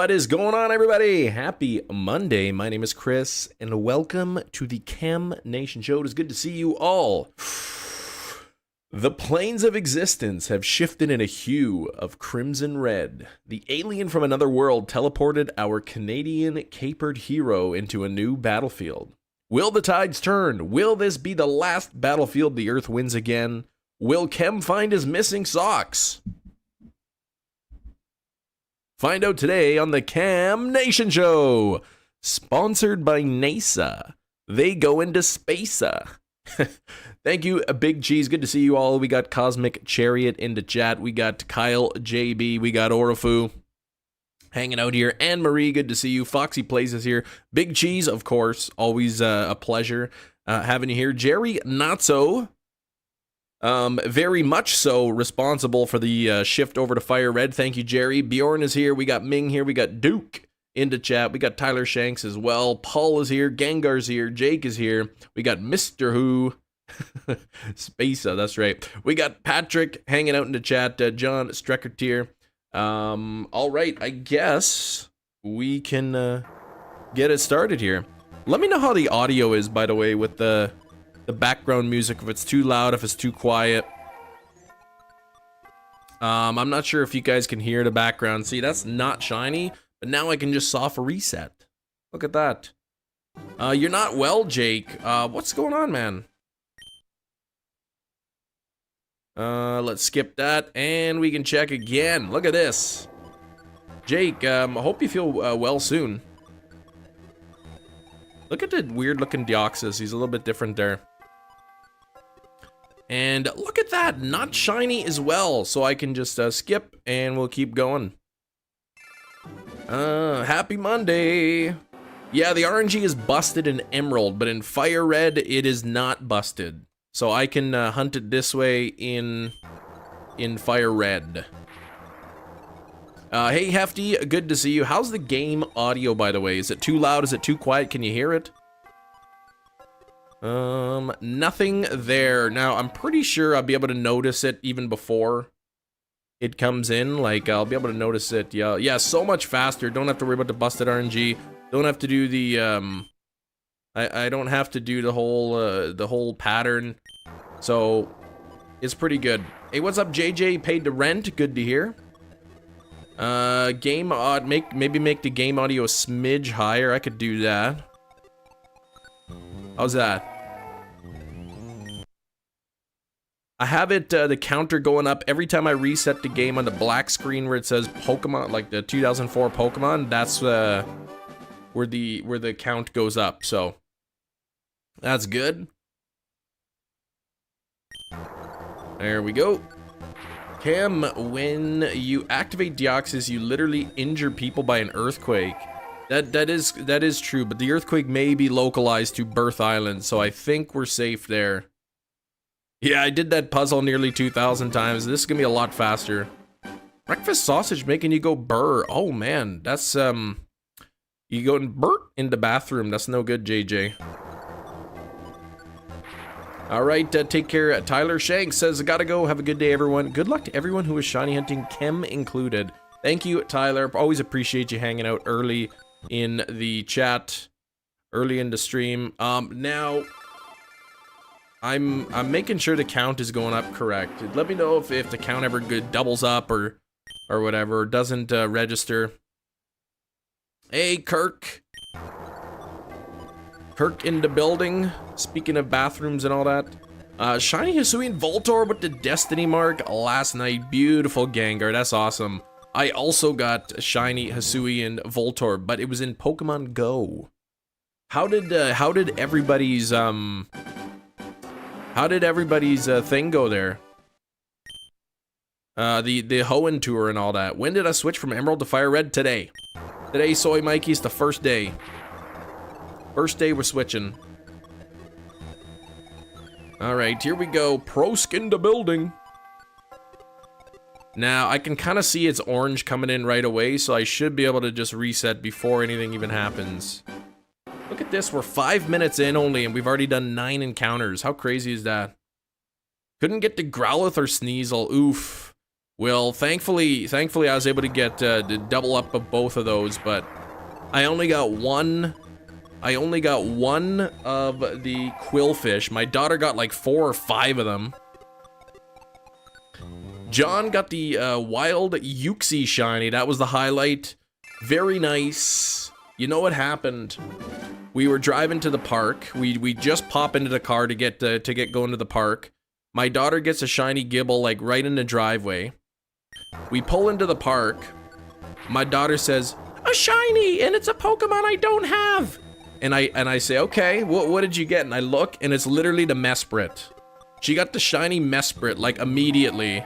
What is going on, everybody? Happy Monday. My name is Chris, and welcome to the Chem Nation Show. It is good to see you all. The planes of existence have shifted in a hue of crimson red. The alien from another world teleported our Canadian capered hero into a new battlefield. Will the tides turn? Will this be the last battlefield the Earth wins again? Will Chem find his missing socks? Find out today on the Chem Nation Show. Sponsored by NASA. They go into space. Thank you, Big Cheese. Good to see you all. We got Cosmic Chariot into chat. We got Kyle JB. We got Orifu hanging out here. Anne Marie, good to see you. Foxy Plays is here. Big Cheese, of course. Always a pleasure having you here. Jerry Notso. Very much so responsible for the shift over to FireRed. Thank you, Jerry. Bjorn is here. We got Ming here. We got Duke into chat. We got Tyler Shanks as well. Paul is here. Gengar's here. Jake is here. We got Mr. Who. Spacea, that's right. We got Patrick hanging out in the chat. John Streckertier. All right, I guess we can get it started here. Let me know how the audio is, by the way, with the background music, if it's too loud, if it's too quiet. I'm not sure if you guys can hear the background. See, that's not shiny, but now I can just soft reset. Look at that. You're not well, Jake. What's going on, man? Let's skip that, and we can check again. Look at this. Jake, I hope you feel well soon. Look at the weird-looking Deoxys. He's a little bit different there. And look at that, not shiny as well, so I can just skip and we'll keep going. Happy Monday. Yeah, the RNG is busted in Emerald, but in FireRed it is not busted. So I can hunt it this way in FireRed. Hey Hefty, good to see you. How's the game audio, by the way? Is it too loud? Is it too quiet? Can you hear it? Nothing there. Now, I'm pretty sure I'll be able to notice it even before it comes in. Like, I'll be able to notice it. Yeah, so much faster. Don't have to worry about the busted RNG. Don't have to do the, I don't have to do the whole pattern. So, it's pretty good. Hey, what's up, JJ? Paid the rent. Good to hear. Game maybe make the game audio a smidge higher. I could do that. How's that? I have it, the counter going up every time I reset the game on the black screen where it says Pokemon, like the 2004 Pokemon. That's where the count goes up. So that's good. There we go. Cam, when you activate Deoxys, you literally injure people by an earthquake. That is true, but the earthquake may be localized to Birth Island, so I think we're safe there. Yeah, I did that puzzle nearly 2,000 times. This is gonna be a lot faster. Breakfast sausage making you go burr. Oh man, that's you go and burr in the bathroom. That's no good, JJ. All right, take care. Tyler Shanks says, I gotta go. Have a good day, everyone. Good luck to everyone who is shiny hunting, Chem included. Thank you, Tyler. Always appreciate you hanging out early in the chat, early in the stream. Now, I'm making sure the count is going up correct. Let me know if the count ever doubles up or whatever, doesn't register. Hey, Kirk. Kirk in the building. Speaking of bathrooms and all that. Shiny Hisuian Voltorb with the Destiny mark last night. Beautiful Gengar. That's awesome. I also got shiny Hisuian Voltorb, but it was in Pokemon Go. How did everybody's thing go there? The Hoen tour and all that. When did I switch from Emerald to FireRed? Today. Today, Soy Mikey's the first day. First day we're switching. All right, here we go. Pro skin to building. Now, I can kind of see it's orange coming in right away, so I should be able to just reset before anything even happens. Look at this, we're 5 minutes in only, and we've already done 9 encounters. How crazy is that? Couldn't get to Growlithe or Sneasel, oof. Well, thankfully I was able to get the double up of both of those, but I only got one. I only got one of the quillfish. My daughter got like 4 or 5 of them. John got the wild Yuxi shiny. That was the highlight. Very nice. You know what happened? We were driving to the park. We just pop into the car to get going to the park. My daughter gets a shiny Gibble like right in the driveway. We pull into the park. My daughter says, "A shiny, and it's a Pokemon I don't have." And I say, "Okay, what did you get?" And I look, and it's literally the Mesprit. She got the shiny Mesprit like immediately.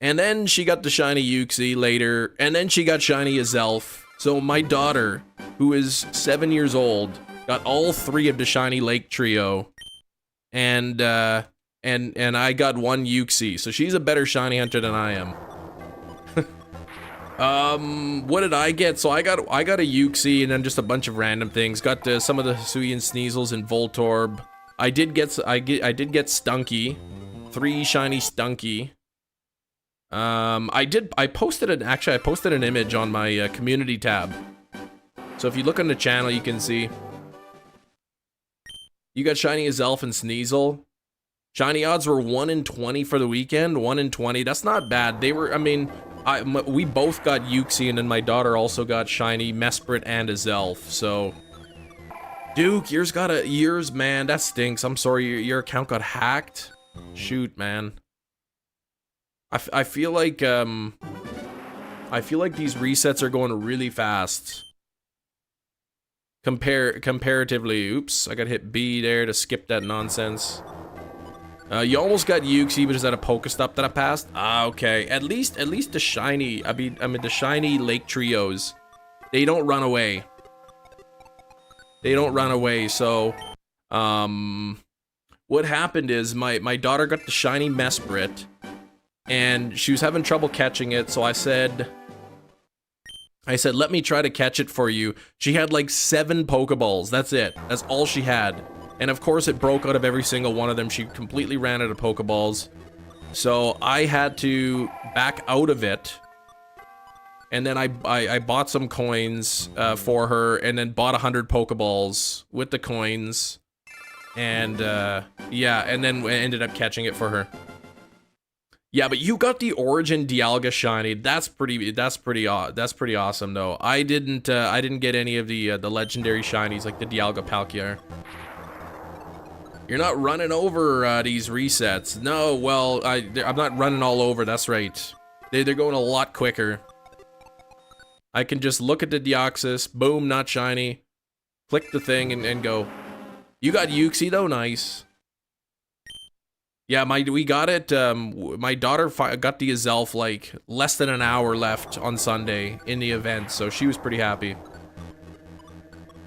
And then she got the shiny Yuxi later, and then she got shiny Azelf. So my daughter, who is 7 years old, got all 3 of the shiny Lake Trio. And I got 1 Yuxi. So she's a better shiny hunter than I am. What did I get? So I got a Yuxi and then just a bunch of random things. Got some of the Hisuian Sneasels and Voltorb. I did get Stunky. 3 shiny Stunky. I posted an image on my community tab. So if you look on the channel, you can see. You got shiny Azelf and Sneasel. Shiny odds were 1 in 20 for the weekend. 1 in 20. That's not bad. They were, I mean, we both got Yuxi, and then my daughter also got shiny Mesprit and Azelf. So, Duke, yours, man, that stinks. I'm sorry, your account got hacked. Shoot, man. I feel like these resets are going really fast. Comparatively. Oops, I got hit B there to skip that nonsense. You almost got Yuxi, but is that a Pokestop that I passed? Ah, okay. At least the shiny, I mean the shiny Lake Trios, they don't run away. They don't run away, so what happened is my daughter got the shiny Mesprit, and she was having trouble catching it, so I said, let me try to catch it for you. She had like 7 Pokeballs, that's it. That's all she had. And of course it broke out of every single one of them. She completely ran out of Pokeballs. So I had to back out of it. And then I bought some coins for her, and then bought 100 Pokeballs with the coins. And yeah, and then ended up catching it for her. Yeah, but you got the Origin Dialga shiny. That's pretty awesome though. I didn't get any of the legendary shinies like the Dialga Palkia. You're not running over these resets. No, well, I'm not running all over, that's right. They're going a lot quicker. I can just look at the Deoxys, boom, not shiny. Click the thing and go. You got Yuxi though, nice. Yeah, we got it, my daughter got the Azelf like less than an hour left on Sunday in the event, so she was pretty happy.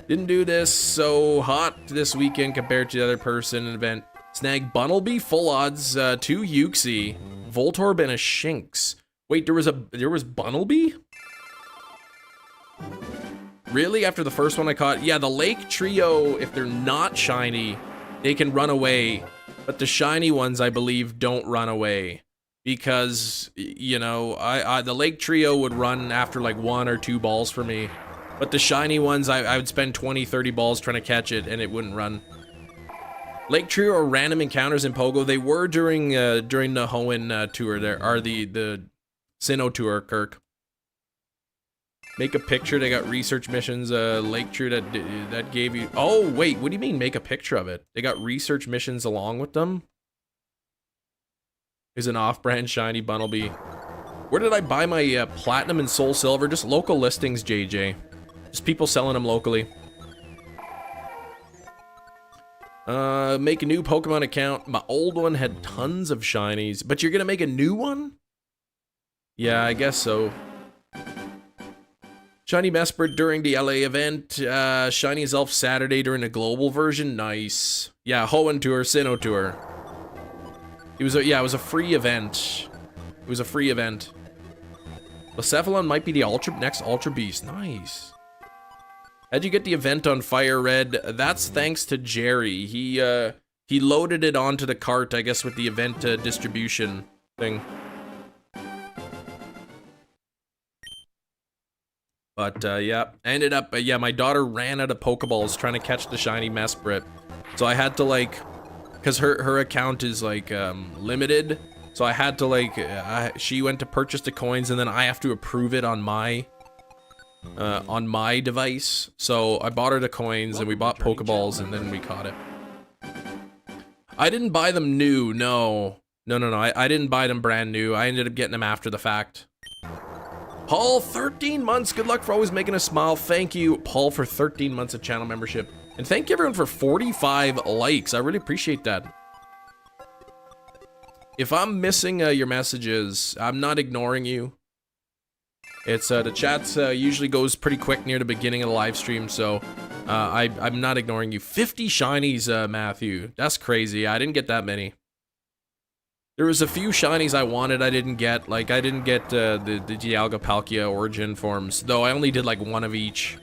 Didn't do this so hot this weekend compared to the other person event. Snag Bunnelby, full odds, 2 Yuxi, Voltorb, and a Shinx. Wait, there was Bunnelby? Really? After the first one I caught? Yeah, the Lake Trio, if they're not shiny, they can run away. But the shiny ones, I believe, don't run away. Because, you know, the Lake Trio would run after like 1 or 2 balls for me. But the shiny ones, I would spend 20, 30 balls trying to catch it, and it wouldn't run. Lake Trio are random encounters in Pogo. They were during the Hoen tour. There are the Sinnoh tour, Kirk. Make a picture. They got research missions. Lake Trio that gave you. Oh wait, what do you mean make a picture of it? They got research missions along with them. Is an off-brand shiny Bunnelby. Where did I buy my Platinum and Soul Silver? Just local listings, JJ. Just people selling them locally. Make a new Pokemon account. My old one had tons of shinies, but you're gonna make a new one? Yeah, I guess so. Shiny Mesprit during the LA event. Shiny Azelf Saturday during the global version. Nice. Yeah, Hoenn tour, Sinnoh tour. It was a free event. It was a free event. Blacephalon might be the next Ultra Beast. Nice. How'd you get the event on FireRed? That's thanks to Jerry. He loaded it onto the cart, I guess, with the event distribution thing. But yeah, ended up, yeah, my daughter ran out of Pokeballs trying to catch the shiny Mesprit. So I had to like, because her account is like limited. So I had to like, she went to purchase the coins and then I have to approve it on my device. So I bought her the coins and we bought Pokeballs and then we caught it. I didn't buy them new, no. No, I didn't buy them brand new. I ended up getting them after the fact. Paul, 13 months. Good luck for always making us smile. Thank you, Paul, for 13 months of channel membership. And thank you, everyone, for 45 likes. I really appreciate that. If I'm missing your messages, I'm not ignoring you. It's the chats usually goes pretty quick near the beginning of the live stream, so I'm not ignoring you. 50 shinies, Matthew. That's crazy. I didn't get that many. There was a few shinies I wanted I didn't get. Like, I didn't get the Dialga Palkia origin forms, though I only did like one of each.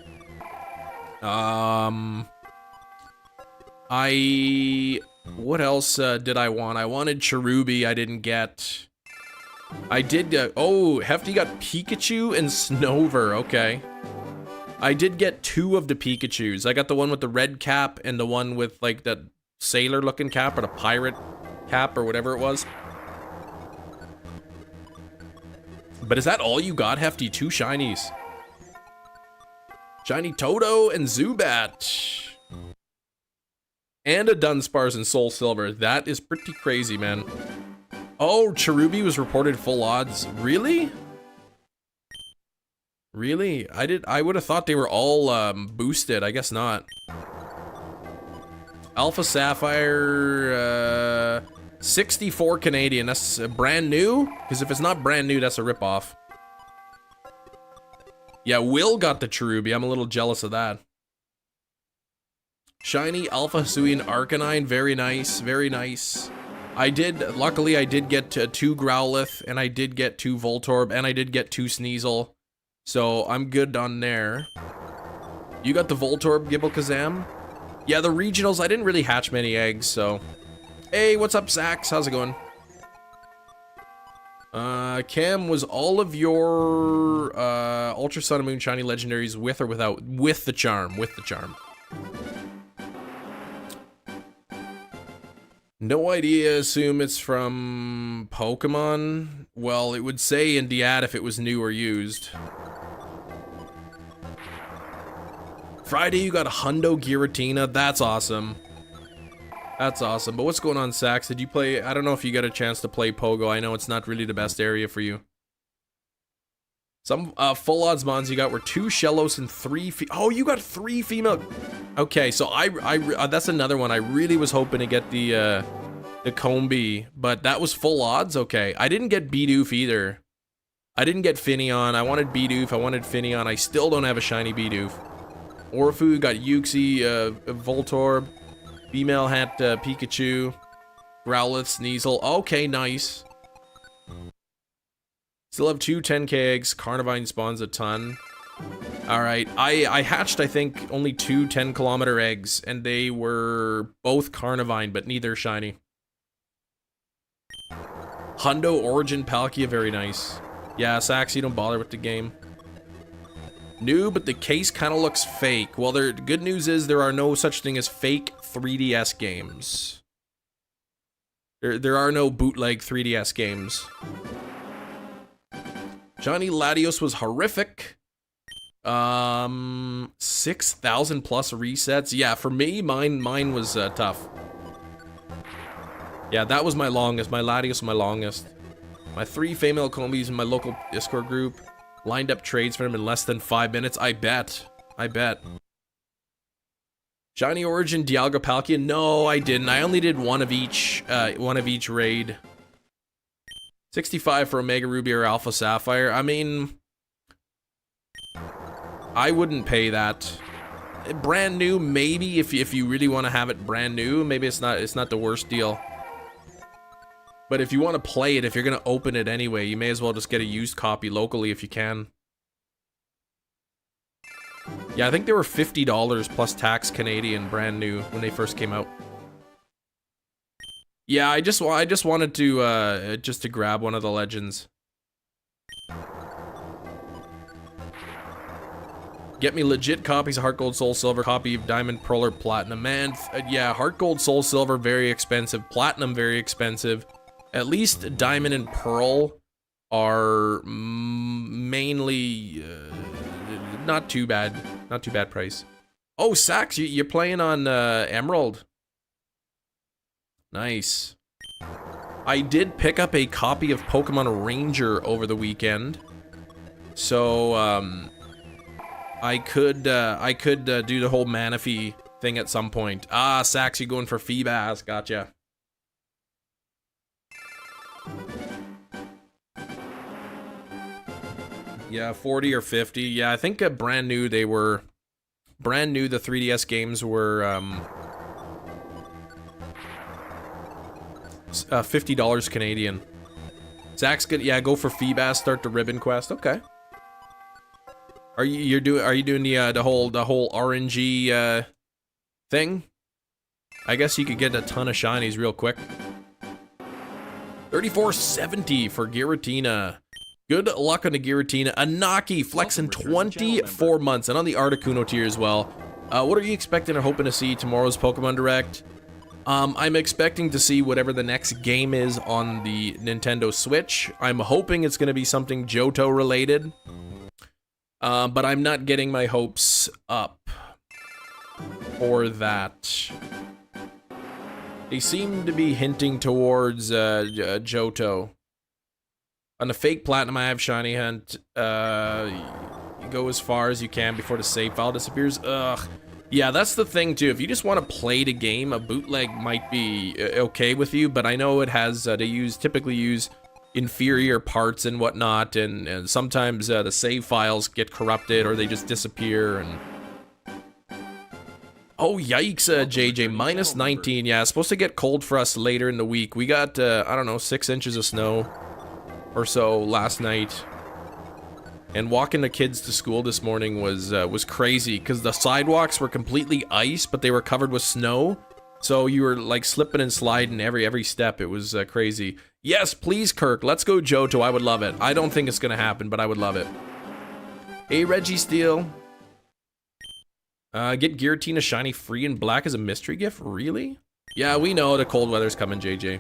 What else did I want? I wanted Cherubi, I didn't get. I did get, oh, Hefty got Pikachu and Snover, okay. I did get 2 of the Pikachus. I got the one with the red cap and the one with like that sailor looking cap or the pirate cap or whatever it was. But is that all you got, Hefty? 2 shinies. Shiny Toto and Zubat. And a Dunsparce and Soul Silver. That is pretty crazy, man. Oh, Cherubi was reported full odds. Really? Really? I would have thought they were all boosted. I guess not. Alpha Sapphire, 64 Canadian. That's brand new? Because if it's not brand new, that's a ripoff. Yeah, Will got the Cherubi. I'm a little jealous of that. Shiny Alpha Hisuian Arcanine. Very nice. Very nice. Luckily I did get 2 Growlithe, and I did get 2 Voltorb, and I did get 2 Sneasel. So I'm good on there. You got the Voltorb, Gibbelkazam? Yeah, the regionals, I didn't really hatch many eggs, so. Hey, what's up, Sax? How's it going? Cam, was all of your Ultra Sun and Moon Shiny Legendaries with or without? With the charm, with the charm. No idea, assume it's from Pokemon. Well, it would say in the ad if it was new or used. Friday, you got a Hundo Giratina. That's awesome. That's awesome. But what's going on, Sax? Did you play? I don't know if you got a chance to play Pogo. I know it's not really the best area for you. Some full odds mons you got were 2 Shellos and 3 oh, you got 3 female. Okay, so that's another one. I really was hoping to get the Combi, but that was full odds. Okay, I didn't get Bidoof either. I didn't get Finneon. I wanted Bidoof. I wanted Finneon. I still don't have a shiny Bidoof. Orfu got Uxie, Voltorb. Female hat Pikachu. Growlithe, Sneasel. Okay, nice. Still have 2 10k eggs. Carnivine spawns a ton. Alright, I hatched, I think, only 2 10-kilometer eggs, and they were both Carnivine, but neither shiny. Hundo Origin Palkia, very nice. Yeah, Sax, you don't bother with the game. New, but the case kind of looks fake. Well, the good news is there are no such thing as fake 3DS games. There are no bootleg 3DS games. Johnny Latios was horrific. 6,000 plus resets. Yeah, for me, mine was tough. Yeah, that was my longest. My Latios was my longest. My 3 female combis in my local Discord group. Lined up trades for him in less than 5 minutes. I bet. Shiny Origin Dialga Palkia. No, I didn't. I only did one of each raid. 65 for Omega Ruby or Alpha Sapphire. I mean, I wouldn't pay that. Brand new, maybe, if you really want to have it brand new, maybe it's not the worst deal. But if you want to play it, if you're gonna open it anyway, you may as well just get a used copy locally if you can. Yeah, I think they were $50 plus tax Canadian, brand new, when they first came out. Yeah, I just wanted to just to grab one of the legends. Get me legit copies of Heart Gold, Soul Silver, copy of Diamond, Pearl, or Platinum. Man, yeah, Heart Gold, Soul Silver, very expensive. Platinum, very expensive. At least Diamond and Pearl are mainly not too bad. Not too bad price. Oh, Sax, you're playing on Emerald. Nice. I did pick up a copy of Pokemon Ranger over the weekend. So, I could do the whole Manaphy thing at some point. Ah, Sax, you going for Feebas. Gotcha. Yeah, 40 or 50. Yeah, I think brand new they were... Brand new, the 3DS games were, $50 Canadian. Zach's good. Yeah, go for Feebas, start the Ribbon Quest. Okay. Are you doing the whole RNG thing? I guess you could get a ton of shinies real quick. 34.70 for Giratina. Good luck on the Giratina. Anaki flexing 24 months, and on the Articuno tier as well. What are you expecting or hoping to see tomorrow's Pokemon Direct? I'm expecting to see whatever the next game is on the Nintendo Switch. I'm hoping it's going to be something Johto related. But I'm not getting my hopes up for that. They seem to be hinting towards Johto. On the fake platinum, I have Shiny Hunt. You go as far as you can before the save file disappears. Ugh. Yeah, that's the thing too. If you just want to play the game, a bootleg might be okay with you. But I know it has. They typically use inferior parts and whatnot, and sometimes the save files get corrupted or they just disappear. And oh yikes, JJ, minus 19. Yeah, it's supposed to get cold for us later in the week. We got I don't know, 6 inches of snow or so last night, and walking the kids to school this morning was crazy because the sidewalks were completely ice, but they were covered with snow, so you were like slipping and sliding every step. It was crazy. Yes, please, Kirk, let's go Johto. I would love it. I don't think it's gonna happen, but I would love it. Hey, Reggie Steele. Get Giratina shiny free and black as a mystery gift? Really? Yeah, we know the cold weather's coming, JJ.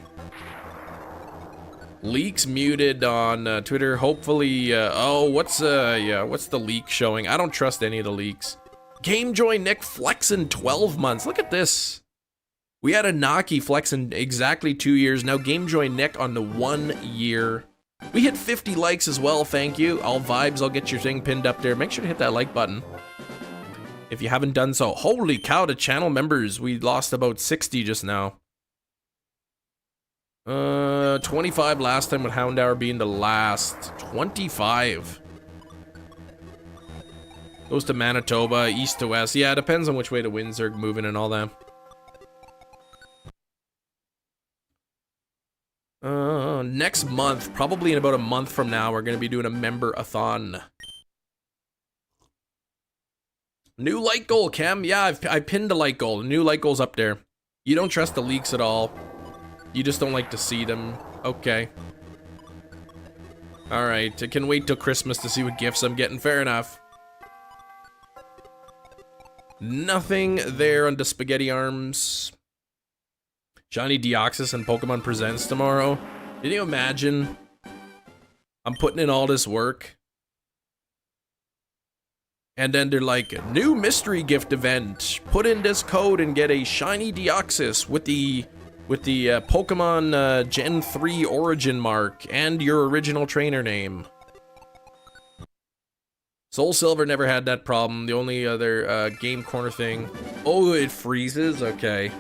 Leaks muted on Twitter. Hopefully, oh, what's the leak showing? I don't trust any of the leaks. GameJoy Nick flexing 12 months. Look at this. We had a Naki flexing exactly 2 years. Now GameJoy Nick on the 1 year. We hit 50 likes as well. Thank you. All vibes. I'll get your thing pinned up there. Make sure to hit that like button if you haven't done so. Holy cow, the channel members. We lost about 60 just now. 25 last time with Houndour being the last. 25. Goes to Manitoba, east to west. Yeah, it depends on which way the winds are moving and all that. Next month, probably in about a month from now, we're going to be doing a member-a-thon. New light goal, Cam. Yeah, I pinned the light goal. The new light goal's up there. You don't trust the leaks at all. You just don't like to see them. Okay. Alright, I can wait till Christmas to see what gifts I'm getting. Fair enough. Nothing there on the spaghetti arms. Johnny Deoxys and Pokemon Presents tomorrow. Can you imagine? I'm putting in all this work, and then they're like, new mystery gift event. Put in this code and get a shiny Deoxys with the Pokemon Gen 3 origin mark and your original trainer name. Soul Silver never had that problem. The only other Game Corner thing. Oh, it freezes? Okay.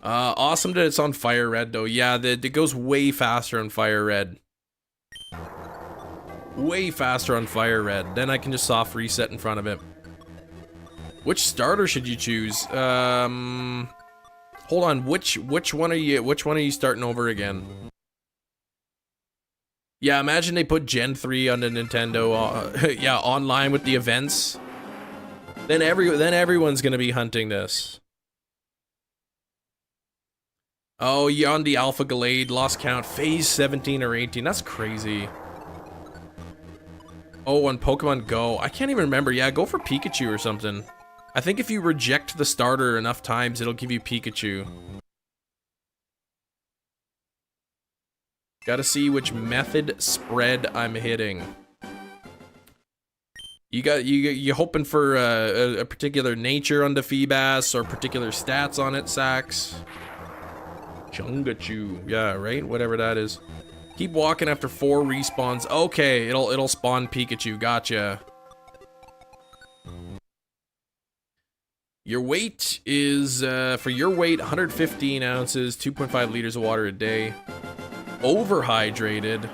Awesome that it's on FireRed though. Yeah, it goes way faster on FireRed. Way faster on FireRed. Then I can just soft reset in front of it. Which starter should you choose? Hold on. Which one are you starting over again? Yeah, imagine they put Gen 3 on the Nintendo. Yeah, online with the events. Then everyone's gonna be hunting this. Oh, you're on the Alpha Glade, lost count, phase 17 or 18. That's crazy. Oh, on Pokemon Go. I can't even remember. Yeah, go for Pikachu or something. I think if you reject the starter enough times, it'll give you Pikachu. Gotta see which method spread I'm hitting. You hoping for a particular nature on the Feebas or particular stats on it, Sax? Chungachu. Yeah, right? Whatever that is. Keep walking after 4 respawns. Okay, it'll spawn Pikachu. Gotcha. Your weight is, for your weight, 115 ounces, 2.5 liters of water a day. Overhydrated.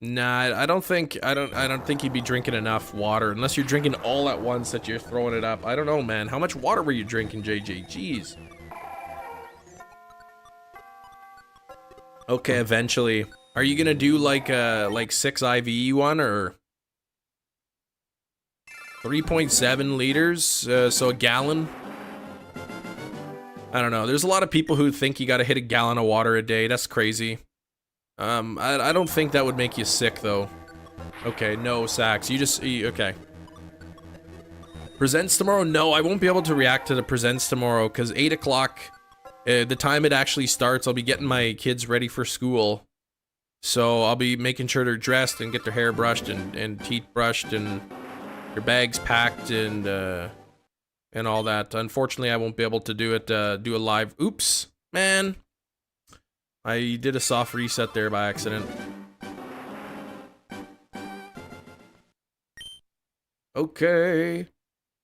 Nah, I don't think you'd be drinking enough water unless you're drinking all at once that you're throwing it up. I don't know, man. How much water were you drinking, JJ? Jeez. Okay, eventually. Are you gonna do like 6 IV one or 3.7 liters? So a gallon? I don't know. There's a lot of people who think you gotta hit a gallon of water a day. That's crazy. I don't think that would make you sick though. Okay, no, Sax. Okay. Presents tomorrow? No, I won't be able to react to the presents tomorrow because 8 o'clock, the time it actually starts, I'll be getting my kids ready for school. So I'll be making sure they're dressed and get their hair brushed and teeth brushed and their bags packed and all that. Unfortunately, I won't be able to do it, do a live. Oops, man. I did a soft reset there by accident. Okay.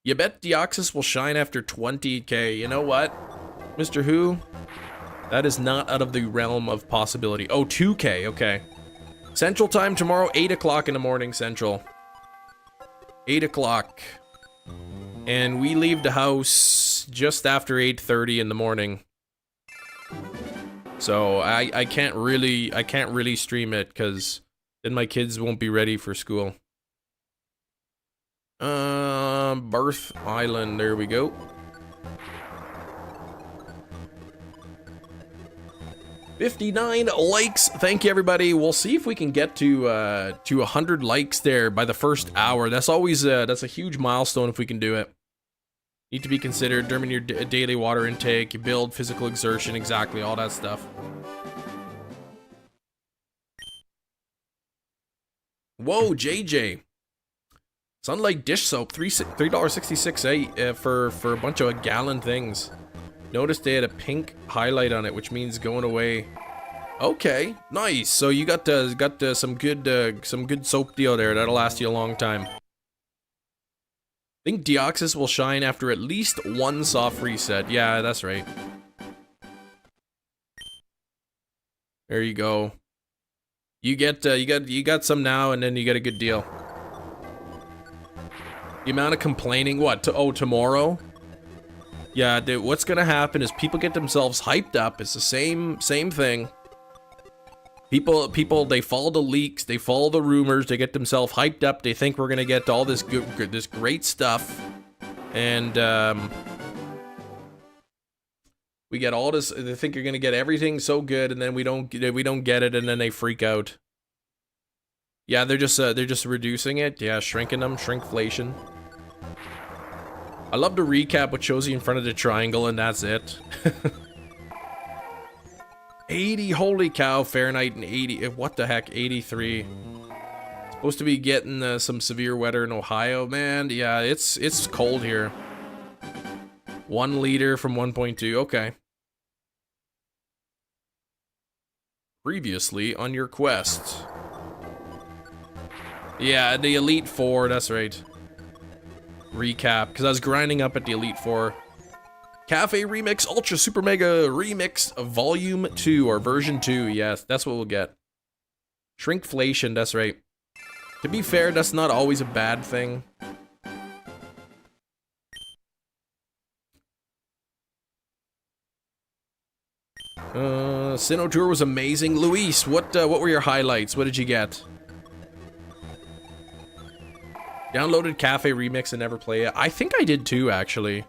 You bet Deoxys will shine after 20k. You know what, Mr. Who? That is not out of the realm of possibility. Oh, 2k, okay. Central time tomorrow, 8 o'clock in the morning, Central. 8 o'clock. And we leave the house just after 8:30 in the morning. So I can't really stream it because then my kids won't be ready for school. Birth Island, there we go. $59 likes. Thank you, everybody. We'll see if we can get to 100 likes there by the first hour. That's always that's a huge milestone if we can do it. Need to be considered during your daily water intake, you build, physical exertion, exactly, all that stuff. Whoa, JJ. Sunlight dish soap, $3.66 for a bunch of gallon things. Noticed they had a pink highlight on it, which means going away. Okay, nice. So you got some good soap deal there. That'll last you a long time. I think Deoxys will shine after at least 1 soft reset. Yeah, that's right. There you go. You got some now, and then you get a good deal. The amount of complaining, what? Tomorrow? Yeah, dude, what's gonna happen is people get themselves hyped up. It's the same thing. People, they follow the leaks, they follow the rumors, they get themselves hyped up. They think we're gonna get all this this great stuff, and we get all this. They think you're gonna get everything so good, and then we don't get it, and then they freak out. Yeah, they're just reducing it. Yeah, shrinking them, shrinkflation. I love to recap what shows you in front of the triangle, and that's it. 80, holy cow, Fahrenheit, and 80, what the heck, 83. Supposed to be getting some severe weather in Ohio, man. Yeah, it's cold here. 1 liter from 1.2, okay. Previously on your quest. Yeah, the Elite Four, that's right. Recap, because I was grinding up at the Elite Four. Cafe Remix Ultra Super Mega Remix Volume 2 or Version 2. Yes, that's what we'll get. Shrinkflation, that's right. To be fair, that's not always a bad thing. Sinnoh Tour was amazing. Luis, what were your highlights? What did you get? Downloaded Cafe Remix and never play it. I think I did too, actually.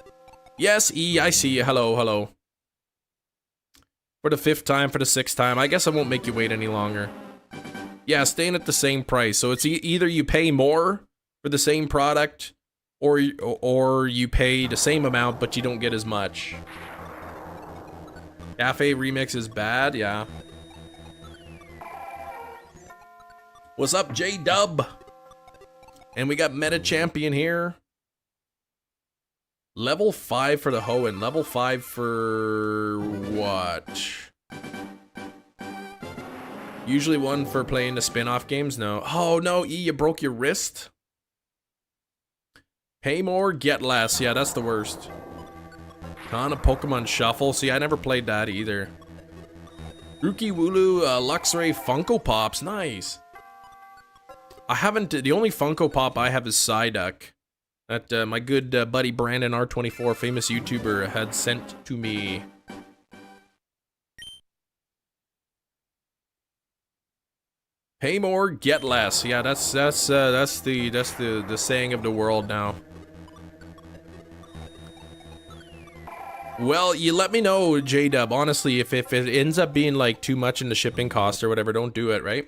Yes, E, I see you. Hello, hello. For the 5th time, for the 6th time. I guess I won't make you wait any longer. Yeah, staying at the same price. So it's either you pay more for the same product, or you pay the same amount, but you don't get as much. Cafe Remix is bad, yeah. What's up, J-Dub? And we got Meta Champion here. Level 5 for the Hoen. Level 5 for what? Usually one for playing the spin-off games? No. Oh, no, E, you broke your wrist? Pay more, get less. Yeah, that's the worst. Ton of Pokemon Shuffle. See, I never played that either. Ruki Wooloo, Luxray Funko Pops. Nice. I haven't... The only Funko Pop I have is Psyduck. That my good buddy Brandon R24, famous YouTuber, had sent to me. Pay more, get less. Yeah, that's the saying of the world now. Well, you let me know, J-Dub. Honestly, if it ends up being like too much in the shipping cost or whatever, don't do it, right?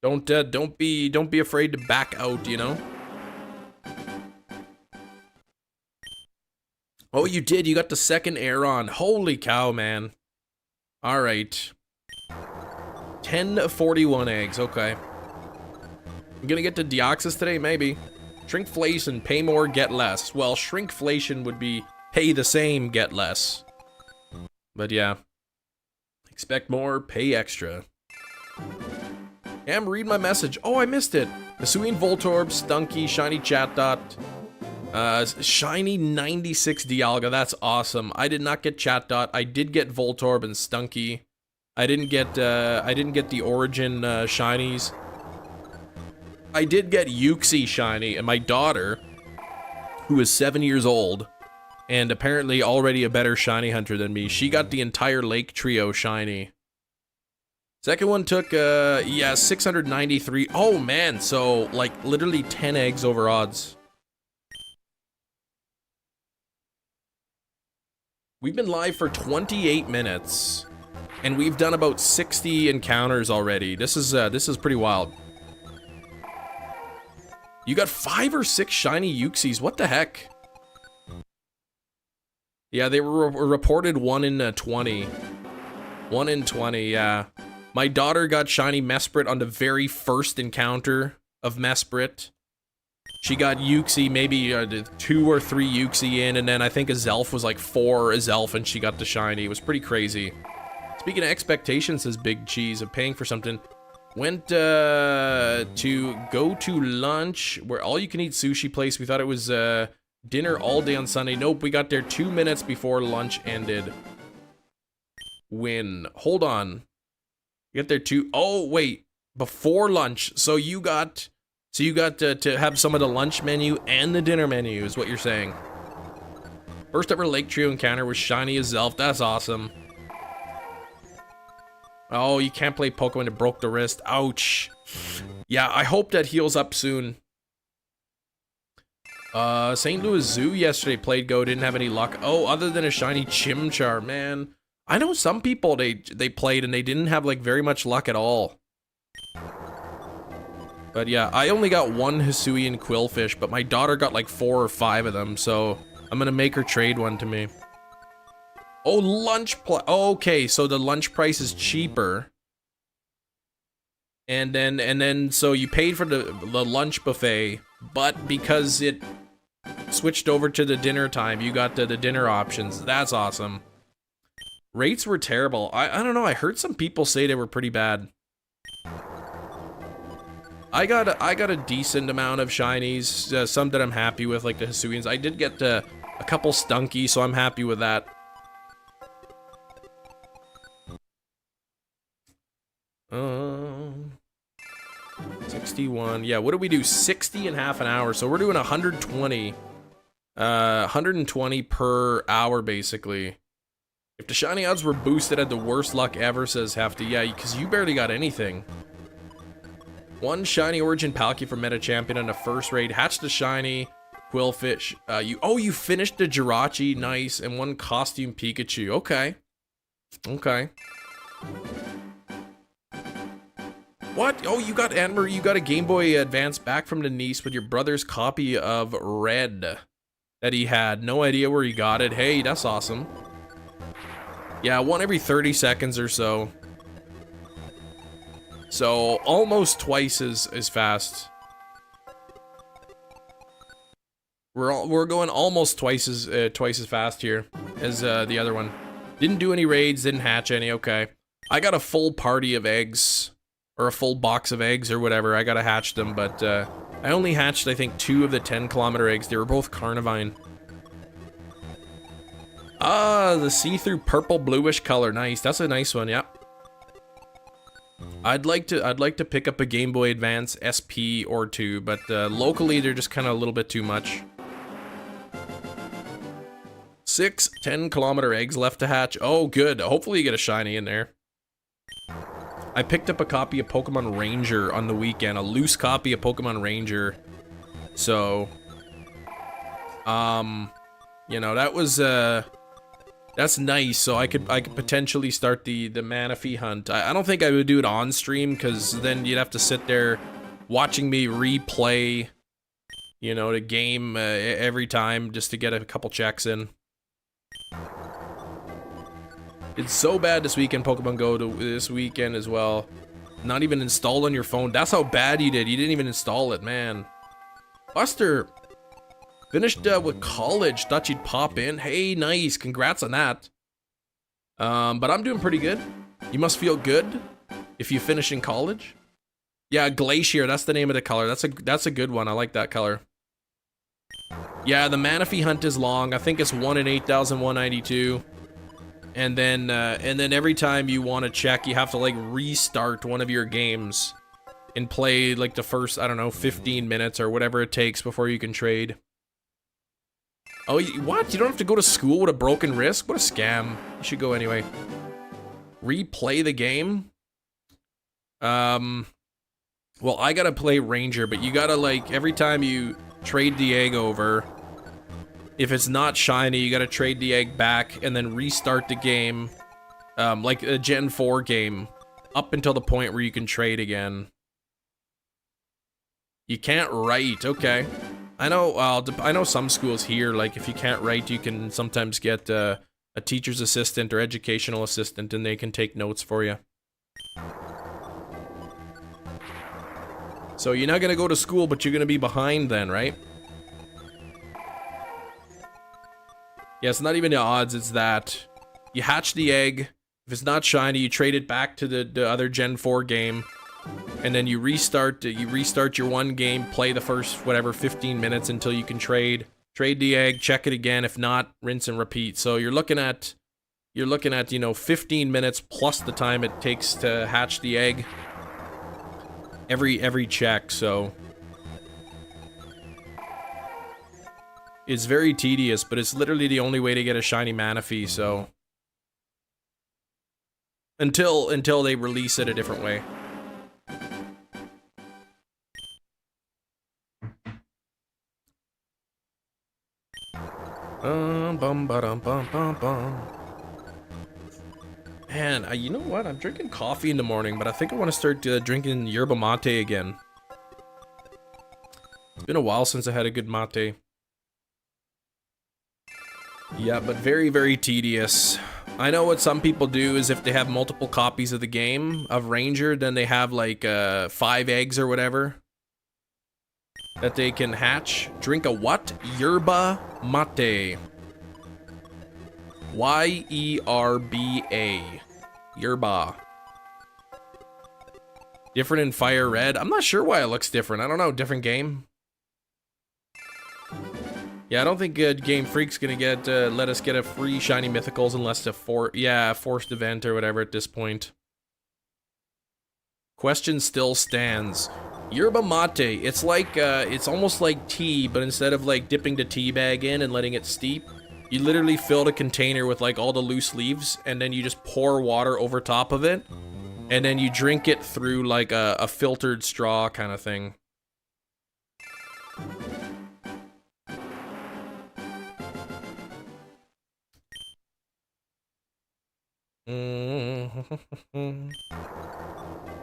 Don't be afraid to back out, you know? Oh, you did. You got the second air on. Holy cow, man. All right. 1041 eggs. Okay. I'm gonna get to Deoxys today, maybe. Shrinkflation, pay more, get less. Well, shrinkflation would be pay the same, get less. But yeah. Expect more, pay extra. Cam, read my message. Oh, I missed it. Hisuian Voltorb, Stunky, Shiny Chatdot. Shiny 96 Dialga, that's awesome. I did not get Chatdot. I did get Voltorb and Stunky. I didn't get the Origin shinies. I did get Uxie shiny, and my daughter, who is 7 years old, and apparently already a better shiny hunter than me, she got the entire Lake Trio shiny. Second one took, yeah, 693. Oh man, so like literally 10 eggs over odds. We've been live for 28 minutes, and we've done about 60 encounters already. This is pretty wild. You got 5 or 6 shiny Uxies. What the heck? Yeah, they were reported 1 in 20. 1 in 20, yeah. My daughter got shiny Mesprit on the very first encounter of Mesprit. She got Uxie, maybe 2 or 3 Uxie in, and then I think a Zelf was like 4 Zelf, and she got the shiny. It was pretty crazy. Speaking of expectations, says Big Cheese, of paying for something. Went to go to lunch, where all you can eat sushi place. We thought it was dinner all day on Sunday. Nope, we got there 2 minutes before lunch ended. Win. Hold on. You got there oh, wait. Before lunch. So you got to have some of the lunch menu and the dinner menu, is what you're saying. First ever Lake Trio encounter was shiny as Zelf. That's awesome. Oh, you can't play Pokemon, it broke the wrist. Ouch. Yeah, I hope that heals up soon. St. Louis Zoo yesterday played Go, didn't have any luck. Oh, other than a shiny Chimchar, man. I know some people, they played and they didn't have like very much luck at all. But yeah, I only got 1 Hisuian Quillfish, but my daughter got like 4 or 5 of them, so I'm gonna make her trade one to me. Oh, lunch okay, so the lunch price is cheaper. And then so you paid for the lunch buffet, but because it switched over to the dinner time, you got the dinner options. That's awesome. Rates were terrible. I don't know, I heard some people say they were pretty bad. I got a decent amount of shinies, some that I'm happy with, like the Hisuians. I did get a couple Stunky, so I'm happy with that. Um, 61. Yeah, what do we do? 60 in half an hour. So we're doing 120. 120 per hour, basically. If the shiny odds were boosted, had the worst luck ever, says Hefty. Yeah, because you barely got anything. 1 shiny Origin Palkia for Meta Champion on the first raid. Hatched a shiny Quillfish. You finished the Jirachi. Nice. And 1 costume Pikachu. Okay. Okay. What? Oh, you got Anmer, you got a Game Boy Advance back from the niece with your brother's copy of Red that he had. No idea where he got it. Hey, that's awesome. Yeah, one every 30 seconds or so. So, almost twice as fast. We're going almost twice as fast here as the other one. Didn't do any raids, didn't hatch any, okay. I got a full party of eggs. Or a full box of eggs or whatever. I gotta hatch them, but I only hatched, I think, 2 of the 10-kilometer eggs. They were both Carnivine. Ah, the see-through purple bluish color. Nice. That's a nice one, yeah. I'd like to pick up a Game Boy Advance SP or 2, but locally they're just kind of a little bit too much. 6 10-kilometer eggs left to hatch. Oh, good. Hopefully you get a shiny in there. I picked up a copy of Pokemon Ranger on the weekend, a loose copy of Pokemon Ranger. So, you know, that was that's nice. So I could potentially start the Manaphy hunt. I don't think I would do it on stream because then you'd have to sit there watching me replay, you know, the game every time just to get a couple checks in. It's so bad this weekend, Pokemon Go, this weekend as well. Not even installed on your phone. That's how bad you did. You didn't even install it, man. Buster, finished with college. Thought you'd pop in. Hey, nice. Congrats on that. But I'm doing pretty good. You must feel good if you finish in college. Yeah, Glacier. That's the name of the color. That's a good one. I like that color. Yeah, the Manaphy hunt is long. I think it's 1 in 8,192. And then every time you want to check, you have to like restart one of your games and play like the first, I don't know, 15 minutes or whatever it takes before you can trade. Oh, what? You don't have to go to school with a broken wrist? What a scam. You should go anyway. Replay the game? Well, I gotta play Ranger, but you gotta like, every time you trade the egg over, if it's not shiny, you gotta trade the egg back and then restart the game, like a Gen 4 game, up until the point where you can trade again. You can't write, okay. I know some schools here, like if you can't write, you can sometimes get a teacher's assistant or educational assistant and they can take notes for you. So you're not gonna go to school, but you're gonna be behind then, right? Yeah, it's not even the odds, it's that you hatch the egg. If it's not shiny, you trade it back to the other Gen 4 game. And then you restart your one game, play the first, whatever, 15 minutes until you can trade. Trade the egg, check it again. If not, rinse and repeat. So you're looking at, you know, 15 minutes plus the time it takes to hatch the egg. Every check, so... It's very tedious, but it's literally the only way to get a shiny Manaphy, so... Until they release it a different way. Man, you know what? I'm drinking coffee in the morning, but I think I want to start drinking Yerba mate again. It's been a while since I had a good mate. Yeah, but very, very tedious. I know what some people do is if they have multiple copies of the game, of Ranger, then they have like 5 eggs or whatever that they can hatch. Drink a what? Yerba mate. Y-E-R-B-A. Yerba. Different in FireRed. I'm not sure why it looks different. I don't know. Different game. Yeah, I don't think Game Freak's gonna get let us get a free shiny mythicals unless a forced event or whatever at this point. Question still stands. Yerba mate. It's like it's almost like tea, but instead of like dipping the tea bag in and letting it steep, you literally fill the container with like all the loose leaves, and then you just pour water over top of it, and then you drink it through like a filtered straw kind of thing.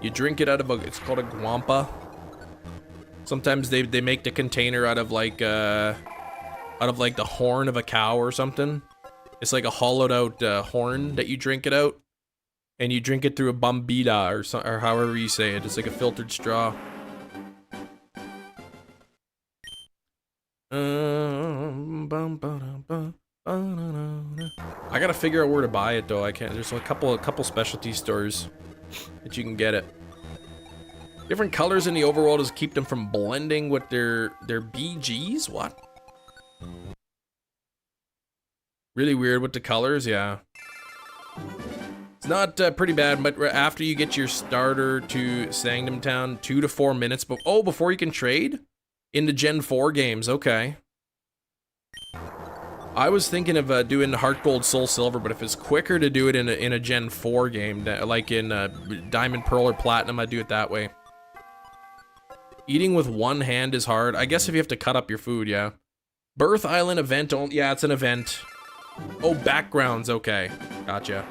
You drink it out of a, it's called a guampa. Sometimes they make the container out of like the horn of a cow or something. It's like a hollowed out horn that you drink it out, and you drink it through a bombita or however you say it. It's like a filtered straw. I gotta figure out where to buy it though. I can't. There's a couple specialty stores that you can get it. Different colors in the overworld is keep them from blending with their BGs. What? Really weird with the colors, yeah. It's not pretty bad, but after you get your starter to Sangdom Town, 2 to 4 minutes. Before you can trade in the Gen 4 games. Okay. I was thinking of doing Heart Gold, Soul Silver, but if it's quicker to do it in a Gen 4 game, like in Diamond, Pearl, or Platinum, I'd do it that way. Eating with one hand is hard. I guess if you have to cut up your food, yeah. Birth Island event, yeah, it's an event. Oh, backgrounds, okay. Gotcha.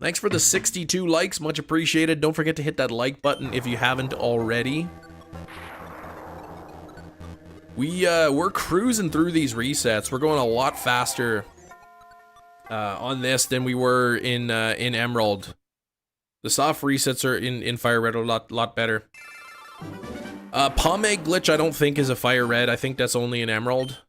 Thanks for the 62 likes, much appreciated. Don't forget to hit that like button if you haven't already. We're cruising through these resets. We're going a lot faster on this than we were in Emerald. The soft resets are in FireRed a lot better. Pomade glitch I don't think is a FireRed. I think that's only in Emerald.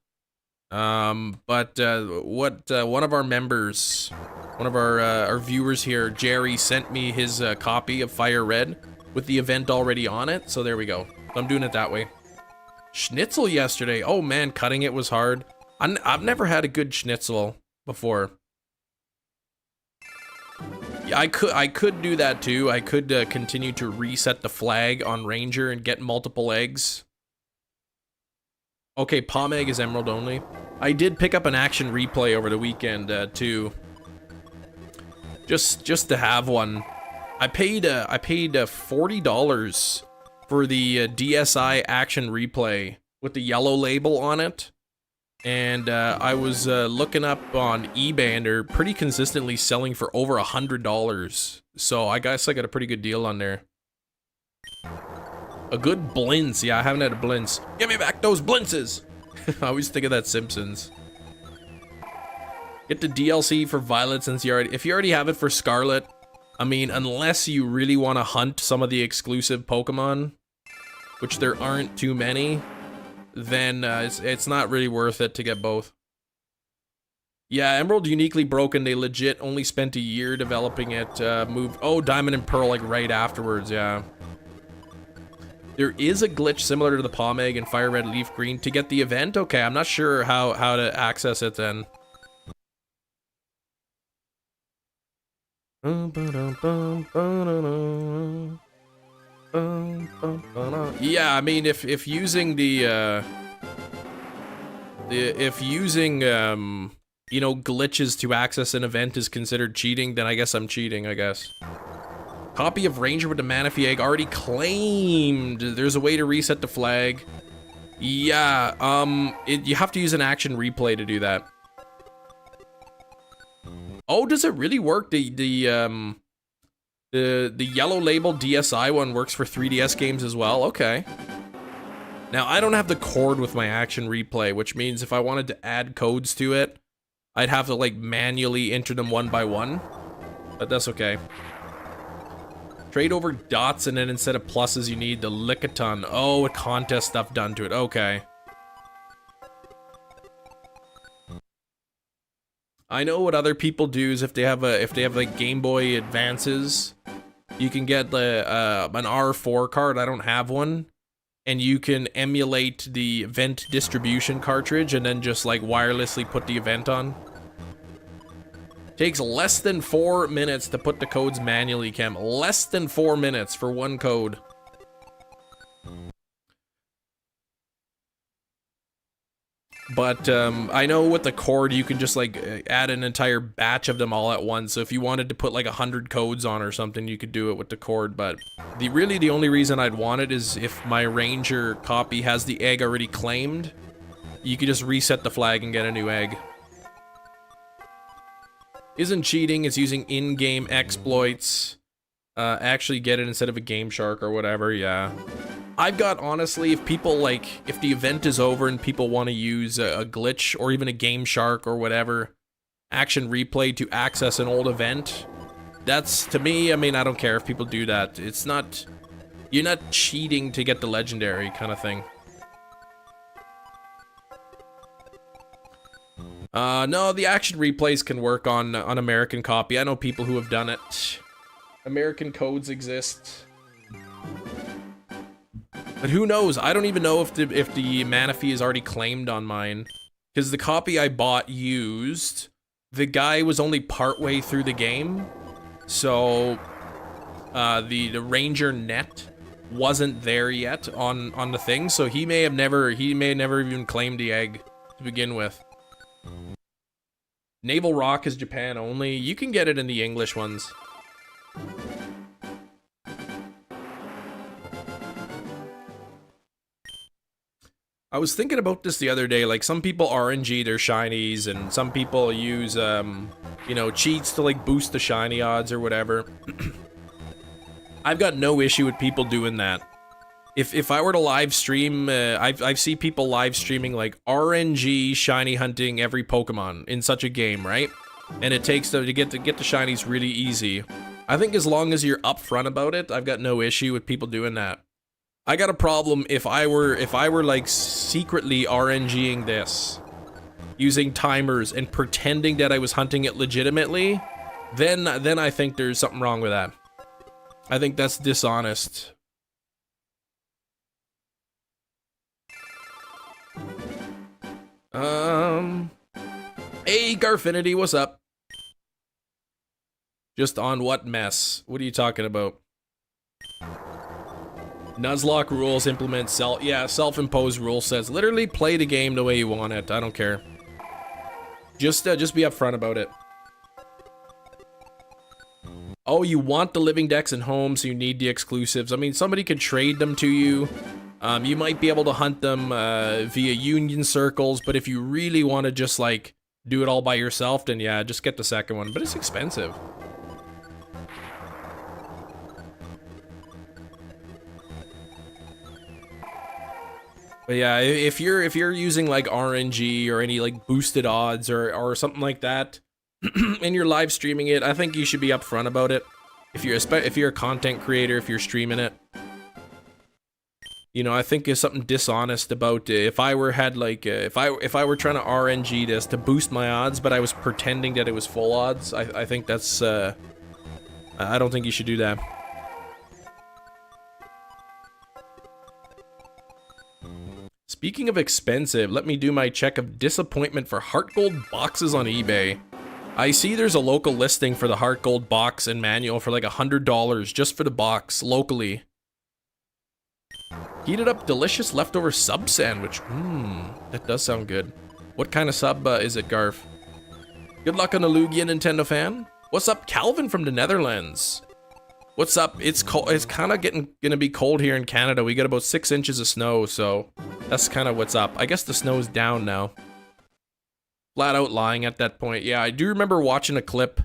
But one of our members, one of our viewers here, Jerry, sent me his copy of FireRed with the event already on it. So there we go. I'm doing it that way. Schnitzel yesterday. Oh man, cutting it was hard. I've never had a good schnitzel before. Yeah, I could do that too. I could continue to reset the flag on Ranger and get multiple eggs. Okay, Palm Egg is Emerald only. I did pick up an action replay over the weekend too. Just to have one. I paid $40 for the DSI action replay with the yellow label on it. And I was looking up on eBay, and they're pretty consistently selling for over $100. So I guess I got a pretty good deal on there. A good Blints. Yeah, I haven't had a Blints. Give me back those Blintzes. I always think of that Simpsons. Get the DLC for Violet since if you already have it for Scarlet. I mean, unless you really want to hunt some of the exclusive Pokemon, which there aren't too many, then it's not really worth it to get both. Yeah, Emerald uniquely broken. They legit only spent a year developing it. Diamond and Pearl like right afterwards. Yeah. There is a glitch similar to the Palm Egg and Fire Red Leaf Green to get the event. Okay, I'm not sure how to access it then. Yeah, I mean, if using you know, glitches to access an event is considered cheating, then I guess I'm cheating, I guess. Copy of Ranger with the Manaphy Egg already claimed. There's a way to reset the flag. Yeah, you have to use an action replay to do that. Oh, does it really work? The yellow label DSI one works for 3DS games as well. Okay. Now, I don't have the cord with my action replay, which means if I wanted to add codes to it, I'd have to like manually enter them one by one, but that's okay. Trade over dots, and then instead of pluses, you need the Lickitung. Oh, a contest stuff done to it. Okay. I know what other people do is if they have like Game Boy Advances, you can get the an R4 card. I don't have one, and you can emulate the event distribution cartridge and then just like wirelessly put the event on. Takes less than 4 minutes to put the codes manually, Cam. Less than 4 minutes for one code. But I know with the cord, you can just like add an entire batch of them all at once. So if you wanted to put like 100 codes on or something, you could do it with the cord. But the only reason I'd want it is if my Ranger copy has the egg already claimed, you could just reset the flag and get a new egg. Isn't cheating, it's using in-game exploits. Actually get it instead of a Game Shark or whatever, yeah. I've got, honestly, if people, like, if the event is over and people want to use a glitch or even a Game Shark or whatever, action replay to access an old event, that's, to me, I mean, I don't care if people do that. It's not, you're not cheating to get the legendary kind of thing. No, the action replays can work on American copy. I know people who have done it. American codes exist. But who knows? I don't even know if the mana fee is already claimed on mine. Because the copy I bought used, the guy was only partway through the game. So, the Ranger net wasn't there yet on the thing. So he may have never even claimed the egg to begin with. Naval Rock is Japan only. You can get it in the English ones. I was thinking about this the other day, like some people RNG their shinies and some people use, you know, cheats to like boost the shiny odds or whatever. I've got no issue with people doing that. If I were to live stream, I've seen people live streaming like RNG shiny hunting every Pokemon in such a game, right? And it takes to get the shinies really easy. I think as long as you're upfront about it, I've got no issue with people doing that. I got a problem if I were like secretly RNGing this, using timers and pretending that I was hunting it legitimately, then I think there's something wrong with that. I think that's dishonest. Hey Garfinity, what's up? Just on what mess? What are you talking about? Nuzlocke rules implement self-imposed rule sets. Literally play the game the way you want it. I don't care. Just be upfront about it. Oh, you want the living decks in home, so you need the exclusives. I mean, somebody could trade them to you. You might be able to hunt them via union circles, but if you really want to just like do it all by yourself, then yeah, just get the second one. But it's expensive. But yeah, if you're using like RNG or any like boosted odds or something like that, and you're live streaming it, I think you should be upfront about it. If you're a content creator, if you're streaming it, you know, I think there's something dishonest about if I were trying to RNG this to boost my odds, but I was pretending that it was full odds. I think that's I don't think you should do that. Speaking of expensive, let me do my check of disappointment for Heart Gold boxes on eBay. I see there's a local listing for the Heart Gold box and manual for like $100 just for the box locally. Heated up delicious leftover sub sandwich. That does sound good. What kind of sub is it, Garf? Good luck on the Lugia, Nintendo fan. What's up, Calvin from the Netherlands? What's up? It's cold. It's kind of gonna be cold here in Canada. We got about 6 inches of snow, so that's kind of what's up. I guess the snow's down now. Flat out lying at that point. Yeah, I do remember watching a clip.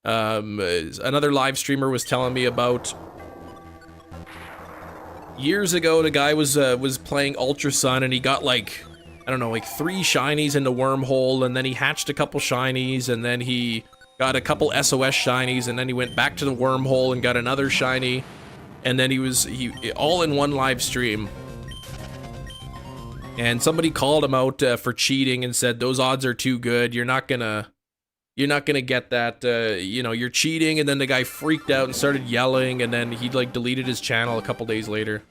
Another live streamer was telling me about years ago. The guy was playing Ultra Sun and he got like, I don't know, like 3 shinies in the wormhole, and then he hatched a couple shinies, and then he got a couple SOS shinies, and then he went back to the wormhole and got another shiny, and then he all in one live stream. And somebody called him out for cheating and said those odds are too good. You're not gonna get that. You know, you're cheating. And then the guy freaked out and started yelling, and then he like deleted his channel a couple days later.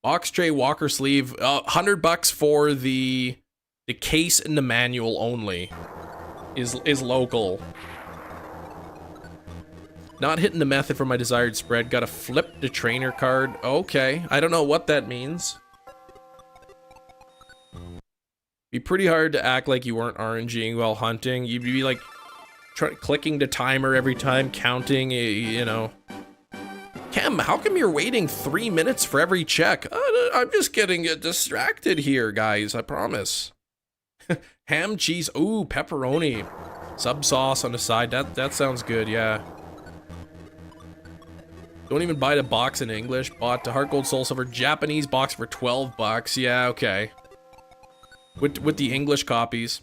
Box tray walker sleeve, $100 for the case and the manual only. Is local. Not hitting the method for my desired spread. Gotta flip the trainer card. Okay, I don't know what that means. Be pretty hard to act like you weren't RNGing while hunting. You'd be like clicking the timer every time, counting, you know. Cam, how come you're waiting 3 minutes for every check? I'm just getting distracted here, guys, I promise. Ham, cheese, ooh, pepperoni. Sub sauce on the side. That sounds good, yeah. Don't even buy the box in English. Bought the Heart Gold Soul Silver Japanese box for 12 bucks. Yeah, okay. With the English copies.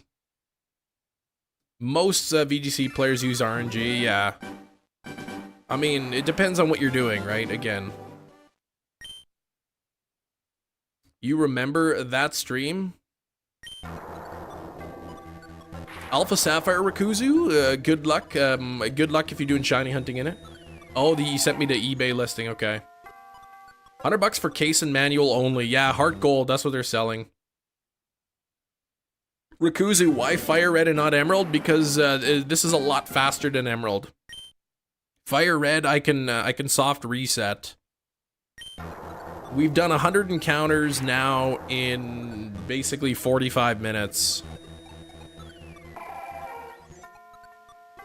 Most VGC players use RNG, yeah. I mean, it depends on what you're doing, right? Again. You remember that stream? Alpha Sapphire Rikuzu, good luck. Good luck if you're doing shiny hunting in it. Oh, you sent me the eBay listing, okay. 100 bucks for case and manual only. Yeah, Heart Gold, that's what they're selling. Rikuzu, why FireRed and not Emerald? Because this is a lot faster than Emerald. FireRed, I can soft reset. We've done 100 encounters now in basically 45 minutes.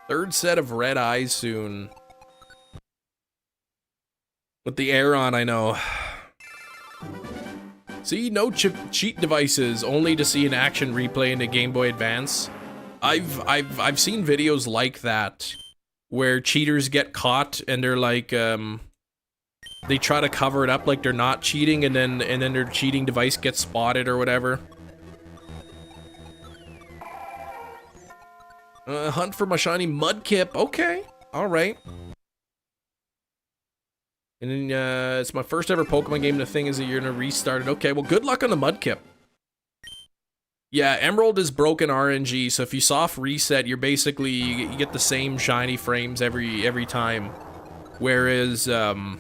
Third set of red eyes soon. With the air on, I know. See, no cheat devices, only to see an action replay in the Game Boy Advance. I've seen videos like that, where cheaters get caught and they're like, they try to cover it up like they're not cheating, and then their cheating device gets spotted or whatever. Hunt for my shiny Mudkip. Okay, all right. And then, it's my first ever Pokemon game. The thing is that you're gonna restart it. Okay, well, good luck on the Mudkip. Yeah, Emerald is broken RNG, so if you soft reset, you're basically, you get the same shiny frames every time. Whereas, in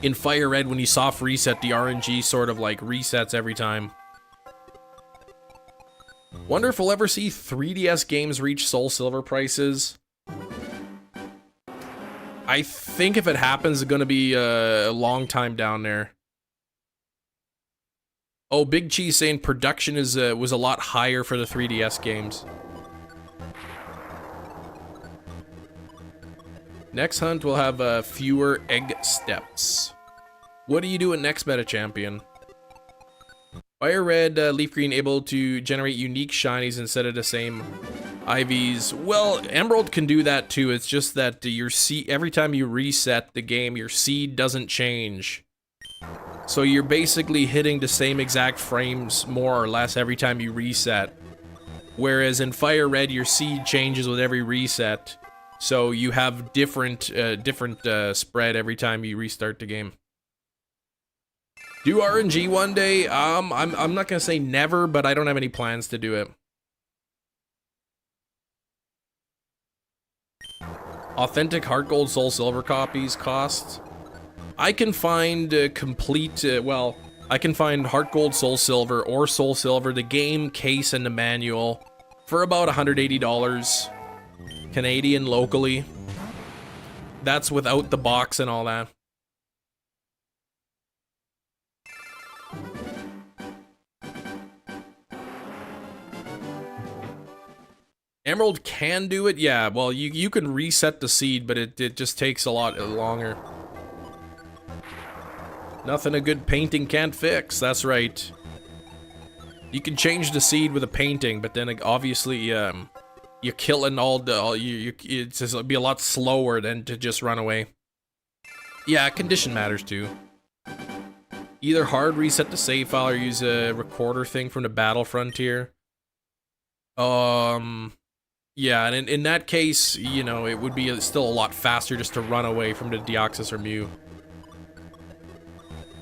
FireRed, when you soft reset, the RNG sort of like resets every time. Wonder if we'll ever see 3DS games reach Soul Silver prices. I think if it happens, it's gonna be a long time down there. Oh, Big Cheese saying production was a lot higher for the 3DS games. Next hunt will have fewer egg steps. What do you do at next meta champion? FireRed, Leaf Green able to generate unique shinies instead of the same IVs. Well, Emerald can do that too. It's just that your seed, every time you reset the game, your seed doesn't change. So you're basically hitting the same exact frames more or less every time you reset. Whereas in FireRed, your seed changes with every reset. So you have different spread every time you restart the game. Do RNG one day? I'm not gonna say never, but I don't have any plans to do it. Authentic Heart Gold Soul Silver copies cost. I can find complete, well, I can find Heart Gold Soul Silver or Soul Silver, the game, case, and the manual for about $180 Canadian locally. That's without the box and all that. Emerald can do it, yeah. Well, you can reset the seed, but it just takes a lot longer. Nothing a good painting can't fix. That's right. You can change the seed with a painting, but then obviously you're killing all the it's just, it'll be a lot slower than to just run away. Yeah, condition matters too. Either hard reset the save file or use a recorder thing from the Battle Frontier. Yeah, and in that case, you know, it would be still a lot faster just to run away from the Deoxys or Mew.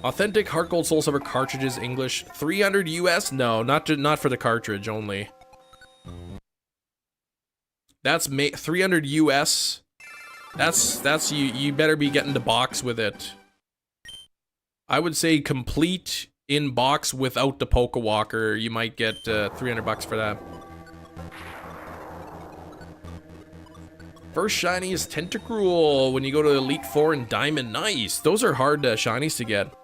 Authentic Heart Gold Soul Silver cartridges, English, 300 US? No, not for the cartridge only. That's 300 US. That's you better be getting the box with it. I would say complete in box without the Poke Walker. You might get 300 bucks for that. First shiny is Tentacruel when you go to Elite 4 and Diamond. Nice. Those are hard shinies to get.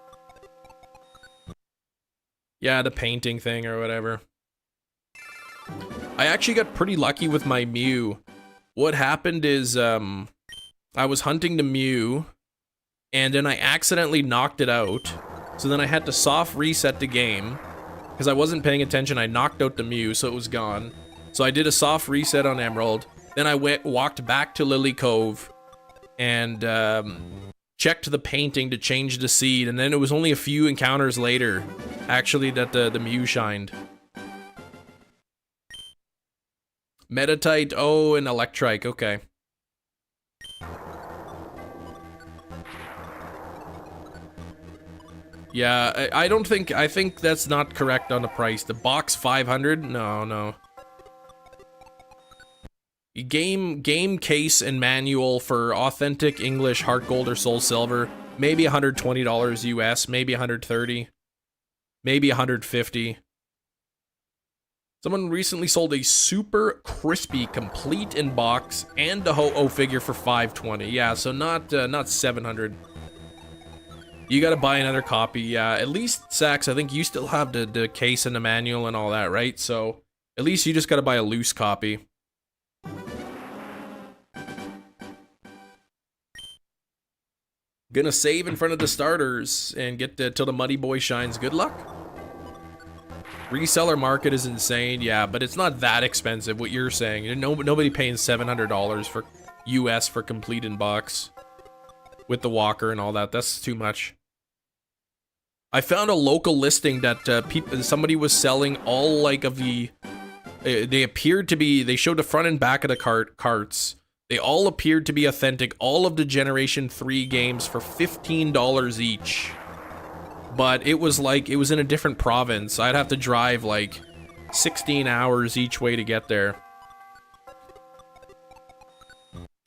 Yeah, the painting thing or whatever. I actually got pretty lucky with my Mew. What happened is, I was hunting the Mew, and then I accidentally knocked it out. So then I had to soft reset the game, because I wasn't paying attention. I knocked out the Mew, so it was gone. So I did a soft reset on Emerald. Then I walked back to Lily Cove and checked the painting to change the seed. And then it was only a few encounters later, actually, that the Mew shined. Metatite, oh, and Electrike, okay. Yeah, I don't think, I think that's not correct on the price. The box 500? No. Game case and manual for authentic English Heart Gold or Soul Silver, maybe $120 US, maybe $130, maybe $150. Someone recently sold a super crispy complete in box and the Ho-Oh figure for $520. Yeah, so not $700. You gotta buy another copy. Yeah, at least Sax, I think you still have the case and the manual and all that, right? So at least you just gotta buy a loose copy. Gonna save in front of the starters and get till the Muddy Boy shines. Good luck. Reseller market is insane, yeah, but it's not that expensive, what you're saying. Nobody paying $700 for US for complete in box with the walker and all that. That's too much. I found a local listing that somebody was selling all like of the. They appeared to be. They showed the front and back of the carts. They all appeared to be authentic. All of the Generation 3 games for $15 each. But it was like, it was in a different province. I'd have to drive like 16 hours each way to get there.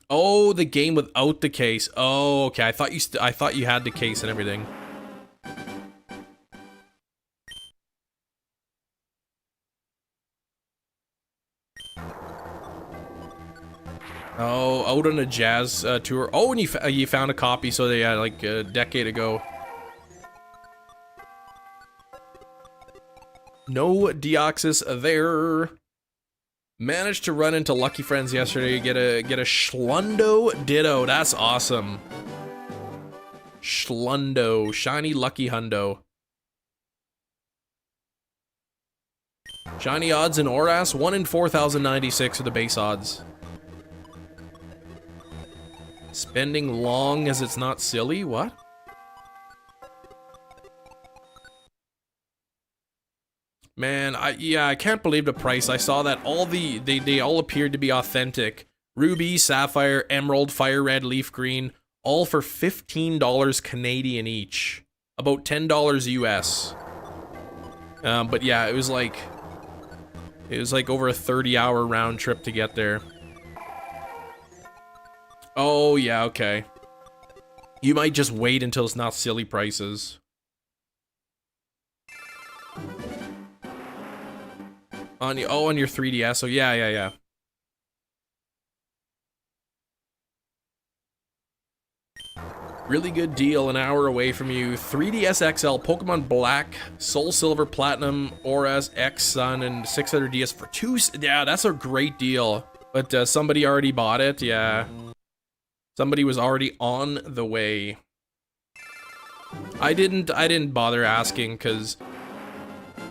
Oh, the game without the case. Oh, okay. I thought you had the case and everything. Oh, out on a jazz tour. Oh, and you found a copy, so they had like a decade ago. No Deoxys there. Managed to run into Lucky Friends yesterday. Get a Schlundo Ditto. That's awesome. Schlundo, shiny lucky hundo. Shiny odds in Oras, 1 in 4,096 are the base odds. Spending long as it's not silly? What? Man, I can't believe the price. I saw that all they all appeared to be authentic. Ruby, Sapphire, Emerald, FireRed, Leaf Green, all for $15 Canadian each. About $10 US. But yeah, it was like over a 30-hour round trip to get there. Oh, yeah, okay. You might just wait until it's not silly prices. On your 3DS, so yeah. Really good deal, an hour away from you. 3DS XL, Pokemon Black, Soul Silver, Platinum, Auras, X Sun, and 600DS for yeah, that's a great deal. But somebody already bought it, yeah. Somebody was already on the way. I didn't bother asking because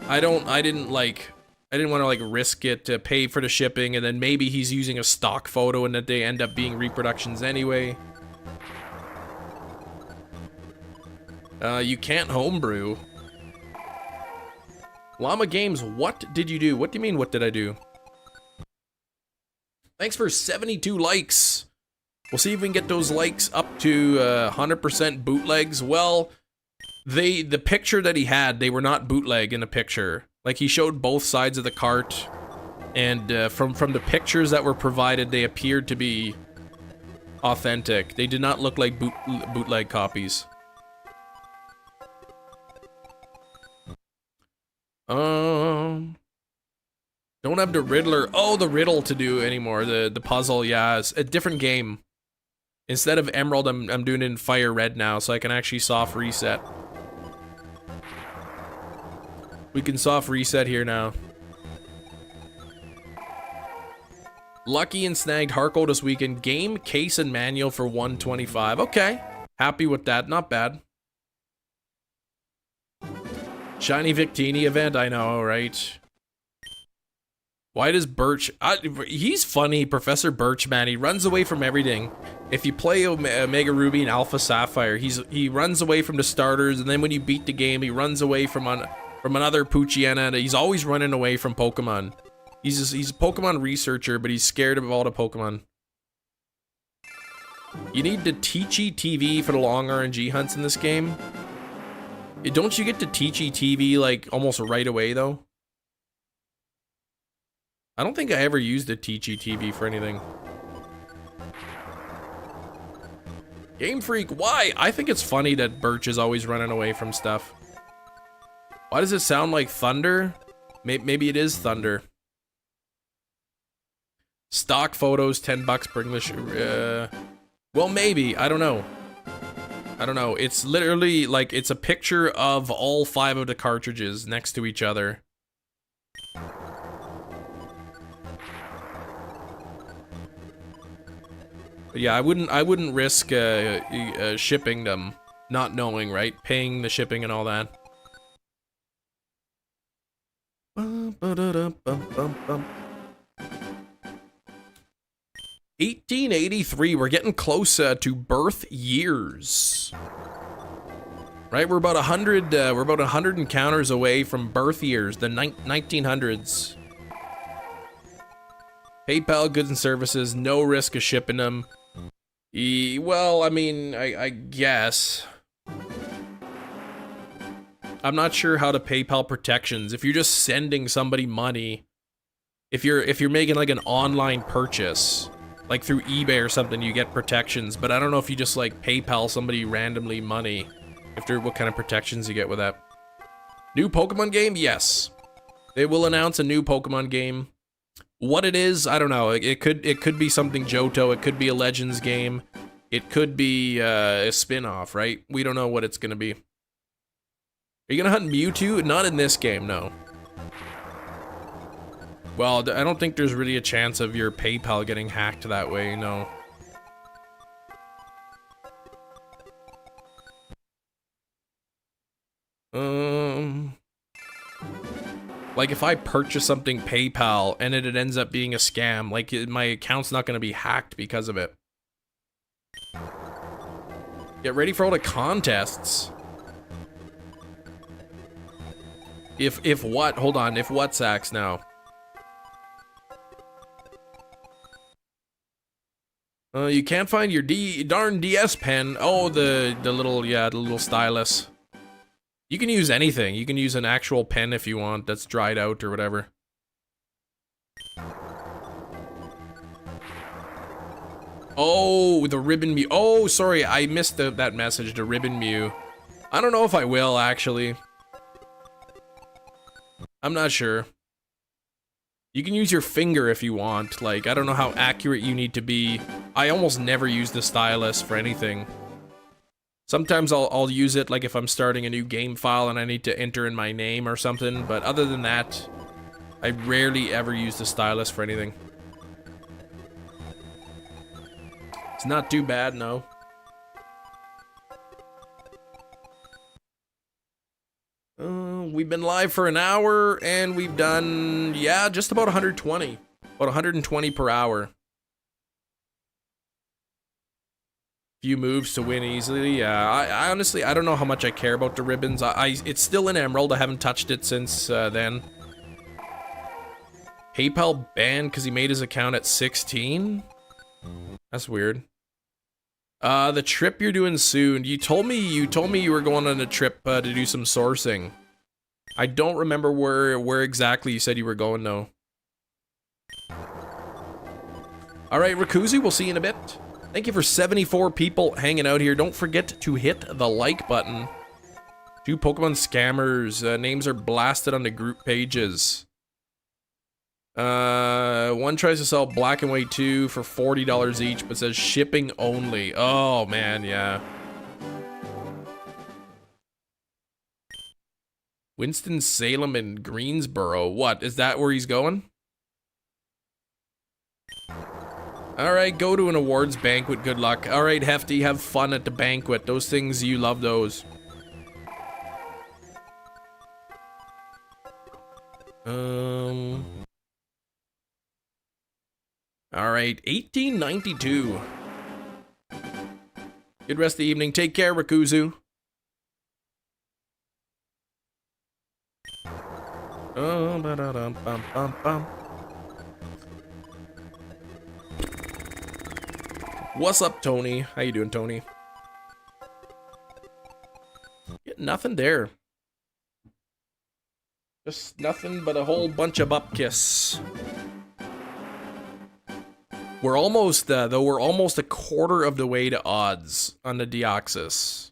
I didn't want to like risk it to pay for the shipping and then maybe he's using a stock photo and that they end up being reproductions anyway. You can't homebrew. Llama Games, what did you do? What do you mean, what did I do? Thanks for 72 likes. We'll see if we can get those likes up to 100% bootlegs. Well, the picture that he had, they were not bootleg in the picture. Like, he showed both sides of the cart, and from the pictures that were provided, they appeared to be authentic. They did not look like bootleg copies. Don't have the Riddler. Oh, the riddle to do anymore. The puzzle, yeah, it's a different game. Instead of Emerald, I'm doing it in FireRed now, so I can actually soft reset. We can soft reset here now. Lucky and snagged Harko this weekend. Game, case, and manual for $125. Okay. Happy with that. Not bad. Shiny Victini event. I know, right? Why does Birch... he's funny, Professor Birch, man. He runs away from everything. If you play Omega Ruby and Alpha Sapphire, he runs away from the starters, and then when you beat the game, he runs away from another Poochyena. He's always running away from Pokemon. He's a Pokemon researcher, but he's scared of all the Pokemon. You need the Teachy TV for the long RNG hunts in this game. Don't you get the Teachy TV, like, almost right away, though? I don't think I ever used the Teachy TV for anything. Game Freak, why? I think it's funny that Birch is always running away from stuff. Why does it sound like thunder? Maybe it is thunder. Stock photos, $10 per English. Well, maybe. I don't know. I don't know. It's literally like it's a picture of all 5 of the cartridges next to each other. But yeah, I wouldn't risk shipping them, not knowing, right? Paying the shipping and all that. 1883. We're getting close to birth years. Right, we're about 100. We're about 100 encounters away from birth years, the 1900s. PayPal goods and services, no risk of shipping them. Well, I mean, I guess. I'm not sure how to PayPal protections. If you're just sending somebody money, if you're making like an online purchase, like through eBay or something, you get protections. But I don't know if you just like PayPal somebody randomly money, what kind of protections you get with that. New Pokemon game? Yes. They will announce a new Pokemon game. What it is, I don't know. It could be something Johto. It could be a Legends game. It could be a spin-off, right? We don't know what it's gonna be. Are you gonna hunt Mewtwo? Not in this game, no. Well, I don't think there's really a chance of your PayPal getting hacked that way, no. Like if I purchase something PayPal and it ends up being a scam, like my account's not gonna be hacked because of it. Get ready for all the contests. If what? Hold on, if what, Sax, now? You can't find your darn DS pen. Oh, the little stylus. You can use anything. You can use an actual pen if you want that's dried out or whatever. Oh, the Ribbon Mew. Oh, sorry, I missed that message, the Ribbon Mew. I don't know if I will, actually. I'm not sure. You can use your finger if you want. Like, I don't know how accurate you need to be. I almost never use the stylus for anything. Sometimes I'll use it like if I'm starting a new game file and I need to enter in my name or something, but other than that, I rarely ever use the stylus for anything. It's not too bad, no. We've been live for an hour and we've done, yeah, just about 120. About 120 per hour. Few moves to win easily. Yeah, I honestly, I don't know how much I care about the ribbons. It's still an Emerald. I haven't touched it since then. PayPal banned because he made his account at 16? That's weird. The trip you're doing soon. You told me you were going on a trip to do some sourcing. I don't remember where exactly you said you were going though. All right, Rakuzi, we'll see you in a bit. Thank you for 74 people hanging out here. Don't forget to hit the like button. 2 Pokemon scammers. Names are blasted on the group pages. One tries to sell Black and White 2 for $40 each, but says shipping only. Oh, man, yeah. Winston-Salem and Greensboro. What, is that where he's going? Alright, go to an awards banquet, good luck. Alright, Hefty, have fun at the banquet. Those things, you love those. All right, 1892. Good rest of the evening. Take care, Rakuzu. Oh, ba-da-dum-bum-bum-bum. What's up, Tony? How you doing, Tony? Get nothing there. Just nothing but a whole bunch of upkiss. We're almost, though, we're almost a quarter of the way to odds on the Deoxys.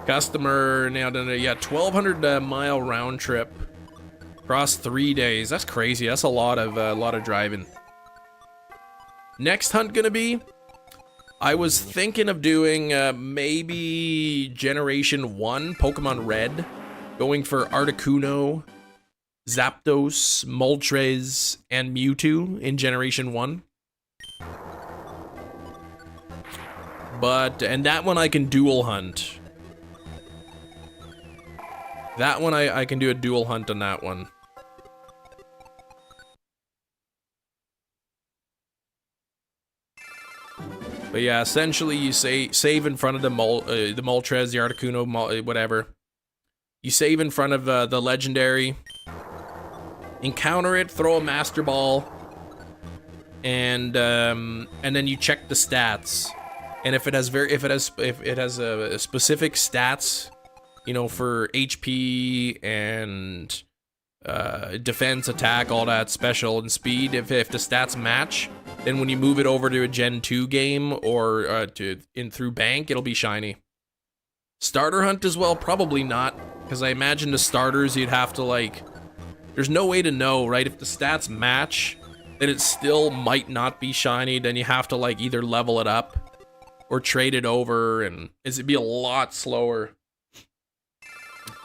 Customer, now, yeah, 1,200 mile round trip across 3 days. That's crazy. That's a lot of driving. Next hunt gonna be? I was thinking of doing maybe Generation 1 Pokemon Red, going for Articuno, Zapdos, Moltres, and Mewtwo in Generation 1. And that one I can dual hunt. That one I can do a dual hunt on that one. But yeah, essentially you save in front of the Moltres, the Articuno, whatever. You save in front of the legendary, encounter it, throw a Master Ball, and then you check the stats. And if it has specific stats, you know, for HP and defense, attack, all that, special, and speed, if the stats match, then when you move it over to a Gen 2 game or through bank, it'll be shiny. Starter hunt as well? Probably not, because I imagine the starters you'd have to, like, there's no way to know, right? If the stats match, then it still might not be shiny, then you have to, like, either level it up or trade it over, and it'd be a lot slower.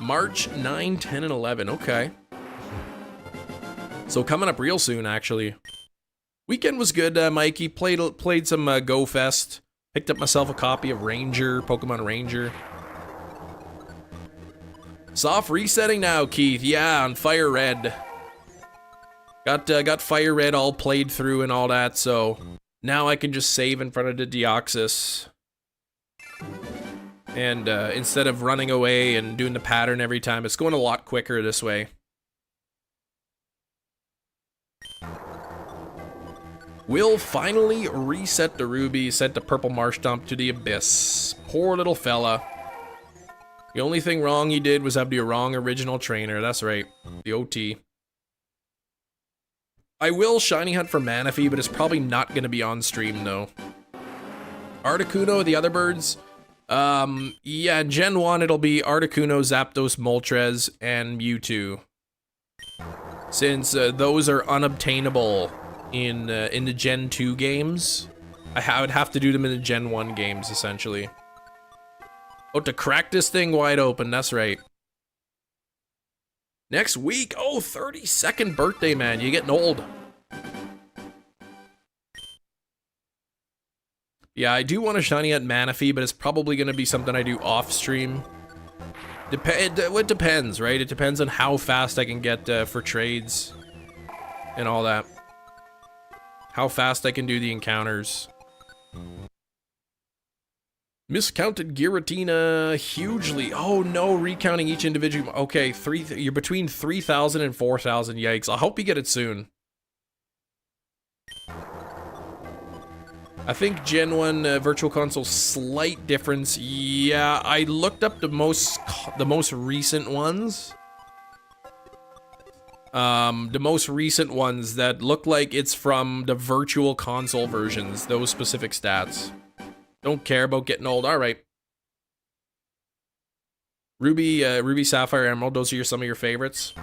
March 9, 10, and 11, okay. So coming up real soon, actually. Weekend was good, Mikey. Played some Go Fest. Picked up myself a copy of Ranger, Pokemon Ranger. Soft resetting now, Keith. Yeah, on FireRed. Got FireRed all played through and all that, so now I can just save in front of the Deoxys. And instead of running away and doing the pattern every time, it's going a lot quicker this way. Will finally reset the Ruby, sent the Purple Marshtomp to the Abyss. Poor little fella. The only thing wrong he did was have the wrong original trainer. That's right, the OT. I will shiny hunt for Manaphy, but it's probably not going to be on stream, though. Articuno, the other birds. Yeah, Gen 1, it'll be Articuno, Zapdos, Moltres, and Mewtwo. Since those are unobtainable in the Gen 2 games, I would have to do them in the Gen 1 games, essentially. Oh, to crack this thing wide open, that's right. Next week, oh, 32nd birthday, man, you're getting old. Yeah, I do want to shiny at Manaphy, but it's probably going to be something I do off stream. It depends, right? It depends on how fast I can get for trades and all that. How fast I can do the encounters. Miscounted Giratina hugely. Oh no, recounting each individual. Okay, you're between 3,000 and 4,000. Yikes. I hope you get it soon. I think Gen 1 Virtual Console, slight difference. Yeah, I looked up the most recent ones. The most recent ones that look like it's from the Virtual Console versions, those specific stats. Don't care about getting old. All right. Ruby, Sapphire, Emerald, those are some of your favorites.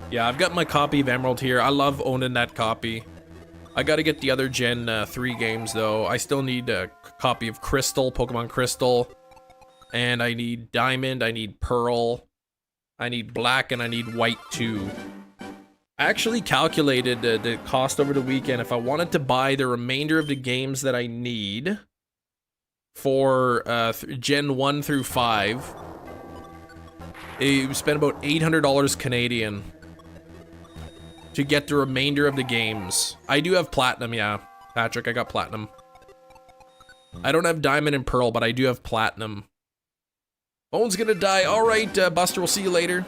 Yeah, I've got my copy of Emerald here. I love owning that copy. I gotta get the other Gen 3 games, though. I still need a copy of Crystal, Pokemon Crystal. And I need Diamond, I need Pearl. I need Black, and I need White, too. I actually calculated the cost over the weekend. If I wanted to buy the remainder of the games that I need for Gen 1 through 5, it would spend about $800 Canadian to get the remainder of the games. I do have platinum, yeah. Patrick, I got platinum. I don't have diamond and pearl, but I do have platinum. Phone's gonna die. All right, Buster, we'll see you later.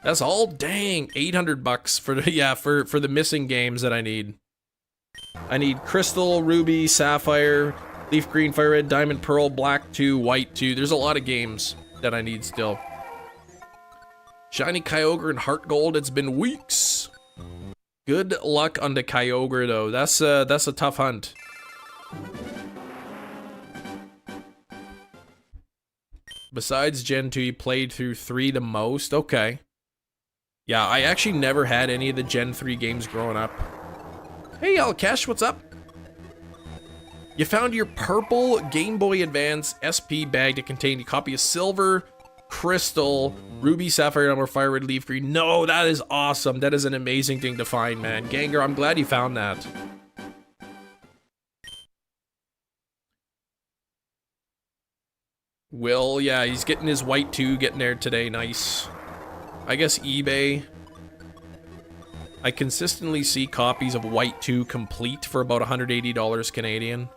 That's all? Dang, 800 bucks for the, yeah, for the missing games that I need. I need crystal, ruby, sapphire, leaf green, fire red, diamond, pearl, black 2, white 2. There's a lot of games that I need still. Shiny Kyogre and Heart Gold, it's been weeks. Good luck on the Kyogre though. That's a tough hunt. Besides Gen 2, you played through 3 the most? Okay. Yeah, I actually never had any of the Gen 3 games growing up. Hey, Alkesh, what's up? You found your purple Game Boy Advance SP bag that contained a copy of Silver, Crystal, Ruby, Sapphire, Emerald, Fire Red, Leaf Green. No, that is awesome. That is an amazing thing to find, man. Ganger, I'm glad you found that. Will, yeah, he's getting his white 2, getting there today. Nice. I guess eBay. I consistently see copies of white 2 complete for about $180 Canadian.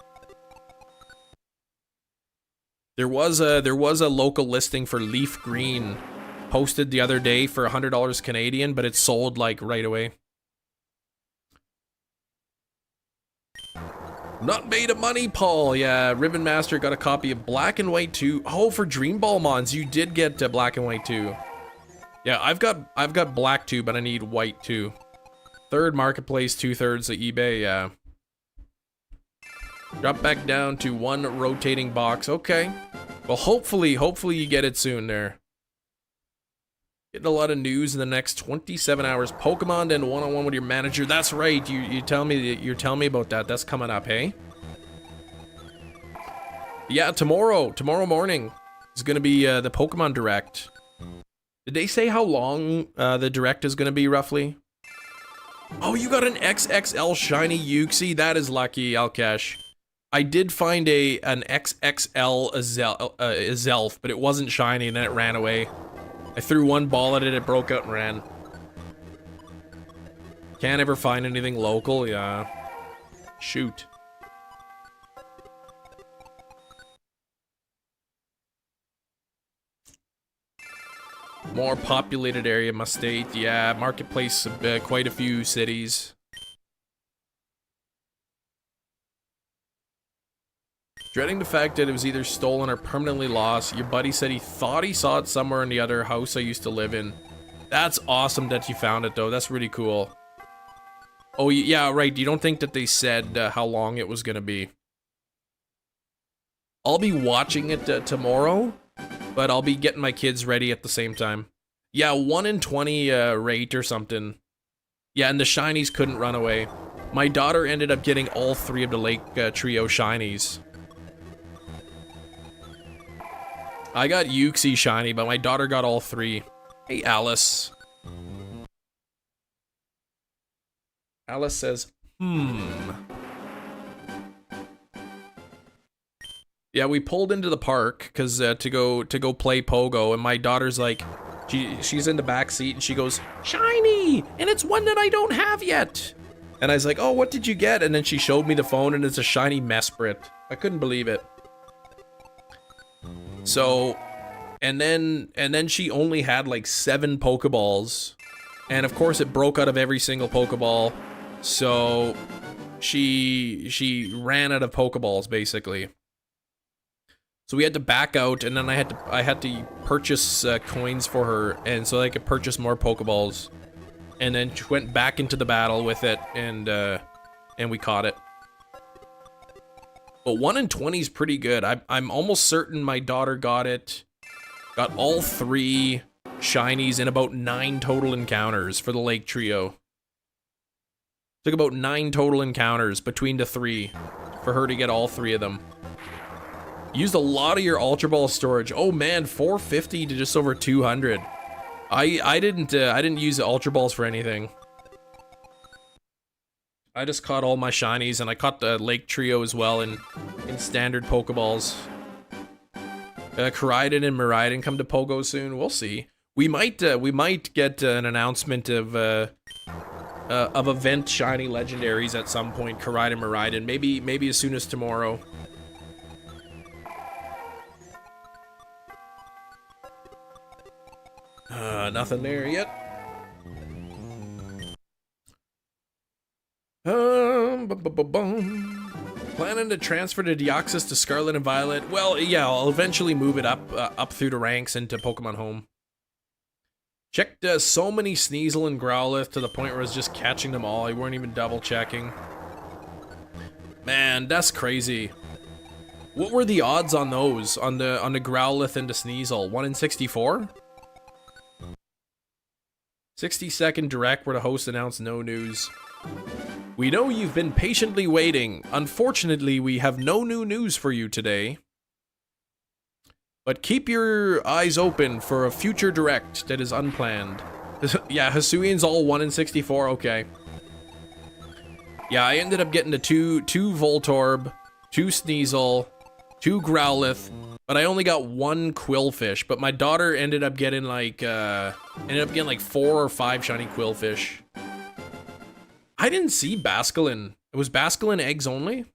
There was a local listing for leaf green posted the other day for $100 Canadian, but it sold like right away. Not made of money, Paul. Yeah, Ribbon Master got a copy of Black and White 2. Oh, for Dream Ball Mons, you did get Black and White 2. Yeah, I've got Black 2, but I need White 2. Third Marketplace, 2/3 of eBay, yeah. Drop back down to 1 rotating box. Okay. Well, hopefully you get it soon there. Getting a lot of news in the next 27 hours. Pokemon and one-on-one with your manager. That's right. You're telling me about that. That's coming up, hey? Yeah, tomorrow morning is going to be the Pokemon Direct. Did they say how long the Direct is going to be roughly? Oh, you got an XXL shiny Uxie. That is lucky, Alkesh. I did find an XXL Zelf, but it wasn't shiny and then it ran away. I threw one ball at it, it broke out and ran. Can't ever find anything local, yeah. Shoot. More populated area, Mustate. Yeah, Marketplace, quite a few cities. Dreading the fact that it was either stolen or permanently lost, your buddy said he thought he saw it somewhere in the other house I used to live in. That's awesome that you found it, though. That's really cool. Oh, yeah, right. You don't think that they said how long it was going to be? I'll be watching it tomorrow, but I'll be getting my kids ready at the same time. Yeah, 1 in 20 rate or something. Yeah, and the shinies couldn't run away. My daughter ended up getting all 3 of the Lake Trio shinies. I got Uxie shiny, but my daughter got all 3. Hey, Alice. Alice says, Yeah, we pulled into the park because to go play Pogo, and my daughter's like, she's in the back seat and she goes, shiny, and it's one that I don't have yet. And I was like, oh, what did you get? And then she showed me the phone, and it's a shiny Mesprit. I couldn't believe it. So, and then she only had like 7 Pokeballs, and of course it broke out of every single Pokeball. So she ran out of Pokeballs basically. So we had to back out, and then I had to purchase coins for her, and so I could purchase more Pokeballs. And then she went back into the battle with it, and we caught it. But 1 in 20 is pretty good. I'm almost certain my daughter got all 3 shinies in about 9 total encounters for the Lake Trio. Took about 9 total encounters between the 3 for her to get all 3 of them. Used a lot of your Ultra Ball storage. Oh man, 450 to just over 200. I didn't use the Ultra Balls for anything. I just caught all my shinies, and I caught the Lake Trio as well in standard Pokeballs. Koraidon and Miraidon come to Pogo soon. We'll see. We might get an announcement of event shiny legendaries at some point, Karai and Miraidon, maybe as soon as tomorrow. Nothing there yet. Planning to transfer to Deoxys to Scarlet and Violet. Well, yeah, I'll eventually move it up through the ranks into Pokemon Home. Checked so many Sneasel and Growlithe to the point where I was just catching them all. I weren't even double checking. Man, that's crazy. What were the odds on those? On the Growlithe and the Sneasel? 1 in 64? 60-second direct where the host announced no news. We know you've been patiently waiting. Unfortunately, we have no new news for you today. But keep your eyes open for a future direct that is unplanned. Yeah, Hisuian's all 1 in 64, okay. Yeah, I ended up getting the two Voltorb, 2 Sneasel, 2 Growlithe, but I only got 1 Quillfish. But my daughter ended up getting like 4 or 5 shiny Quillfish. I didn't see Basculin. It was Basculin eggs only?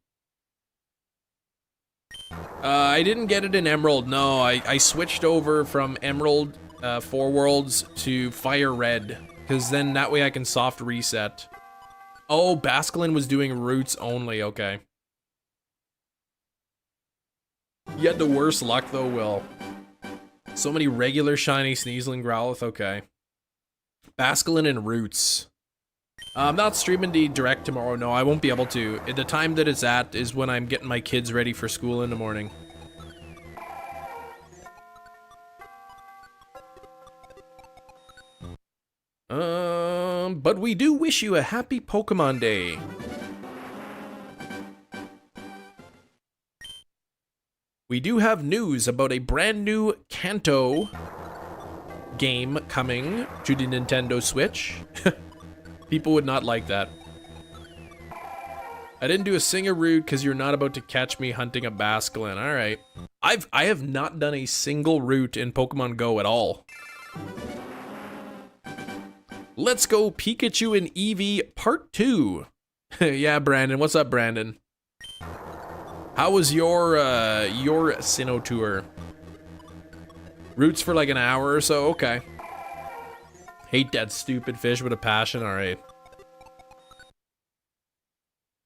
I didn't get it in Emerald, no. I switched over from Emerald 4 Worlds to FireRed, because then that way I can soft reset. Oh, Basculin was doing roots only, okay. You had the worst luck though, Will. So many regular shiny Sneasel and Growlithe, okay. Basculin and roots. I'm not streaming the direct tomorrow, no, I won't be able to. The time that it's at is when I'm getting my kids ready for school in the morning. But we do wish you a happy Pokemon Day. We do have news about a brand new Kanto game coming to the Nintendo Switch. People would not like that. I didn't do a singer route because you're not about to catch me hunting a Basculin. Alright. I have not done a single route in Pokemon Go at all. Let's go Pikachu and Eevee Part 2. Yeah, Brandon. What's up, Brandon? How was your Sinnoh tour? Routes for like an hour or so? Okay. Hate that stupid fish with a passion, alright.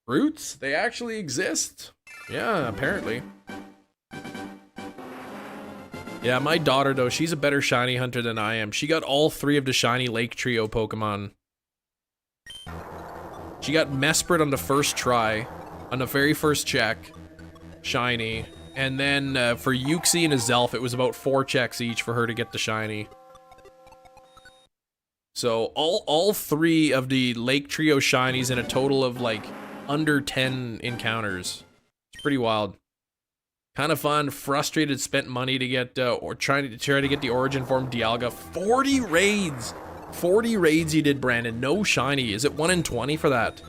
Roots? They actually exist? Yeah, apparently. Yeah, my daughter though, she's a better shiny hunter than I am. She got all 3 of the shiny Lake Trio Pokemon. She got Mesprit on the first try, on the very first check, shiny. And then for Uxie and Azelf, it was about 4 checks each for her to get the shiny. So all 3 of the Lake Trio shinies in a total of like under 10 encounters. It's pretty wild. Kind of fun. Frustrated, spent money to get or try to get the origin form Dialga. 40 raids. 40 raids you did, Brandon. No shiny. Is it 1 in 20 for that?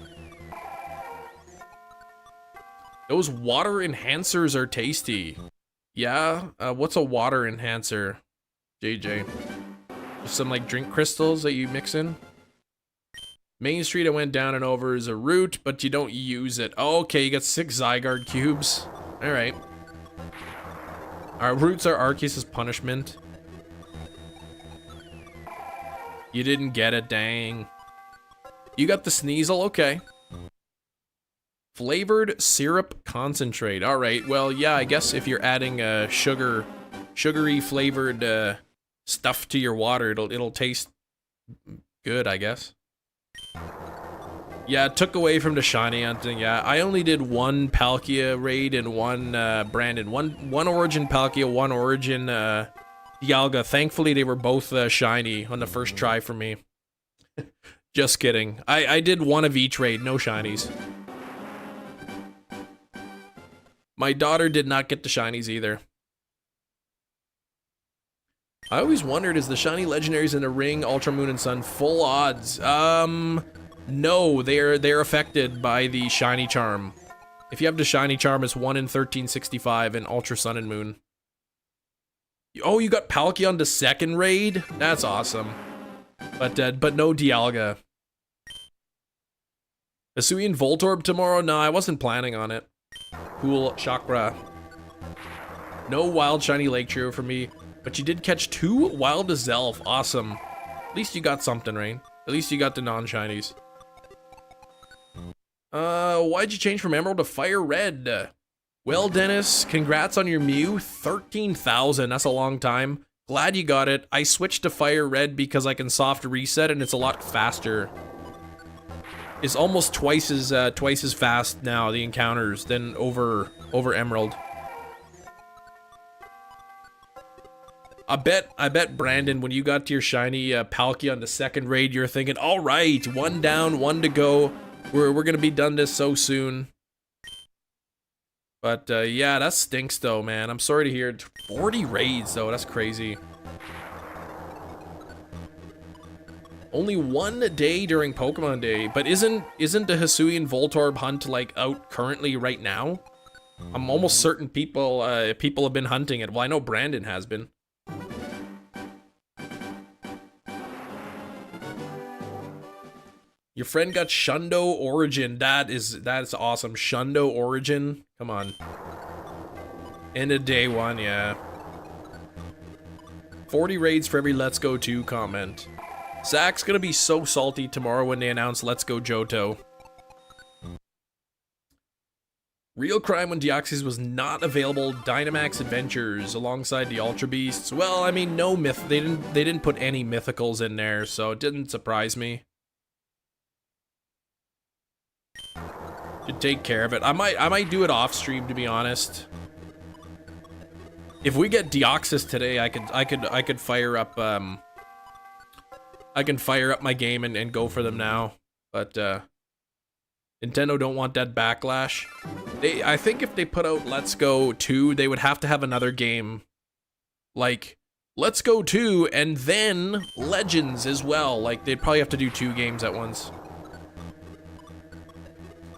Those water enhancers are tasty. Yeah? What's a water enhancer, JJ? Just some like drink crystals that you mix in? Main Street I went down and over is a route, but you don't use it. Oh, okay, you got 6 Zygarde cubes. Alright. Our roots are Arceus' punishment. You didn't get it, dang. You got the Sneasel, okay. Flavored syrup concentrate. Alright, well, yeah, I guess if you're adding sugary flavored stuff to your water, it'll taste good, I guess. Yeah, it took away from the shiny hunting. Yeah, I only did 1 Palkia raid and 1 Brandon. One Origin Palkia, 1 Origin Dialga. Thankfully, they were both shiny on the first try for me. Just kidding. I did 1 of each raid, no shinies. My daughter did not get the shinies either. I always wondered, is the shiny legendaries in the Ring, Ultra Moon, and Sun full odds? No, they're affected by the shiny charm. If you have the shiny charm, it's 1 in 1365 in Ultra Sun and Moon. Oh, you got Palkia to second raid? That's awesome. But no Dialga. Hisuian Voltorb tomorrow? No, I wasn't planning on it. Cool Chakra. No wild shiny Lake Trio for me, but you did catch 2 wild Azelf. Awesome. At least you got something, Rain. At least you got the non-shinies. Why'd you change from Emerald to FireRed? Well, Dennis, congrats on your Mew. 13,000, that's a long time. Glad you got it. I switched to FireRed because I can soft reset and it's a lot faster. It's almost twice as fast now, the encounters, than over Emerald. I bet Brandon, when you got to your shiny Palkia on the second raid, you're thinking, all right, 1 down, 1 to go. We're gonna be done this so soon. But yeah, that stinks though, man. I'm sorry to hear it. 40 raids though, that's crazy. Only 1 day during Pokemon Day, but isn't the Hisuian Voltorb hunt like out currently right now? I'm almost certain people have been hunting it. Well, I know Brandon has been. Your friend got Shundo Origin. That's awesome. Shundo Origin. Come on. End of day 1, yeah. 40 raids for every Let's Go 2 comment. Zach's gonna be so salty tomorrow when they announce Let's Go Johto. Real crime when Deoxys was not available. Dynamax Adventures alongside the Ultra Beasts. Well, I mean, no myth. They didn't put any mythicals in there, so it didn't surprise me. Should take care of it. I might do it off stream, to be honest. If we get Deoxys today, I could fire up I can fire up my game and go for them now. But Nintendo don't want that backlash. I think if they put out Let's Go 2, they would have to have another game like Let's Go 2 and then Legends as well. Like they'd probably have to do 2 games at once.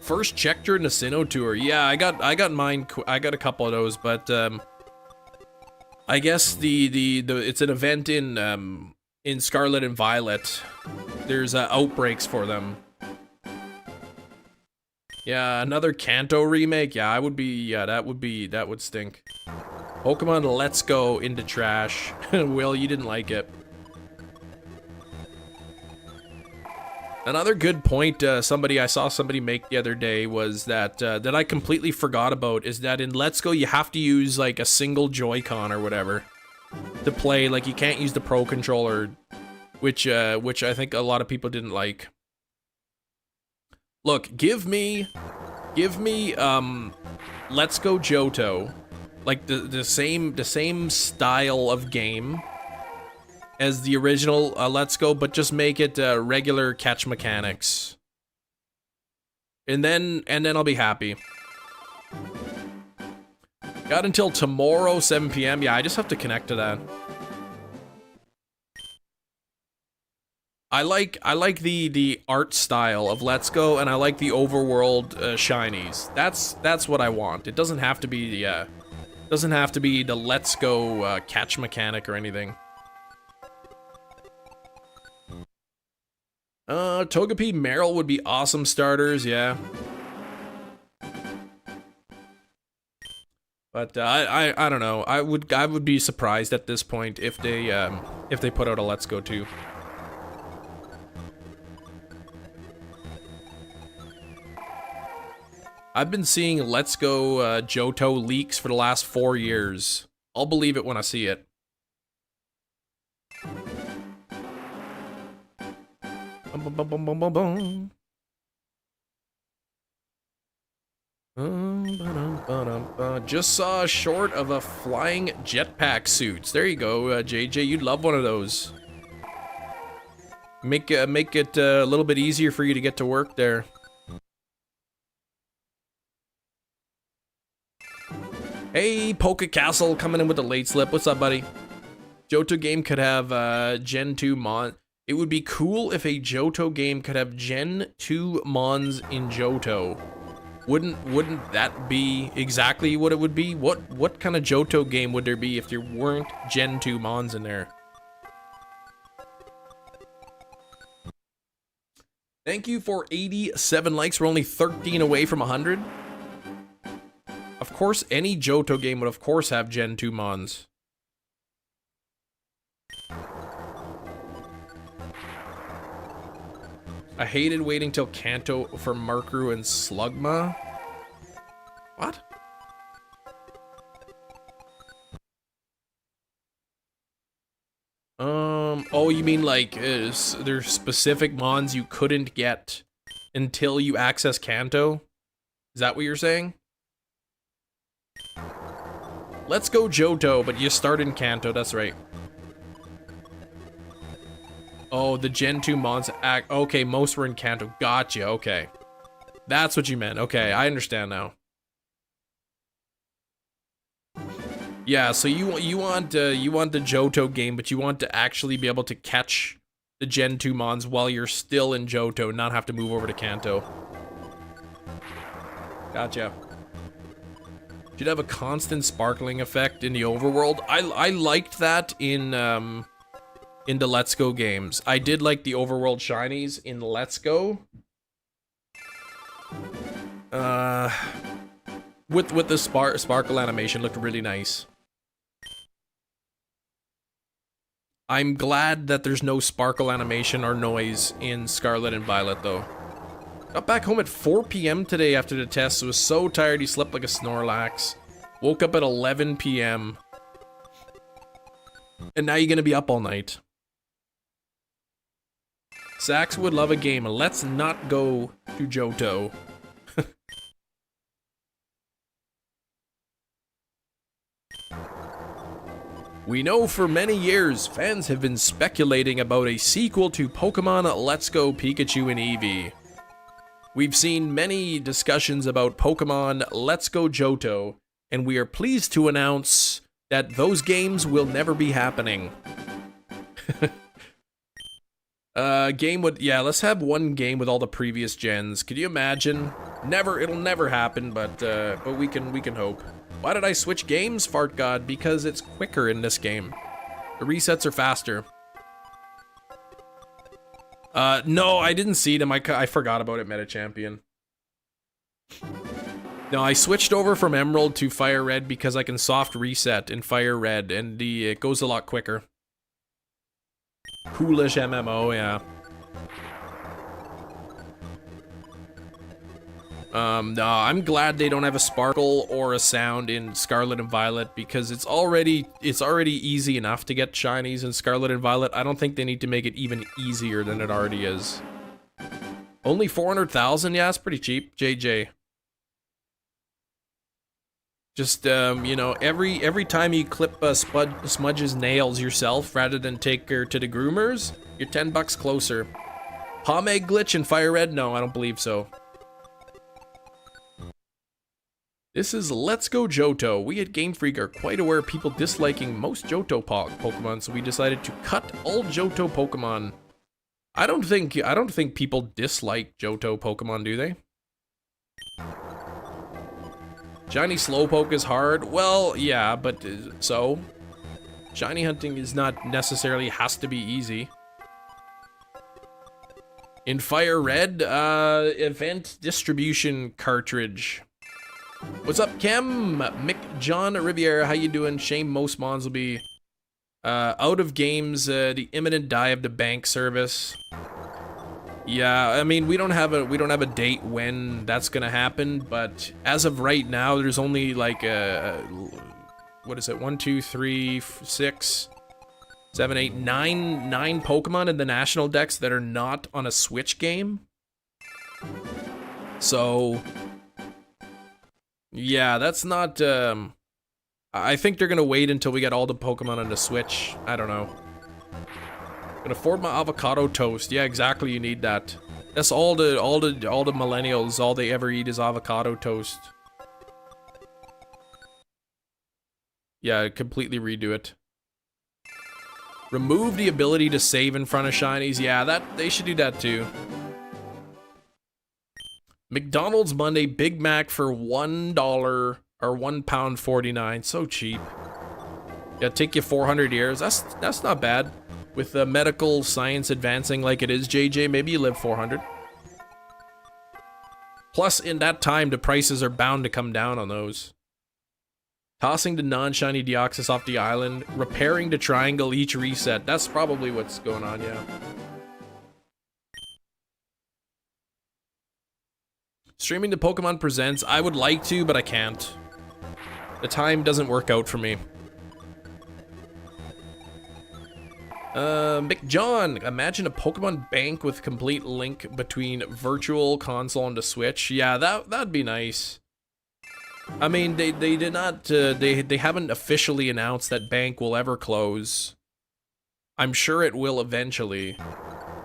First check during the Sinnoh tour. Yeah, I got mine. I got a couple of those, but I guess it's an event in Scarlet and Violet. There's outbreaks for them. Yeah, another Kanto remake. Yeah, that would stink. Pokemon Let's Go into trash. Will, you didn't like it. Another good point I saw somebody make the other day was that that I completely forgot about is that in Let's Go you have to use like a single Joy-Con or whatever to play. Like you can't use the Pro Controller, which I think a lot of people didn't like. Look, give me Let's Go Johto, like the same style of game as the original Let's Go, but just make it regular catch mechanics. And then I'll be happy. Got until tomorrow 7 PM. Yeah, I just have to connect to that. I like the art style of Let's Go, and I like the overworld shinies. That's what I want. It doesn't have to be the Let's Go catch mechanic or anything. Togepi Meryl would be awesome starters, yeah. But I don't know. I would be surprised at this point if they put out a Let's Go 2. I've been seeing Let's Go Johto leaks for the last 4 years. I'll believe it when I see it. Just saw a short of a flying jetpack suits. There you go, JJ. You'd love one of those. Make it a little bit easier for you to get to work there. Hey, Poke Castle coming in with the late slip. What's up, buddy? Johto game could have Gen 2 Mon. It would be cool if a Johto game could have Gen 2 Mons in Johto. Wouldn't that be exactly what it would be? What kind of Johto game would there be if there weren't Gen 2 Mons in there? Thank you for 87 likes. We're only 13 away from 100. Of course, any Johto game would of course have Gen 2 Mons. I hated waiting till Kanto for Markru and Slugma. What? Oh, you mean like there's specific Mons you couldn't get until you access Kanto? Is that what you're saying? Let's go Johto, but you start in Kanto, that's right. Oh, the Gen 2 Mons act. Okay, most were in Kanto. Gotcha, okay. That's what you meant. Okay, I understand now. Yeah, so you want the Johto game, but you want to actually be able to catch the Gen 2 Mons while you're still in Johto, not have to move over to Kanto. Gotcha. Should have a constant sparkling effect in the overworld. I liked that in the Let's Go games. I did like the overworld shinies in Let's Go. With the sparkle animation, looked really nice. I'm glad that there's no sparkle animation or noise in Scarlet and Violet, though. Got back home at 4 p.m. today after the test. Was so tired he slept like a Snorlax. Woke up at 11 p.m. And now you're gonna be up all night. Sax would love a game. Let's not go to Johto. We know for many years, fans have been speculating about a sequel to Pokemon Let's Go Pikachu and Eevee. We've seen many discussions about Pokemon Let's Go Johto, and we are pleased to announce that those games will never be happening. Yeah, let's have one game with all the previous gens. Could you imagine? It'll never happen, but we can hope. Why did I switch games, Fart God? Because it's quicker in this game. The resets are faster. No, I didn't see them. I forgot about it, Meta Champion. No, I switched over from Emerald to FireRed because I can soft reset in FireRed, and it goes a lot quicker. Coolish MMO, yeah. No, I'm glad they don't have a sparkle or a sound in Scarlet and Violet because it's already easy enough to get shinies in Scarlet and Violet. I don't think they need to make it even easier than it already is. Only 400,000? Yeah, it's pretty cheap. JJ. Just, you know, every time you clip Smudge's nails yourself rather than take her to the groomers, you're 10 bucks closer. Pomade glitch in FireRed? No, I don't believe so. This is Let's Go Johto. We at Game Freak are quite aware of people disliking most Johto Pokemon, so we decided to cut all Johto Pokemon. I don't think people dislike Johto Pokemon, do they? Shiny Slowpoke is hard. Well, yeah, but so shiny hunting is not necessarily has to be easy. In FireRed, event distribution cartridge. What's up, Chem? Mick John Riviera, how you doing? Shame most mons will be out of games. The imminent die of the bank service. Yeah, I mean we don't have a date when that's gonna happen, but as of right now, there's only like what is it? 1, 2, 3, 6, 7, 8, 9 Pokemon in the national decks that are not on a Switch game. So. Yeah, that's not, I think they're gonna wait until we get all the Pokemon on the Switch. I don't know. Can afford my avocado toast. Yeah, exactly, you need that. That's all the millennials, all they ever eat is avocado toast. Yeah, completely redo it. Remove the ability to save in front of shinies. Yeah, they should do that too. McDonald's Monday Big Mac for $1 or £1.49. So cheap. Yeah, take you 400 years. That's not bad. With medical science advancing like it is, JJ, maybe you live 400. Plus, in that time, the prices are bound to come down on those. Tossing the non-shiny Deoxys off the island. Repairing the triangle each reset. That's probably what's going on, yeah. Streaming the Pokemon Presents. I would like to, but I can't. The time doesn't work out for me. McJohn, imagine a Pokemon bank with complete link between Virtual Console and the Switch. Yeah, that'd be nice. I mean, they did not, they haven't officially announced that bank will ever close. I'm sure it will eventually,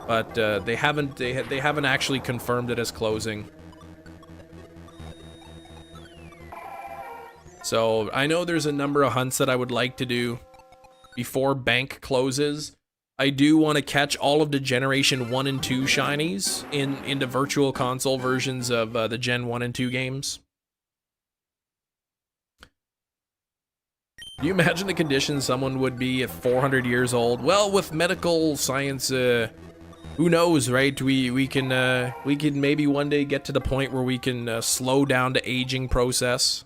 but they haven't actually confirmed it as closing. So I know there's a number of hunts that I would like to do before bank closes. I do want to catch all of the Generation 1 and 2 shinies in the Virtual Console versions of the Gen 1 and 2 games. Do you imagine the condition someone would be at 400 years old? Well, with medical science, who knows, right? We can maybe one day get to the point where we can slow down the aging process.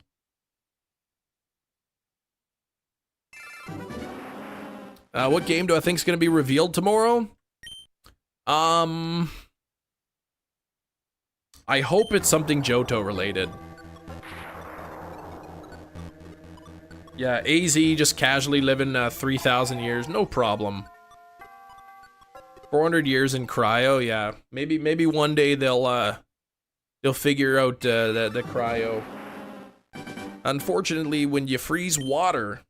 What game do I think is going to be revealed tomorrow? I hope it's something Johto related. Yeah, AZ just casually living 3,000 years, no problem. 400 years in cryo, yeah. Maybe one day they'll figure out the cryo. Unfortunately, when you freeze water,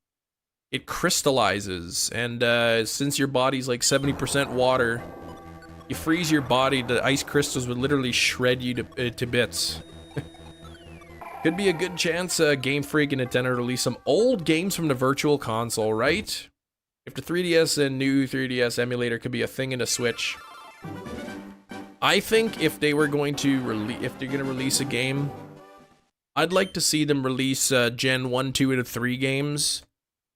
it crystallizes, and since your body's like 70% water, you freeze your body, the ice crystals would literally shred you to bits. Could be a good chance Game Freak and Nintendo release some old games from the Virtual Console, right? If the 3DS and new 3DS emulator could be a thing in a Switch. I think if they were going to release a game, I'd like to see them release Gen 1, 2, and 3 games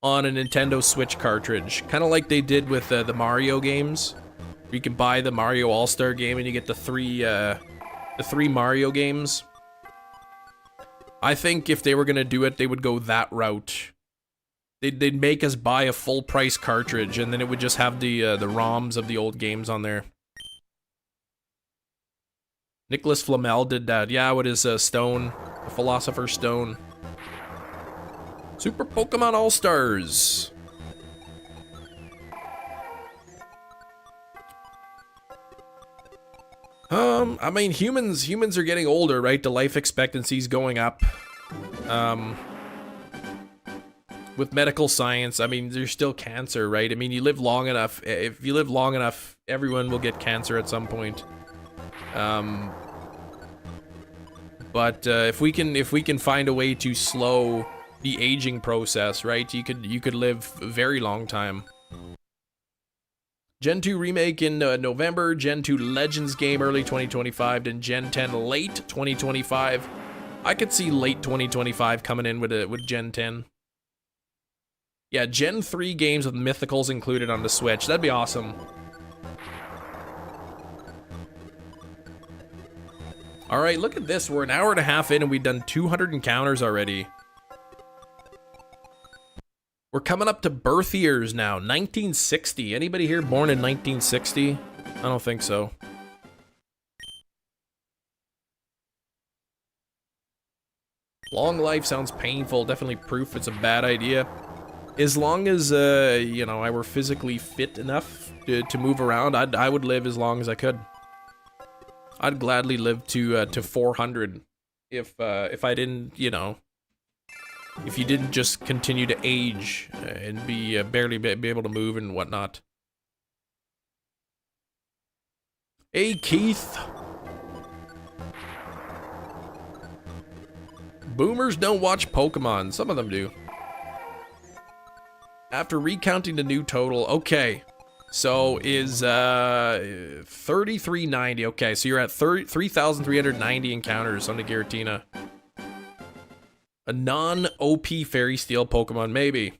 on a Nintendo Switch cartridge. Kind of like they did with the Mario games. You can buy the Mario All-Star game and you get the three Mario games. I think if they were gonna do it, they would go that route. They'd make us buy a full price cartridge, and then it would just have the ROMs of the old games on there. Nicholas Flamel did that, yeah, with his stone, the Philosopher's Stone. Super Pokemon All-Stars. I mean, humans are getting older, right? The life expectancy's going up. With medical science, I mean, there's still cancer, right? I mean, you live long enough. If you live long enough, everyone will get cancer at some point. But if we can find a way to slow the aging process, right? You could live a very long time. Gen 2 remake in November, Gen 2 Legends game early 2025, then Gen 10 late 2025. I could see late 2025 coming in with Gen 10. Yeah, Gen 3 games with mythicals included on the Switch. That'd be awesome. Alright, look at this. We're an hour and a half in and we've done 200 encounters already. We're coming up to birth years now. 1960. Anybody here born in 1960? I don't think so. Long life sounds painful. Definitely proof it's a bad idea. As long as, you know, I were physically fit enough to move around, I would live as long as I could. I'd gladly live to 400 if I didn't, you know, if you didn't just continue to age and be barely be able to move and whatnot. Hey, Keith. Boomers don't watch Pokemon. Some of them do. After recounting the new total, okay. So is 3390. Okay, so you're at 3,390 encounters on the Giratina. A non-OP Fairy Steel Pokemon, maybe.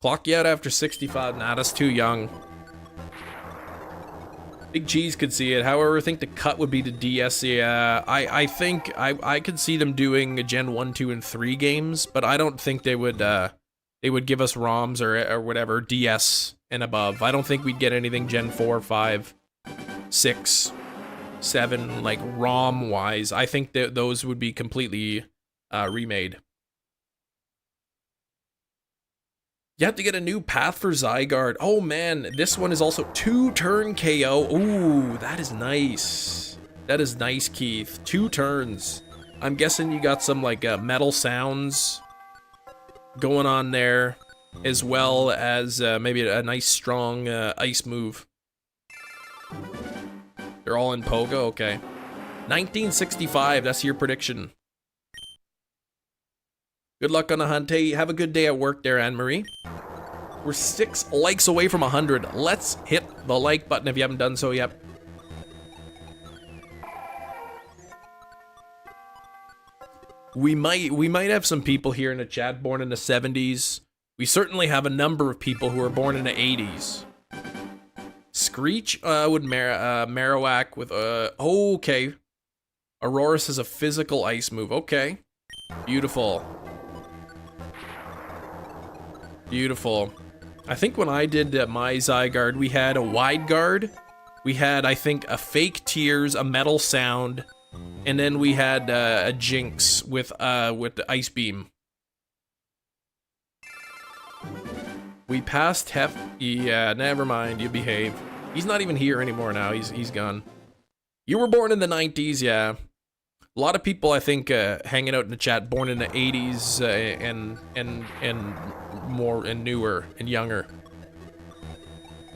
Clock you out after 65. Nah, that's too young. Big Cheese could see it. However, I think the cut would be to DS. Yeah, I think I could see them doing a Gen 1, 2, and 3 games, but I don't think they would give us ROMs or whatever, DS and above. I don't think we'd get anything Gen 4, 5, 6, 7, like ROM-wise. I think that those would be completely remade. You have to get a new path for Zygarde. Oh man, this one is also 2-turn KO. Ooh, that is nice. That is nice, Keith. 2 turns. I'm guessing you got some like metal sounds going on there, as well as maybe a nice strong ice move. They're all in Pogo? Okay. 1965, that's your prediction. Good luck on the hunt. Hey, have a good day at work there, Anne-Marie. We're 6 likes away from 100. Let's hit the like button if you haven't done so yet. We might have some people here in the chat born in the 70s. We certainly have a number of people who are born in the 80s. Screech would Marowak with oh, okay. Aurorus is a physical ice move. Okay. Beautiful. Beautiful. I think when I did my Zygarde, we had a wide guard. We had, I think, a fake tears, a metal sound, and then we had a Jinx with the ice beam. We passed Hef. Yeah, never mind. You behave. He's not even here anymore now. He's gone. You were born in the 90s, yeah. A lot of people, I think, hanging out in the chat, born in the 80s and more and newer and younger.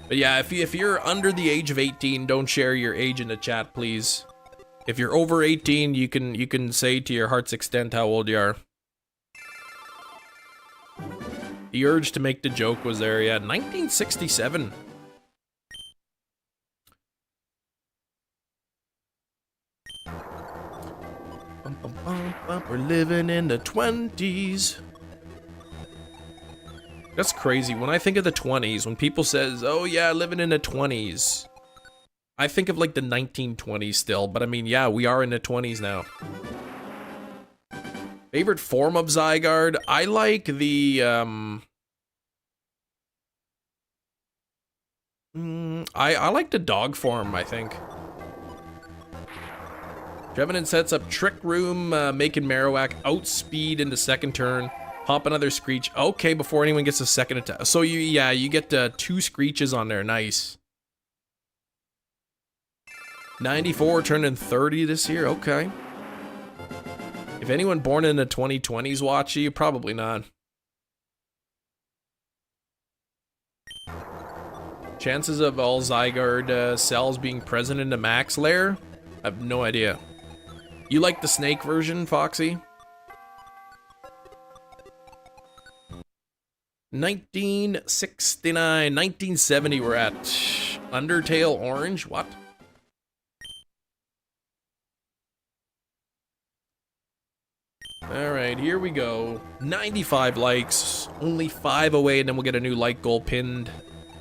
But yeah, if you're under the age of 18, don't share your age in the chat, please. If you're over 18, you can say to your heart's extent how old you are. The urge to make the joke was there, yeah. 1967. We're living in the 20s. That's crazy. When I think of the 20s, when people says, oh yeah, living in the 20s, I think of like the 1920s still, but I mean, yeah, we are in the 20s now. Favorite form of Zygarde? I like the, I like the dog form, I think. Trevenant sets up Trick Room, making Marowak outspeed in the second turn. Pop another Screech. Okay, before anyone gets a second attack. So you get 2 Screeches on there. Nice. 94 turning 30 this year. Okay. If anyone born in the 2020s watch you, probably not. Chances of all Zygarde cells being present in the max lair? I have no idea. You like the snake version, Foxy? 1969, 1970 we're at. Undertale Orange, what? Alright, here we go. 95 likes, only 5 away, and then we'll get a new like goal pinned.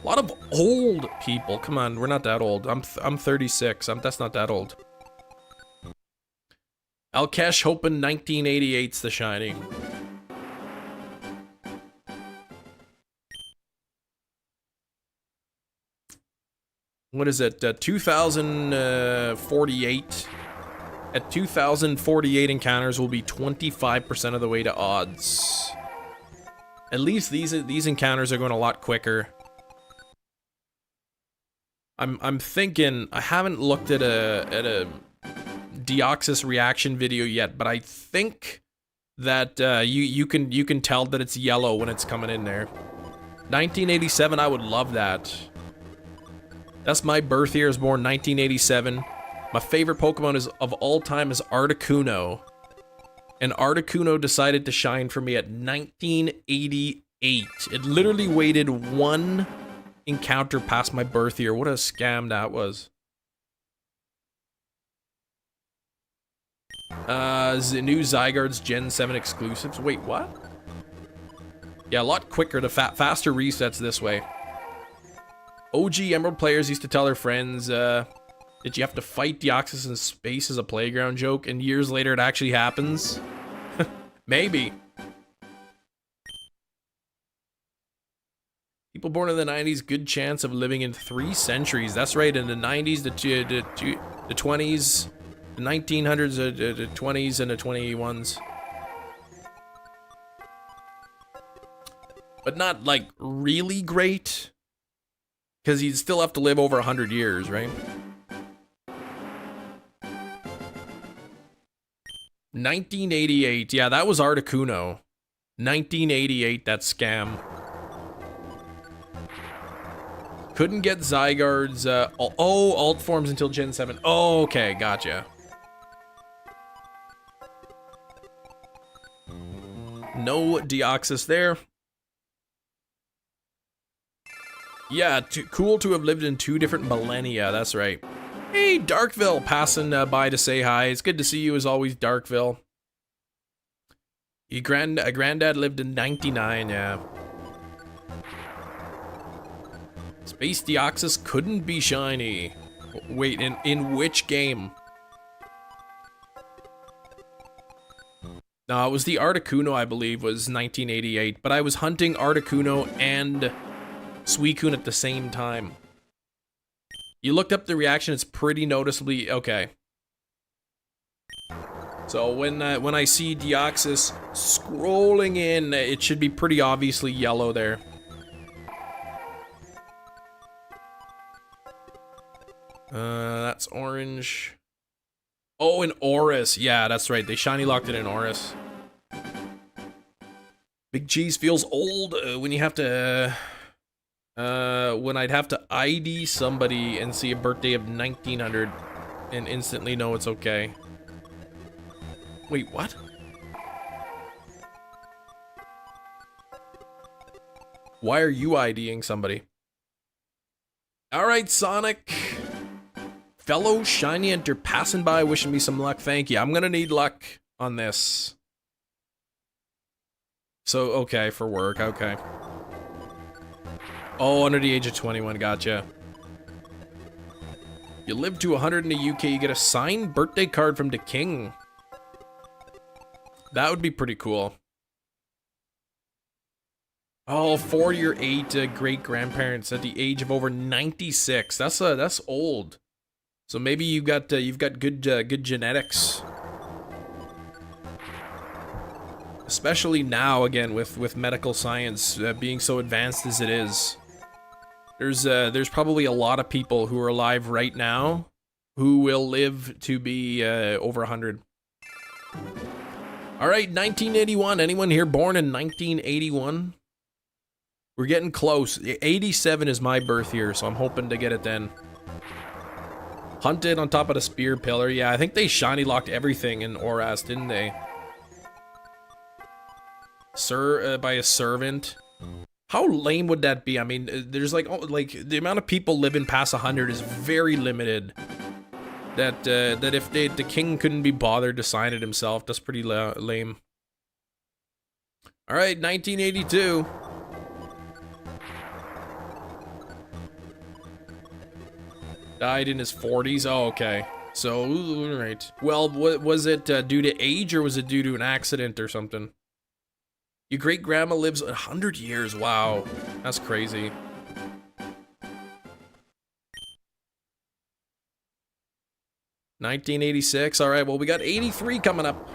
A lot of old people, come on, we're not that old. I'm 36, that's not that old. Alkesh hoping 1988's the shiny. What is it? 2048. At 2048 encounters will be 25% of the way to odds. At least these encounters are going a lot quicker. I'm thinking, I haven't looked at a Deoxys reaction video yet, but I think that you can tell that it's yellow when it's coming in there. 1987, I would love that. That's my birth year, I was born 1987. My favorite Pokemon of all time is Articuno. And Articuno decided to shine for me at 1988. It literally waited one encounter past my birth year. What a scam that was. The new Zygarde's Gen 7 exclusives. Wait, what? Yeah, a lot quicker, faster resets this way. OG Emerald players used to tell their friends, that you have to fight Deoxys in space as a playground joke, and years later it actually happens. Maybe. People born in the 90s, good chance of living in 3 centuries. That's right, in the 90s, the 20s, the 1900s, the 20s, and the 21s. But not, like, really great. Because you'd still have to live over 100 years, right? 1988. Yeah, that was Articuno. 1988, that scam. Couldn't get Zygarde's, alt forms until Gen 7. Oh, okay, gotcha. No Deoxys there. Yeah, cool to have lived in 2 different millennia, that's right. Hey, Darkville, passing by to say hi. It's good to see you as always, Darkville. Your granddad lived in 99, yeah. Space Deoxys couldn't be shiny. Wait, in which game? No, it was the Articuno, I believe, was 1988. But I was hunting Articuno and Suicune at the same time. You looked up the reaction, it's pretty noticeably okay. So when I see Deoxys scrolling in, it should be pretty obviously yellow there. That's orange. Oh, in Oris. Yeah, that's right. They shiny locked it in Oris. Big Cheese feels old when you have to... when I'd have to ID somebody and see a birthday of 1900 and instantly know it's okay. Wait, what? Why are you IDing somebody? Alright, Sonic. Fellow Shiny Enter passing by wishing me some luck. Thank you. I'm gonna need luck on this. So, okay, for work, okay. Oh, under the age of 21, gotcha. You live to 100 in the UK, you get a signed birthday card from the king. That would be pretty cool. Oh, 40 or 8 great-grandparents at the age of over 96. That's old. So maybe you've got good genetics. Especially now, again, with medical science being so advanced as it is. There's probably a lot of people who are alive right now who will live to be over 100. All right, 1981. Anyone here born in 1981? We're getting close. 87 is my birth year, so I'm hoping to get it then. Hunted on top of the spear pillar. Yeah, I think they shiny locked everything in Oras, didn't they? By a servant. How lame would that be? I mean, there's like the amount of people living past 100 is very limited. That if the king couldn't be bothered to sign it himself, that's pretty lame. All right, 1982. Died in his 40s. Oh, okay. So, right. Well, was it due to age or was it due to an accident or something? Your great-grandma lives 100 years. Wow. That's crazy. $1986. All right, well, we got 83 coming up.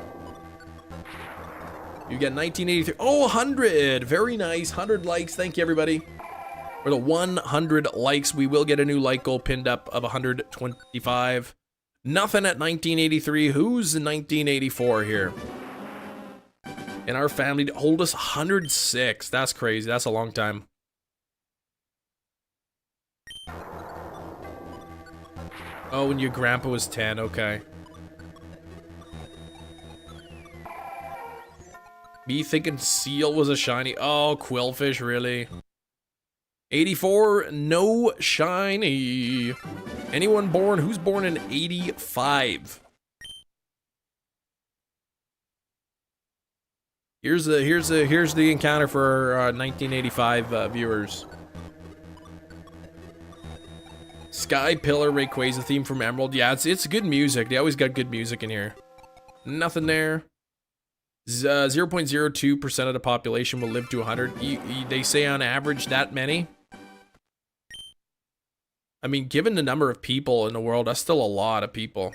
You get 1983. Oh, 100. Very nice. 100 likes. Thank you, everybody. For the 100 likes, we will get a new like goal pinned up of 125. Nothing at 1983. Who's in 1984 here? In our family, to hold us 106. That's crazy. That's a long time. Oh, when your grandpa was 10. Okay. Me thinking Seal was a shiny. Oh, Quillfish, really? 84, no shiny. Anyone born? Who's born in 85? Here's the encounter for our 1985 viewers. Sky Pillar, Rayquaza theme from Emerald. Yeah, it's good music. They always got good music in here. Nothing there. 0.02% of the population will live to 100. They say on average that many. I mean, given the number of people in the world, that's still a lot of people.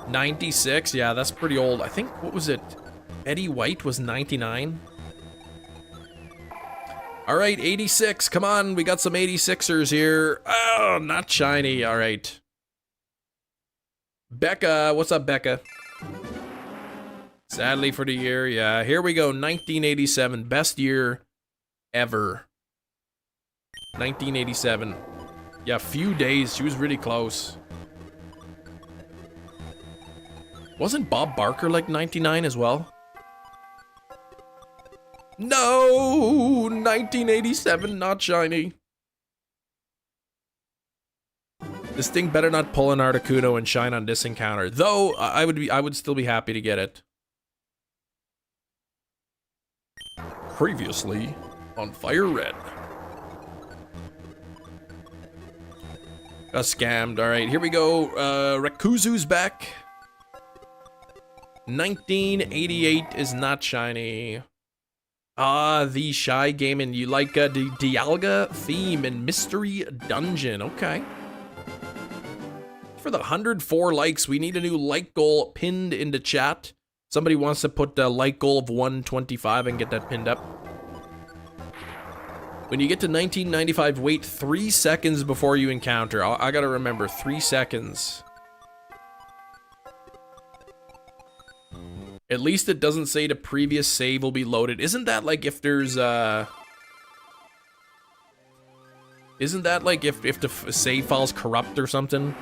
96, yeah, that's pretty old. I think, what was it? Eddie White was 99. All right, 86. Come on, we got some 86ers here. Oh, not shiny. All right. Becca, what's up, Becca? Sadly for the year, yeah. Here we go, 1987, best year ever. 1987. Yeah, few days. She was really close. Wasn't Bob Barker like 99 as well? No, 1987, not shiny. This thing better not pull an Articuno and shine on this encounter. Though I would still be happy to get it. Previously on FireRed. Got scammed. All right, here we go. Rekuzu's back. 1988 is not shiny. Ah, the Shy game, and you like the Dialga theme and Mystery Dungeon. Okay. For the 104 likes, we need a new like goal pinned into chat. Somebody wants to put the like goal of 125 and get that pinned up. When you get to 1995, wait 3 seconds before you encounter. I gotta remember, 3 seconds. At least it doesn't say the previous save will be loaded. Isn't that like if there's Isn't that like if the save file's corrupt or something?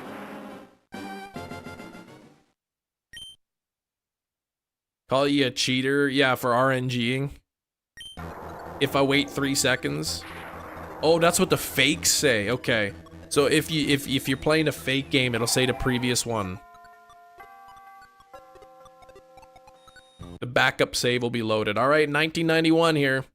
Call you a cheater? Yeah, for RNGing. If I wait 3 seconds. Oh, that's what the fakes say. Okay. So if you're playing a fake game, it'll say the previous one. The backup save will be loaded. All right, 1991 here.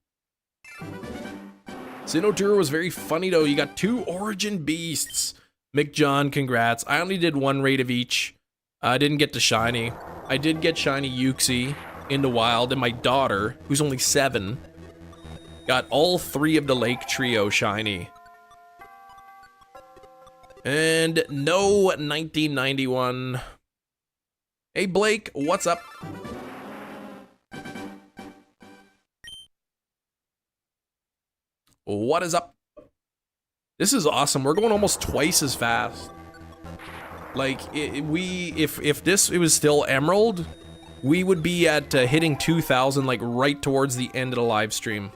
Sinnoh was very funny though. You got 2 Origin Beasts. Mick John, congrats. I only did 1 raid of each. I didn't get to shiny. I did get shiny Uxie in the wild, and my daughter, who's only 7, got all 3 of the Lake Trio shiny. And no 1991. Hey Blake, what's up? What is up? This is awesome. We're going almost twice as fast. Like, if it was still Emerald, we would be at hitting 2,000, like, right towards the end of the live stream.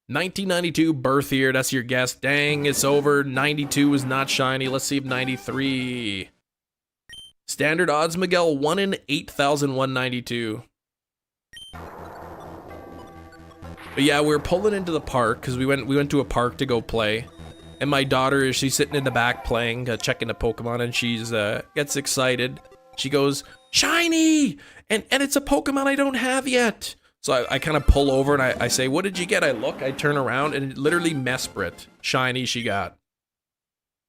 1992 birth year, that's your guess. Dang, it's over. 92 is not shiny. Let's see if 93. Standard odds, Miguel, 1 in 8,192. But yeah, we were pulling into the park because we went to a park to go play, and my daughter, she's sitting in the back playing, checking the Pokemon, and she's gets excited. She goes, "Shiny!" and it's a Pokemon I don't have yet. So I kind of pull over and I say, "What did you get?" I look, I turn around, and literally Mesprit shiny she got.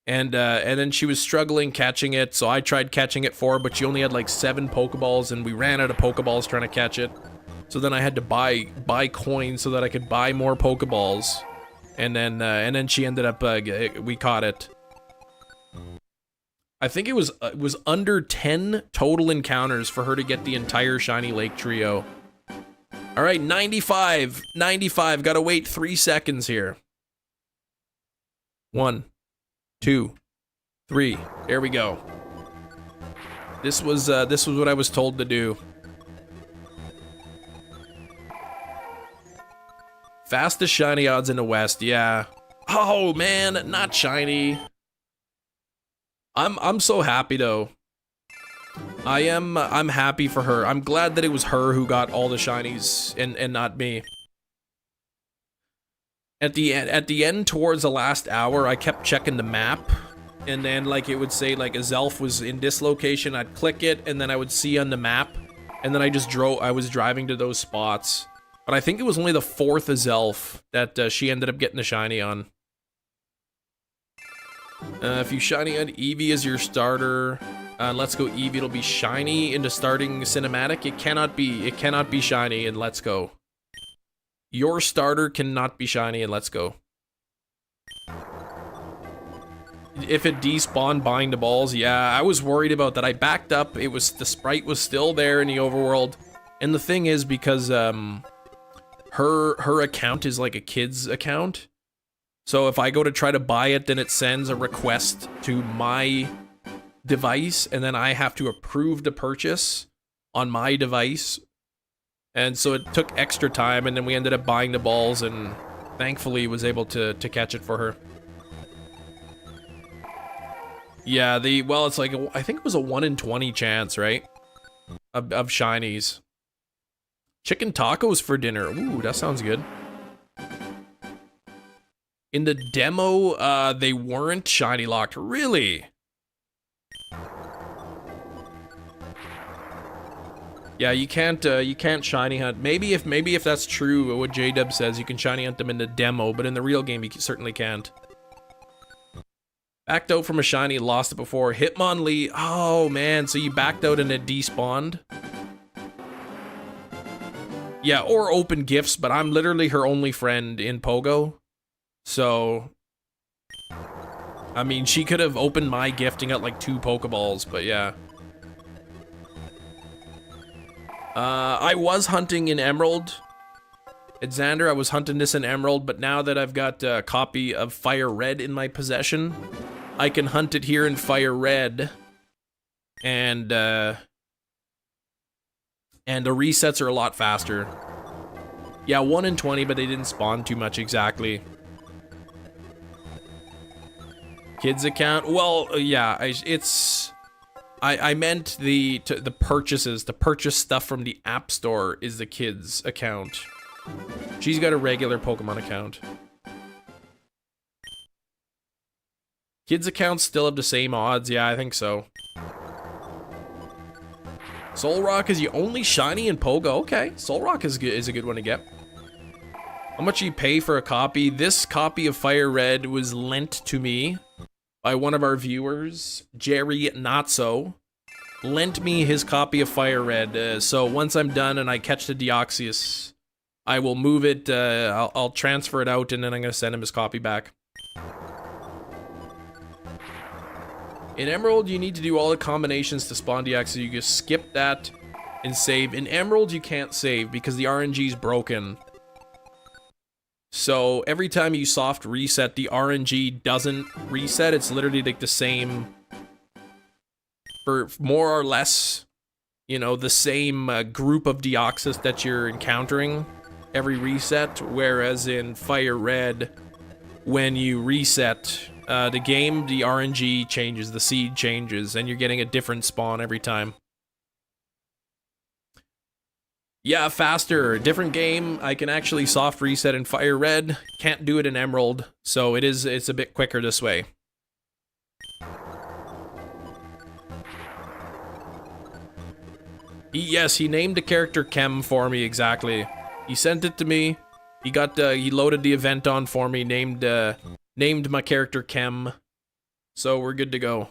And then she was struggling catching it, so I tried catching it for her, but she only had like 7 Pokeballs, and we ran out of Pokeballs trying to catch it. So then I had to buy coins so that I could buy more Pokeballs, and then she ended up we caught it. I think it was under 10 total encounters for her to get the entire shiny Lake Trio. All right, 95, gotta wait 3 seconds here. 1, 2, 3. There we go. This was what I was told to do. Fastest shiny odds in the West, yeah. Oh man, not shiny. I'm so happy though. I'm happy for her. I'm glad that it was her who got all the shinies and not me. At the end towards the last hour, I kept checking the map, and then like it would say like a Zelf was in this location. I'd click it, and then I would see on the map, and then I was driving to those spots. But I think it was only the 4th Zelf that she ended up getting a shiny on. If you shiny on Eevee as your starter, Let's Go Eevee, it'll be shiny into starting cinematic. It cannot be shiny in Let's Go. Your starter cannot be shiny in Let's Go. If it despawned buying the balls, yeah, I was worried about that. I backed up. The sprite was still there in the overworld. And the thing is, because her account is like a kid's account. So if I go to try to buy it, then it sends a request to my device, and then I have to approve the purchase on my device. And so it took extra time, and then we ended up buying the balls, and thankfully was able to catch it for her. Yeah, well, it's like, I think it was a 1 in 20 chance, right? Of shinies. Chicken tacos for dinner. Ooh, that sounds good. In the demo, they weren't shiny locked. Really? Yeah, you can't shiny hunt. Maybe if that's true, what J-Dub says, you can shiny hunt them in the demo, but in the real game, you certainly can't. Backed out from a shiny, lost it before. Hitmonlee. Oh man, so you backed out and it despawned? Yeah, or open gifts, but I'm literally her only friend in Pogo. So, I mean, she could have opened my gift and got like 2 Pokeballs, but yeah. I was hunting in Emerald. At Xander, I was hunting this in Emerald, but now that I've got a copy of FireRed in my possession, I can hunt it here in FireRed. And the resets are a lot faster. Yeah, 1 in 20, but they didn't spawn too much exactly. Kids account? Well, yeah, I meant the purchases. To purchase stuff from the App Store is the kids account. She's got a regular Pokemon account. Kids accounts still have the same odds. Yeah, I think so. Solrock is the only shiny in Pogo. Okay, Solrock is a good one to get. How much do you pay for a copy? This copy of FireRed was lent to me by one of our viewers, Jerry Notso. Lent me his copy of FireRed. So once I'm done and I catch the Deoxys, I will move it. I'll transfer it out, and then I'm gonna send him his copy back. In Emerald, you need to do all the combinations to spawn Deoxys. You just skip that and save. In Emerald, you can't save because the RNG is broken. So every time you soft reset, the RNG doesn't reset. It's literally like the same, for more or less, you know, the same group of Deoxys that you're encountering every reset. Whereas in FireRed, when you reset the game, the RNG changes, the seed changes, and you're getting a different spawn every time. Yeah, faster, different game. I can actually soft reset in FireRed. Can't do it in Emerald, so it's a bit quicker this way. Yes, he named the character Chem for me, exactly. He sent it to me. He loaded the event on for me, named my character Chem. So we're good to go.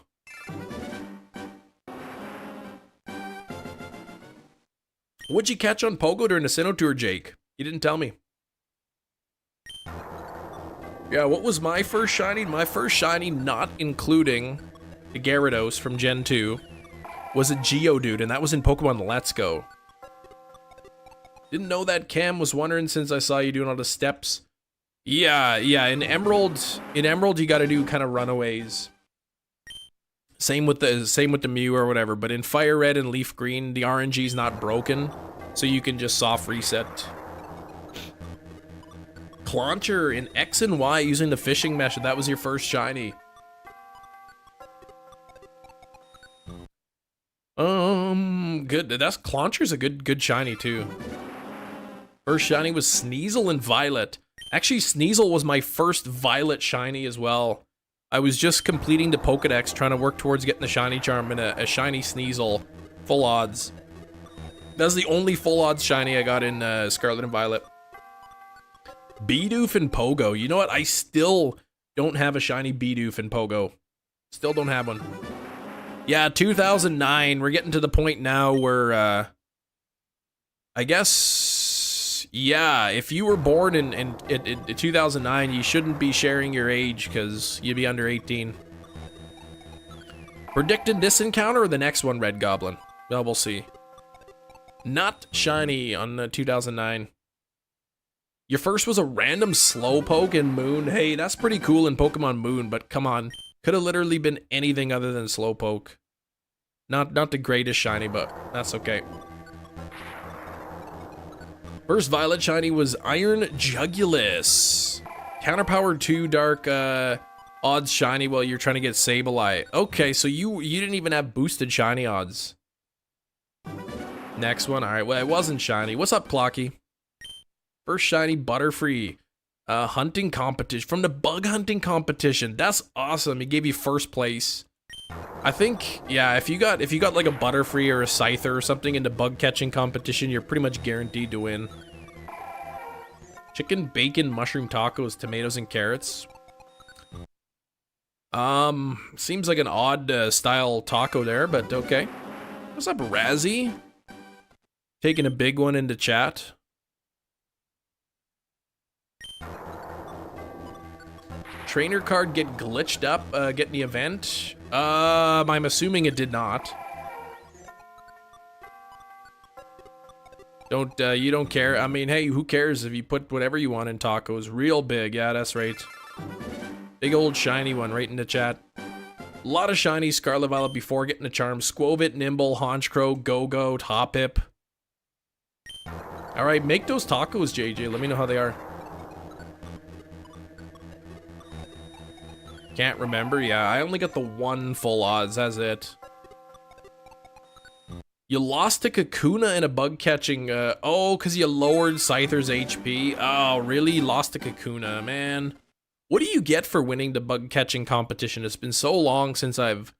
What'd you catch on Pogo during the Sinnoh tour, Jake? You didn't tell me. Yeah, what was my first shiny? My first shiny, not including the Gyarados from Gen 2, was a Geodude, and that was in Pokemon Let's Go. Didn't know that, Cam. Was wondering since I saw you doing all the steps. Yeah, in Emerald you gotta do kind of runaways. Same with the Mew or whatever, but in FireRed and Leaf Green, the RNG's not broken, so you can just soft reset. Clauncher in X and Y using the fishing mesh, that was your first shiny. Good. That's Clauncher's a good shiny too. First shiny was Sneasel and Violet. Actually, Sneasel was my first Violet shiny as well. I was just completing the Pokedex, trying to work towards getting the shiny charm and a shiny Sneasel. Full odds. That's the only full odds shiny I got in Scarlet and Violet. Bidoof and Pogo. You know what? I still don't have a shiny Bidoof and Pogo. Still don't have one. Yeah, 2009. We're getting to the point now where, I guess, yeah, if you were born in 2009, you shouldn't be sharing your age because you'd be under 18. Predicted this encounter or the next one, Red Goblin? Well, we'll see. Not shiny on 2009. Your first was a random Slowpoke in Moon. Hey, that's pretty cool in Pokemon Moon, but come on. Could have literally been anything other than Slowpoke. Not the greatest shiny, but that's okay. First Violet shiny was Iron Jugulus. Counterpowered 2 dark odds shiny while you're trying to get Sableye. Okay, so you didn't even have boosted shiny odds. Next one. Alright, well, it wasn't shiny. What's up, Clocky? First shiny Butterfree. Hunting competition. From the bug hunting competition. That's awesome. He gave you first place. I think, yeah, if you got like a Butterfree or a Scyther or something in the bug catching competition, you're pretty much guaranteed to win. Chicken, bacon, mushroom tacos, tomatoes, and carrots. Seems like an odd style taco there, but okay. What's up, Razzie? Taking a big one into chat. Trainer card get glitched up, get in the event? I'm assuming it did not. You don't care. I mean, hey, who cares if you put whatever you want in tacos? Real big, yeah, that's right. Big old shiny one right in the chat. A lot of shiny Scarlet Violet before getting the charm. Squovit, Nimble, Honchkrow, Go-Go, Hoppip. Alright, make those tacos, JJ. Let me know how they are. Can't remember. Yeah, I only got the one full odds. That's it. You lost to Kakuna in a bug catching. Oh, because you lowered Scyther's HP. Oh, really? You lost to Kakuna, man. What do you get for winning the bug catching competition? It's been so long since I've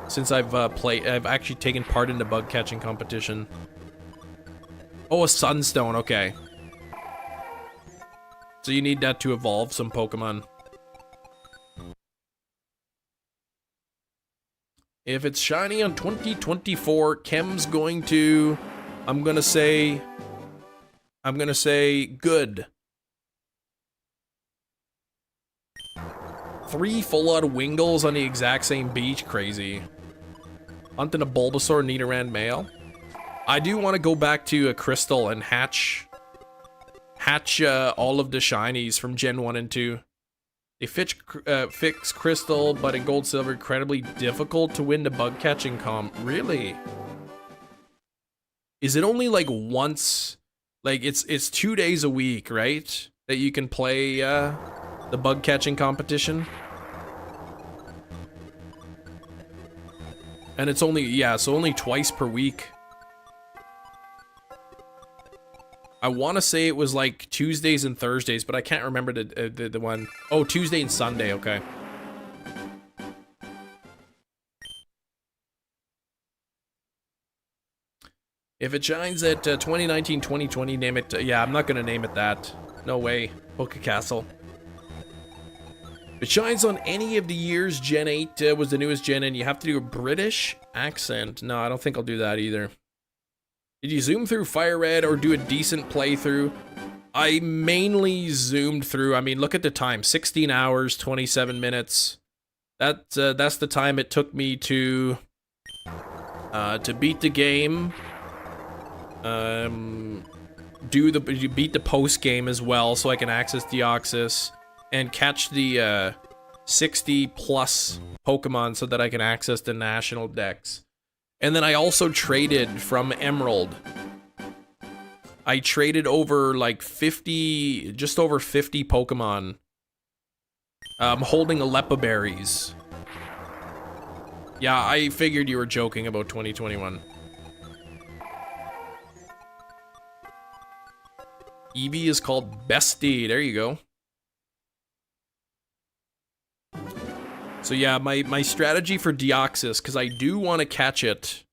played. I've actually taken part in the bug catching competition. Oh, a Sunstone. Okay. So you need that to evolve some Pokemon. If it's shiny on 2024, Chem's going to, I'm gonna say good. 3 full-out Wingles on the exact same beach, crazy. Hunting a Bulbasaur, Nidoran male. I do want to go back to a Crystal and hatch all of the shinies from Gen 1 and 2. They fix Crystal, but in Gold Silver, incredibly difficult to win the bug catching comp. Really? Is it only like once? Like it's 2 days a week, right? That you can play the bug catching competition. And it's only, yeah, so only twice per week. I want to say it was like Tuesdays and Thursdays, but I can't remember the one. Oh, Tuesday and Sunday, okay. If it shines at 2019, 2020, name it. Yeah, I'm not going to name it that. No way. Castle. If it shines on any of the years, Gen 8 was the newest gen, and you have to do a British accent. No, I don't think I'll do that either. Did you zoom through FireRed or do a decent playthrough? I mainly zoomed through. I mean, look at the time. 16 hours, 27 minutes. That's the time it took me to beat the game. Beat the post game as well, so I can access Deoxys and catch the 60 plus Pokemon so that I can access the national dex. And then I also traded from Emerald. I traded over like 50, just over 50 Pokemon. Holding Alepa berries. Yeah, I figured you were joking about 2021. Eevee is called Bestie. There you go. So yeah, my strategy for Deoxys, because I do want to catch it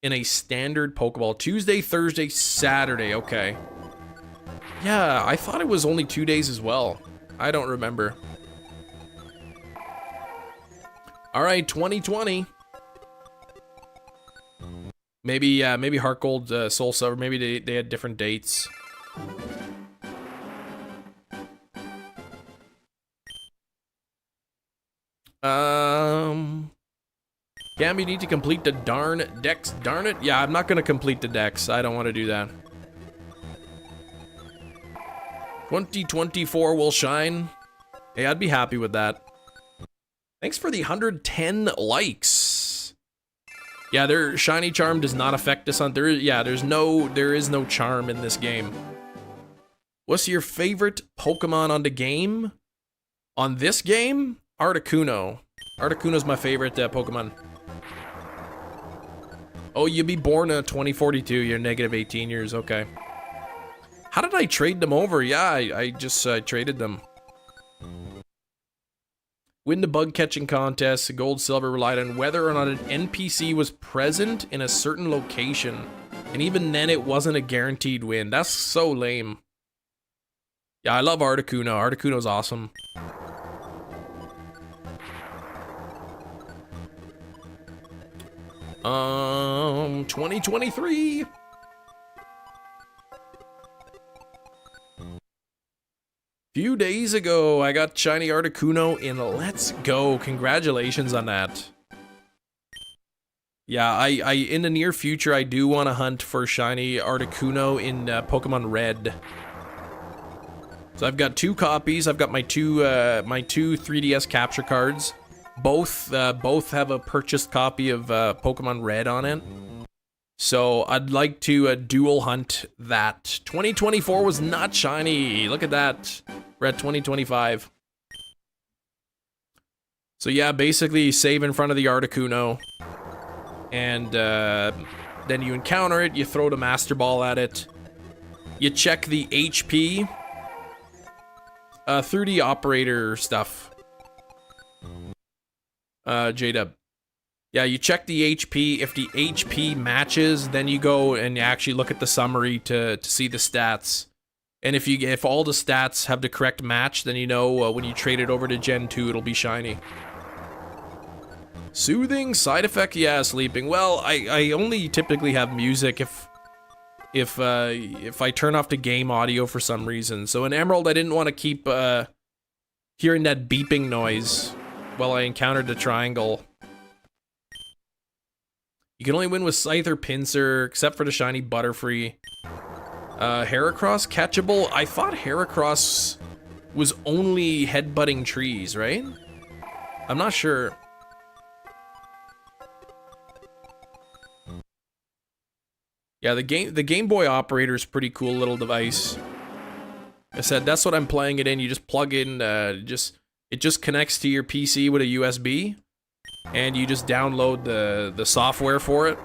in a standard Pokeball. Tuesday, Thursday, Saturday. Okay. Yeah, I thought it was only 2 days as well. I don't remember. All right, 2020. Maybe Heart Gold, Soul Silver. Maybe they had different dates. Cam, you need to complete the darn Dex. Darn it. Yeah, I'm not gonna complete the Dex. I don't want to do that. 2024 will shine. Hey, I'd be happy with that. Thanks for the 110 likes. Yeah, their shiny charm does not affect this on there. Yeah, there is no charm in this game. What's your favorite Pokemon on the game? On this game? Articuno. Articuno's my favorite Pokemon. Oh, you'll be born in 2042. You're negative 18 years. Okay. How did I trade them over? Yeah, I just traded them. Win the bug catching contest. Gold, silver relied on whether or not an NPC was present in a certain location. And even then, it wasn't a guaranteed win. That's so lame. Yeah, I love Articuno. Articuno's awesome. Um, 2023. Few days ago, I got shiny Articuno in Let's Go. Congratulations on that. Yeah, I in the near future, I do want to hunt for shiny Articuno in Pokemon Red. So I've got 2 copies. I've got my two 3DS capture cards. Both have a purchased copy of Pokemon Red on it. So I'd like to dual hunt that. 2024 was not shiny. Look at that. We're at 2025. So yeah, basically save in front of the Articuno. And then you encounter it, you throw the Master Ball at it. You check the HP through the operator stuff. J-Dub. Yeah, you check the HP. If the HP matches, then you go and you actually look at the summary to see the stats. And if all the stats have the correct match, then you know when you trade it over to Gen 2, it'll be shiny. Soothing side effect, yeah, sleeping. Well, I only typically have music if I turn off the game audio for some reason. So in Emerald, I didn't want to keep hearing that beeping noise while I encountered the triangle. You can only win with Scythe or Pinsir, except for the shiny Butterfree. Heracross catchable? I thought Heracross was only headbutting trees, right? I'm not sure. Yeah, the Game Boy operator is pretty cool little device. I said that's what I'm playing it in. You just plug in, it just connects to your PC with a USB, and you just download the software for it,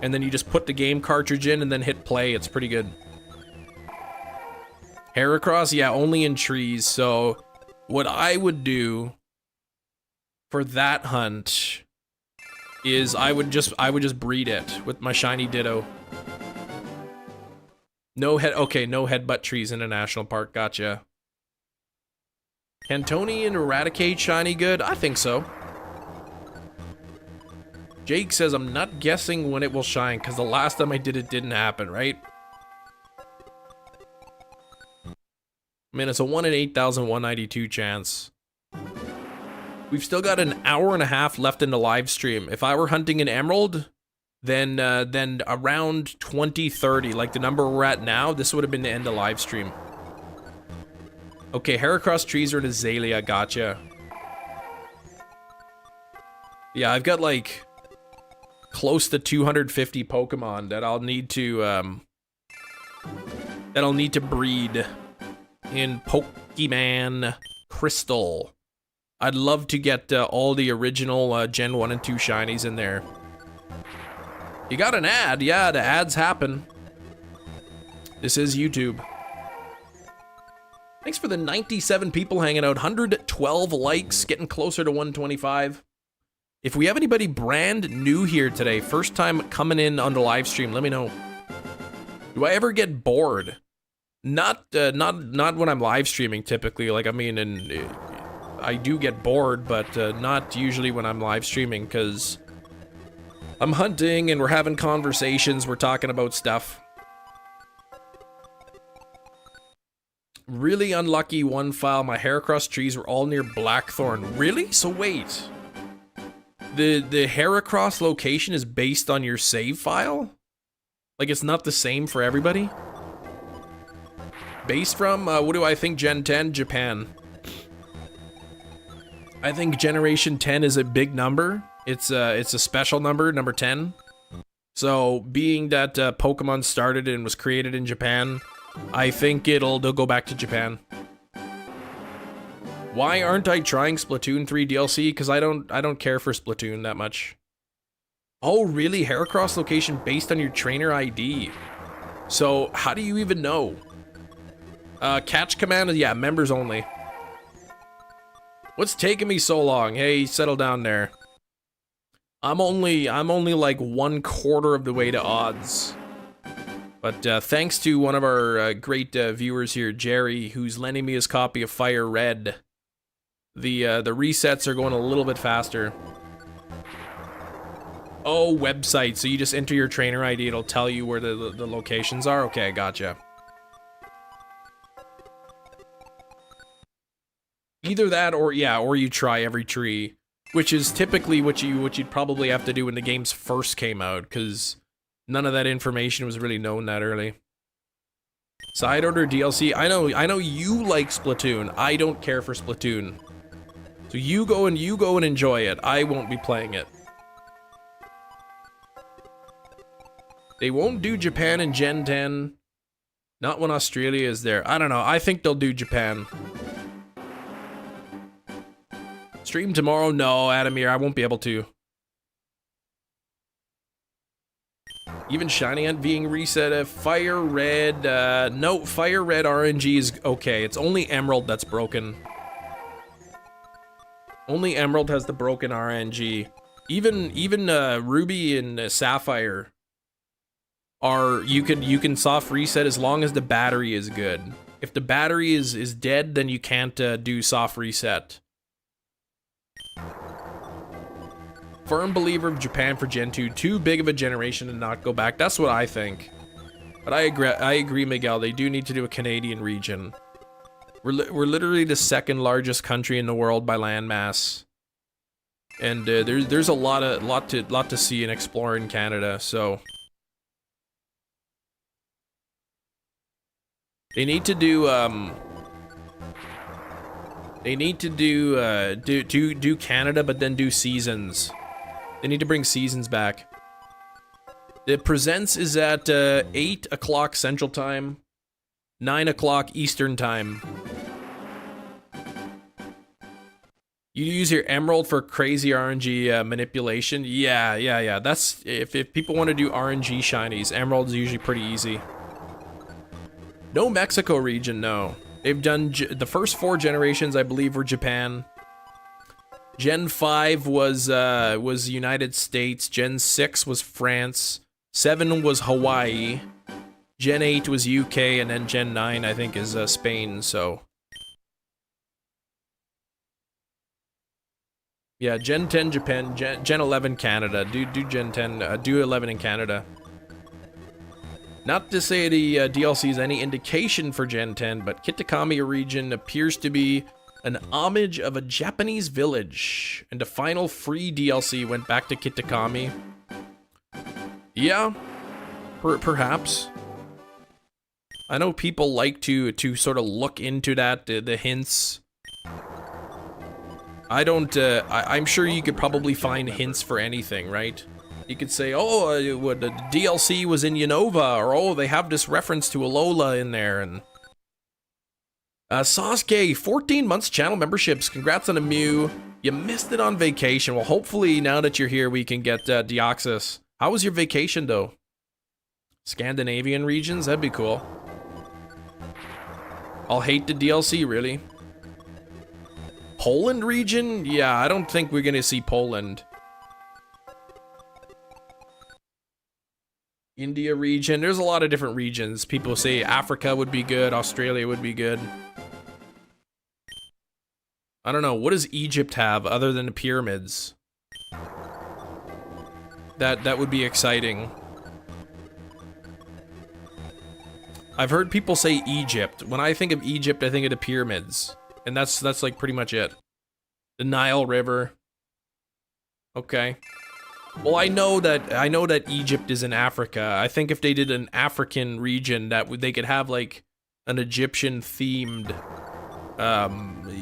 and then you just put the game cartridge in and then hit play. It's pretty good. Heracross, yeah, only in trees. So what I would do for that hunt is I would just breed it with my shiny Ditto. No headbutt trees in a national park. Gotcha. Can Tony eradicate shiny good? I think so. Jake says I'm not guessing when it will shine because the last time I did it didn't happen, right? I mean, it's a 1 in 8,192 chance. We've still got an hour and a half left in the live stream. If I were hunting an Emerald, then around 2030, like the number we're at now, this would have been the end of live stream. Okay, Heracross trees are an Azalea, gotcha. Yeah, I've got like close to 250 Pokemon that I'll need to breed in Pokemon Crystal. I'd love to get all the original Gen 1 and 2 shinies in there. You got an ad? Yeah, the ads happen. This is YouTube. Thanks for the 97 people hanging out. 112 likes, getting closer to 125. If we have anybody brand new here today, first time coming in on the live stream, let me know. Do I ever get bored? Not when I'm live streaming typically. Like, I mean, I do get bored, but not usually when I'm live streaming, because I'm hunting and we're having conversations, we're talking about stuff. Really unlucky one file. My Heracross trees were all near Blackthorn. Really? So wait. The Heracross location is based on your save file? Like, it's not the same for everybody? Based from, what do I think, Gen 10? Japan. I think Generation 10 is a big number. It's a special number, number 10. So, being that Pokemon started and was created in Japan, I think they'll go back to Japan. Why aren't I trying Splatoon 3 DLC? Because I don't care for Splatoon that much. Oh, really? Heracross location based on your trainer ID. So, how do you even know? Catch command, yeah, members only. What's taking me so long? Hey, settle down there. I'm only like 1/4 of the way to odds. But thanks to one of our great viewers here, Jerry, who's lending me his copy of FireRed. The resets are going a little bit faster. Oh, website. So you just enter your trainer ID, it'll tell you where the locations are? Okay, gotcha. Either that or, yeah, or you try every tree, which is typically what you'd probably have to do when the games first came out, because none of that information was really known that early. Side order DLC. I know you like Splatoon. I don't care for Splatoon. So you go and enjoy it. I won't be playing it. They won't do Japan in Gen 10. Not when Australia is there. I don't know. I think they'll do Japan. Stream tomorrow? No, Adamir, I won't be able to. Even Shiny Ant being reset. FireRed, no, FireRed RNG is okay. It's only Emerald that's broken. Only Emerald has the broken RNG. Even Ruby and Sapphire are, you can soft reset as long as the battery is good. If the battery is dead, then you can't do soft reset. Firm believer of Japan for Gen 2. Too big of a generation to not go back. That's what I think. But I agree, Miguel. They do need to do a Canadian region. We're literally the second largest country in the world by landmass, and there's a lot to see and explore in Canada. So they need to do do Canada, but then do seasons. They need to bring seasons back. The presents is at 8 o'clock Central Time, 9 o'clock Eastern Time. You use your Emerald for crazy RNG manipulation. Yeah. That's if people want to do RNG shinies, Emerald's usually pretty easy. No Mexico region, no. They've done the first 4 generations, I believe, were Japan. Gen 5 was United States. Gen 6 was France. 7 was Hawaii. Gen 8 was UK, and then Gen 9 I think is Spain. So yeah, Gen 10 Japan, Gen 11 Canada. Do Gen 10, do 11 in Canada. Not to say the DLC is any indication for Gen 10, but Kitakami region appears to be an homage of a Japanese village, and the final free DLC went back to Kitakami. Yeah, perhaps. I know people like to sort of look into that, the hints. I don't, I'm sure you could probably find hints for anything, right? You could say, oh, the DLC was in Unova, or oh, they have this reference to Alola in there, and Sasuke, 14 months channel memberships. Congrats on a Mew. You missed it on vacation. Well, hopefully now that you're here, we can get Deoxys. How was your vacation, though? Scandinavian regions? That'd be cool. I'll hate the DLC, really. Poland region? Yeah, I don't think we're gonna see Poland. India region. There's a lot of different regions. People say Africa would be good, Australia would be good. I don't know. What does Egypt have other than the pyramids? That would be exciting. I've heard people say Egypt. When I think of Egypt, I think of the pyramids. And that's like pretty much it. The Nile River. Okay. Well, I know that Egypt is in Africa. I think if they did an African region, they could have like an Egyptian themed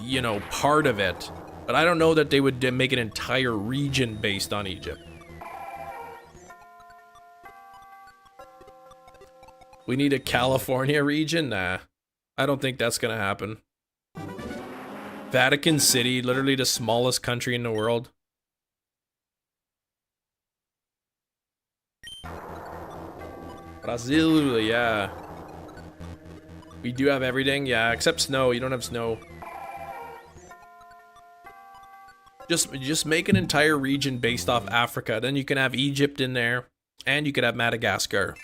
you know, part of it. But I don't know that they would make an entire region based on Egypt. We need a California region? Nah. I don't think that's gonna happen. Vatican City, literally the smallest country in the world. Brazil, yeah. We do have everything, yeah, except snow. You don't have snow. Just make an entire region based off Africa. Then you can have Egypt in there, and you could have Madagascar.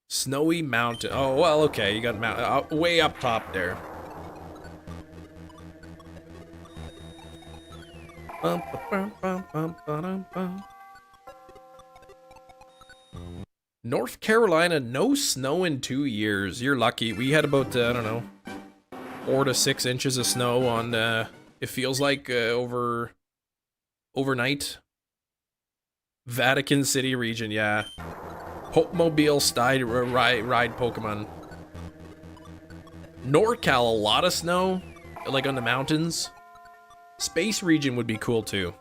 Snowy Mountain. Oh, well, okay. You got mountain way up top there. North Carolina, no snow in 2 years. You're lucky. We had about, I don't know, 4 to 6 inches of snow on, it feels like, overnight. Vatican City region, yeah. Popemobile style ride Pokemon. NorCal, a lot of snow, like on the mountains. Space region would be cool too.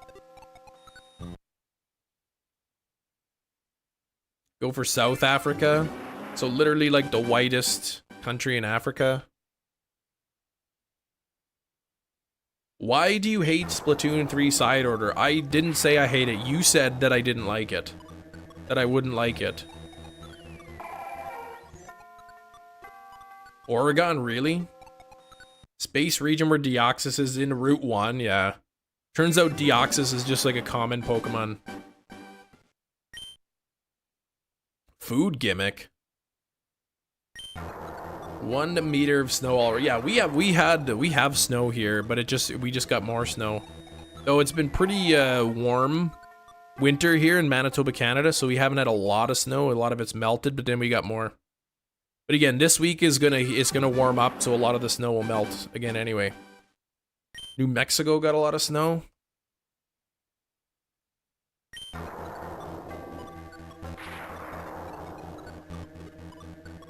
Go for South Africa. So literally like the whitest country in Africa. Why do you hate Splatoon 3 side order? I didn't say I hate it. You said that I didn't like it. That I wouldn't like it. Oregon, really? Space region where Deoxys is in Route 1, yeah. Turns out Deoxys is just like a common Pokemon. Food gimmick. 1 meter of snow already. Yeah, we have snow here, but we just got more snow. Though it's been pretty warm winter here in Manitoba, Canada, so we haven't had a lot of snow. A lot of it's melted, but then we got more. But again, this week it's gonna warm up, so a lot of the snow will melt again anyway. New Mexico got a lot of snow.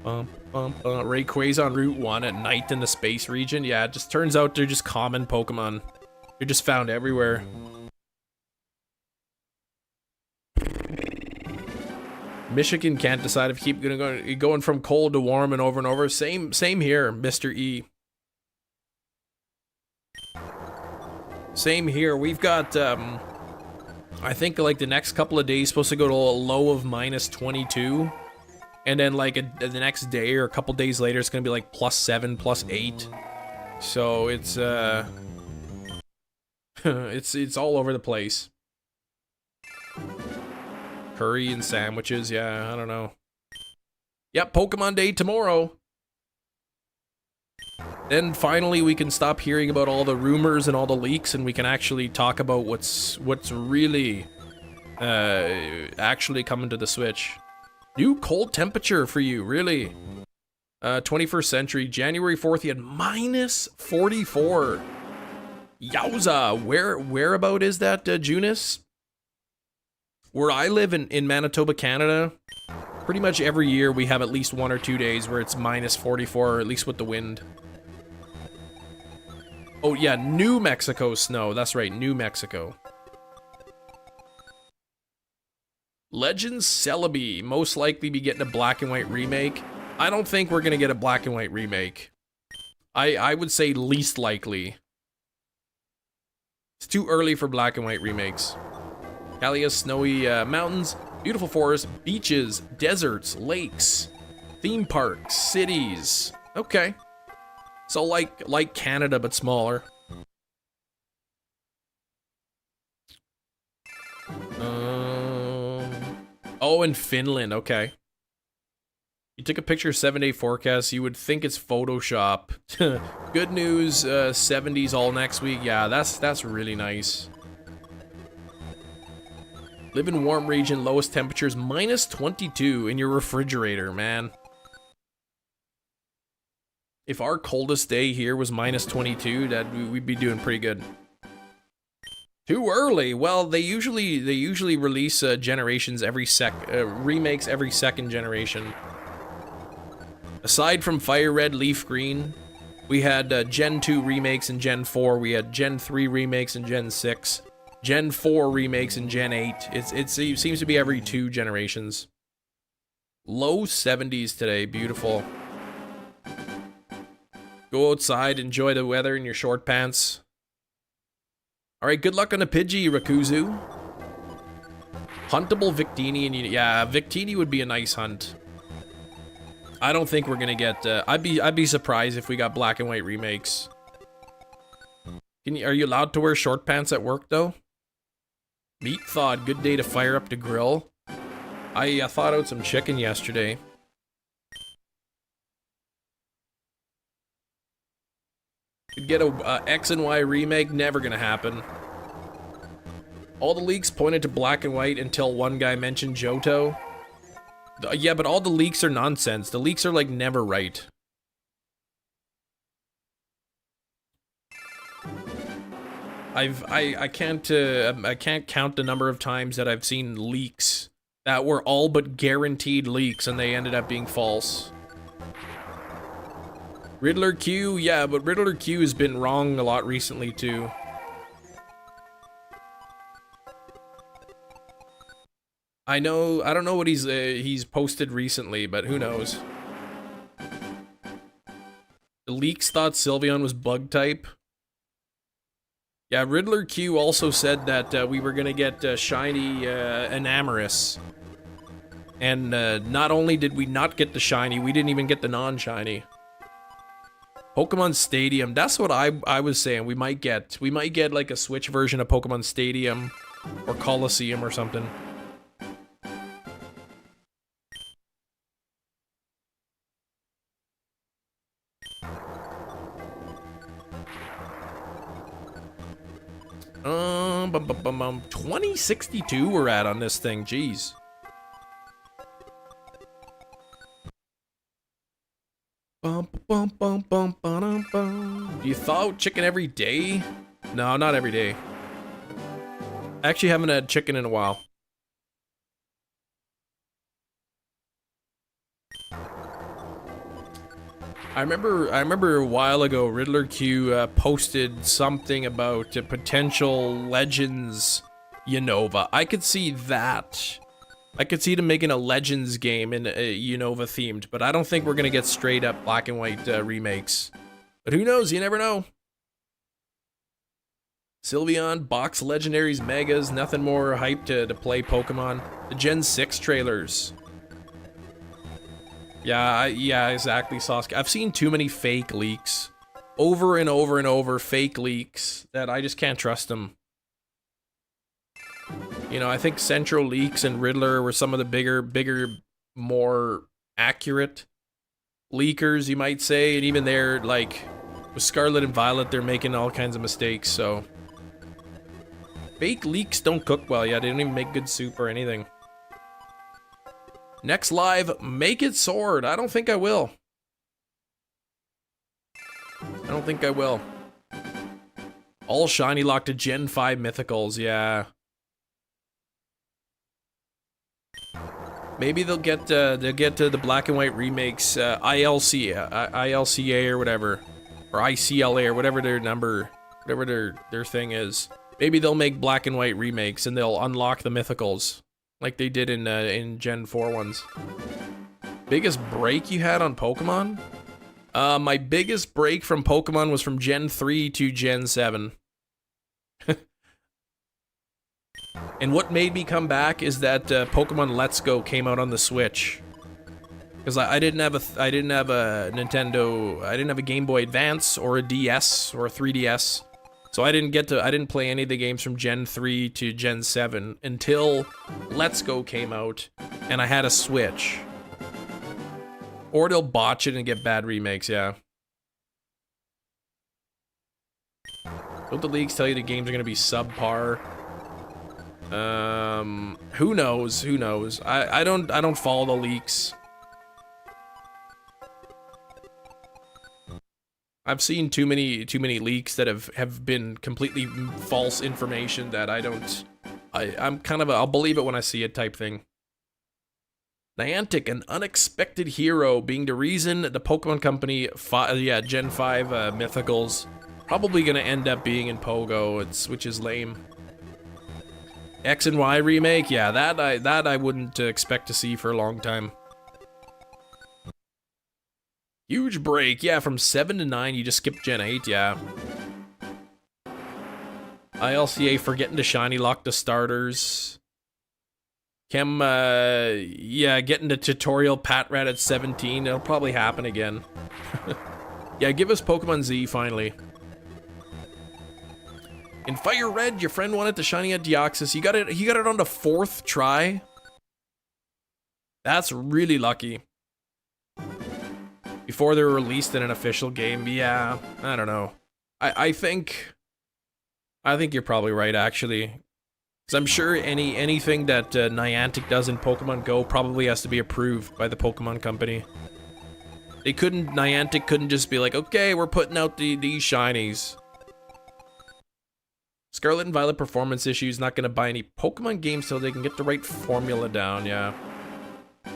Rayquaza on Route 1 at night in the space region. Yeah, it just turns out they're just common Pokemon. They're just found everywhere. Michigan can't decide if keep going from cold to warm and over. Same here, Mr. E. Same here. We've got I think like the next couple of days supposed to go to a low of -22. And then like the next day or a couple days later it's gonna be like +7, +8. So it's it's all over the place. Curry and sandwiches, yeah, I don't know. Yep, Pokemon Day tomorrow. Then finally we can stop hearing about all the rumors and all the leaks, and we can actually talk about what's really actually coming to the Switch. New cold temperature for you, really. 21st century, January 4th, you had -44. Yowza, whereabout is that, Junus? Where I live in Manitoba, Canada, pretty much every year we have at least 1 or 2 days where it's -44, or at least with the wind. Oh yeah, New Mexico snow. That's right, New Mexico. Legends Celebi, most likely be getting a black and white remake. I don't think we're gonna get a black and white remake. I would say least likely. It's too early for black and white remakes. Kalia Snowy Mountains. Beautiful forests, beaches, deserts, lakes, theme parks, cities. Okay. So like Canada, but smaller. Oh, in Finland, okay. You took a picture of 7-day forecast, you would think it's Photoshop. Good news, 70s all next week. Yeah, that's really nice. Live in warm region, lowest temperatures, -22 in your refrigerator, man. If our coldest day here was -22, we'd be doing pretty good. Too early. Well, they usually release generations every remakes every second generation. Aside from FireRed, Leaf Green, we had Gen 2 remakes in Gen 4. We had Gen 3 remakes in Gen 6. Gen 4 remakes in Gen 8. It seems to be every 2 generations. Low 70s today. Beautiful. Go outside, enjoy the weather in your short pants. Alright, good luck on a Pidgey, Rakuzu. Huntable Victini, and yeah, Victini would be a nice hunt. I don't think we're gonna get. I'd be surprised if we got black and white remakes. Are you allowed to wear short pants at work though? Meat thawed. Good day to fire up the grill. I thawed out some chicken yesterday. Could get a X and Y remake. Never gonna happen. All the leaks pointed to black and white until one guy mentioned Johto. Yeah, but all the leaks are nonsense. The leaks are like never right. I can't count the number of times that I've seen leaks that were all but guaranteed leaks and they ended up being false. Riddler Q, yeah, but Riddler Q has been wrong a lot recently too. I don't know what he's posted recently, but who knows. The leaks thought Sylveon was bug type. Yeah, Riddler Q also said that we were gonna get shiny Enamorous. And not only did we not get the shiny, we didn't even get the non-shiny. Pokemon Stadium, that's what I was saying we might get. We might get like a Switch version of Pokemon Stadium or Coliseum or something. Bum, bum, bum, bum. 2062 we're at on this thing, jeez. Bum, bum, bum, bum, bum, bum. Do you thaw out chicken every day? No, not every day. I actually haven't had chicken in a while. I remember a while ago, Riddler Q posted something about a potential Legends Unova. I could see that. I could see them making a Legends game in Unova themed, but I don't think we're gonna get straight up black and white remakes. But who knows? You never know. Sylveon, Box Legendaries, Megas, nothing more hype to play Pokemon. The Gen 6 trailers. Yeah, exactly, Sasuke. I've seen too many fake leaks. Over and over and over, fake leaks, that I just can't trust them. You know, I think Central Leaks and Riddler were some of the bigger, more accurate leakers, you might say. And even there, like, with Scarlet and Violet, they're making all kinds of mistakes, so. Fake leaks don't cook well, yeah, they don't even make good soup or anything. Next live, make it sword. I don't think I will. I don't think I will. All shiny locked to Gen 5 mythicals, yeah. Maybe they'll get to the black and white remakes, ILCA or whatever, or ICLA or whatever their number, whatever their thing is. Maybe they'll make black and white remakes and they'll unlock the mythicals. Like they did in Gen 4 ones. Biggest break you had on Pokemon? My biggest break from Pokemon was from Gen 3 to Gen 7. And what made me come back is that Pokemon Let's Go came out on the Switch. Because I didn't have a Nintendo, I didn't have a Game Boy Advance or a DS or a 3DS. So I didn't play any of the games from Gen 3 to Gen 7 until Let's Go came out and I had a Switch. Or they'll botch it and get bad remakes, yeah. Don't the leaks tell you the games are gonna be subpar? Who knows? Who knows? I don't follow the leaks. I've seen too many leaks that have been completely false information that I'm kind of I'll believe it when I see it type thing. Niantic, an unexpected hero, being the reason the Pokemon Company, Gen 5 Mythicals, probably gonna end up being in Pogo, which is lame. X and Y remake, yeah, that I wouldn't expect to see for a long time. Huge break, yeah, from 7 to 9, you just skipped Gen 8, yeah. ILCA forgetting to shiny lock the starters. Chem, yeah, getting the tutorial Patrat at 17, it'll probably happen again. Yeah, give us Pokemon Z, finally. In FireRed, your friend wanted to shiny at Deoxys. He got it on the 4th try. That's really lucky. Before they were released in an official game, yeah, I don't know. I think you're probably right, actually. Because I'm sure anything that Niantic does in Pokemon Go probably has to be approved by the Pokemon Company. Niantic couldn't just be like, okay, we're putting out these shinies. Scarlet and Violet performance issues, not gonna buy any Pokemon games till they can get the right formula down, yeah.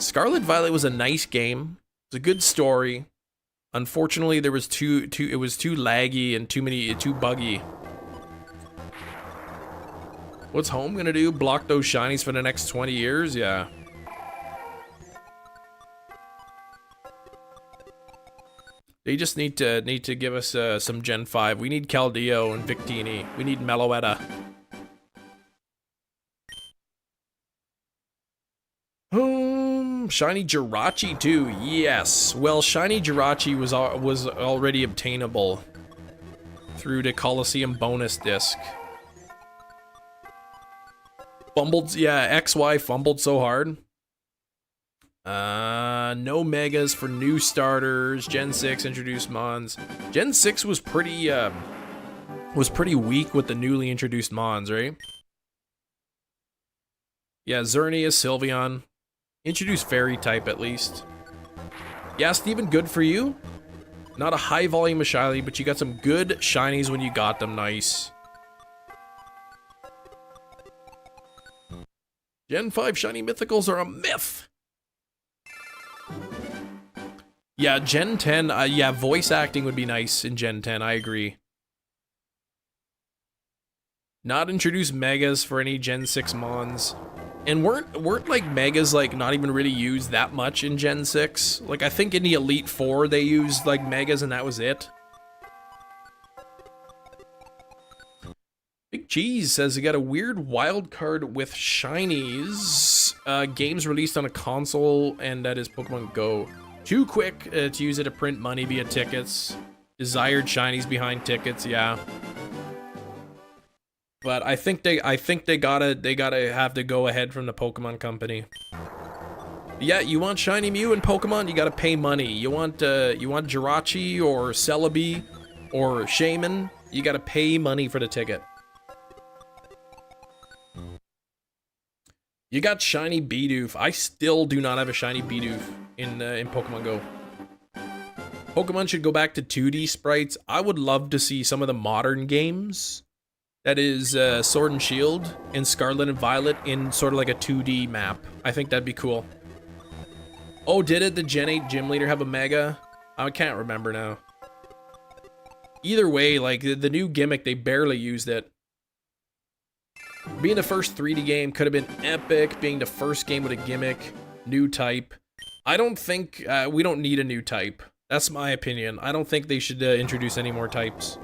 Scarlet Violet was a nice game. It's a good story. Unfortunately, it was too laggy and too buggy. What's Hoen gonna do? Block those shinies for the next 20 years? Yeah. They just need to give us some Gen 5. We need Caldeo and Victini. We need Meloetta. Shiny Jirachi too. Yes. Well, shiny Jirachi was already obtainable through the Coliseum bonus disc. Fumbled, yeah, XY fumbled so hard. No megas for new starters. Gen 6 introduced Mons. Gen 6 was pretty weak with the newly introduced Mons, right? Yeah, Xerneas, Sylveon. Introduce Fairy type at least. Yeah, Steven, good for you. Not a high volume of shiny, but you got some good shinies when you got them. Nice. Gen 5 shiny mythicals are a myth. Yeah, Gen 10, yeah, voice acting would be nice in Gen 10, I agree. Not introduce megas for any Gen 6 Mons. And weren't like megas like not even really used that much in Gen 6? Like I think in the Elite 4 they used like megas and that was it. Big Cheese says he got a weird wild card with shinies. Games released on a console and that is Pokemon Go. Too quick to use it to print money via tickets. Desired shinies behind tickets, yeah. But I think they gotta have to go ahead from the Pokemon Company. Yeah, you want shiny Mew in Pokemon, you gotta pay money. You want Jirachi or Celebi or Shaman, you gotta pay money for the ticket. You got shiny Bidoof. I still do not have a shiny Bidoof in Pokemon Go. Pokemon should go back to 2D sprites. I would love to see some of the modern games. That is Sword and Shield and Scarlet and Violet in sort of like a 2D map. I think that'd be cool. Oh, did the Gen 8 Gym Leader have a Mega? I can't remember now. Either way, like the new gimmick, they barely used it. Being the first 3D game could have been epic. Being the first game with a gimmick, new type. I don't think, we don't need a new type. That's my opinion. I don't think they should introduce any more types.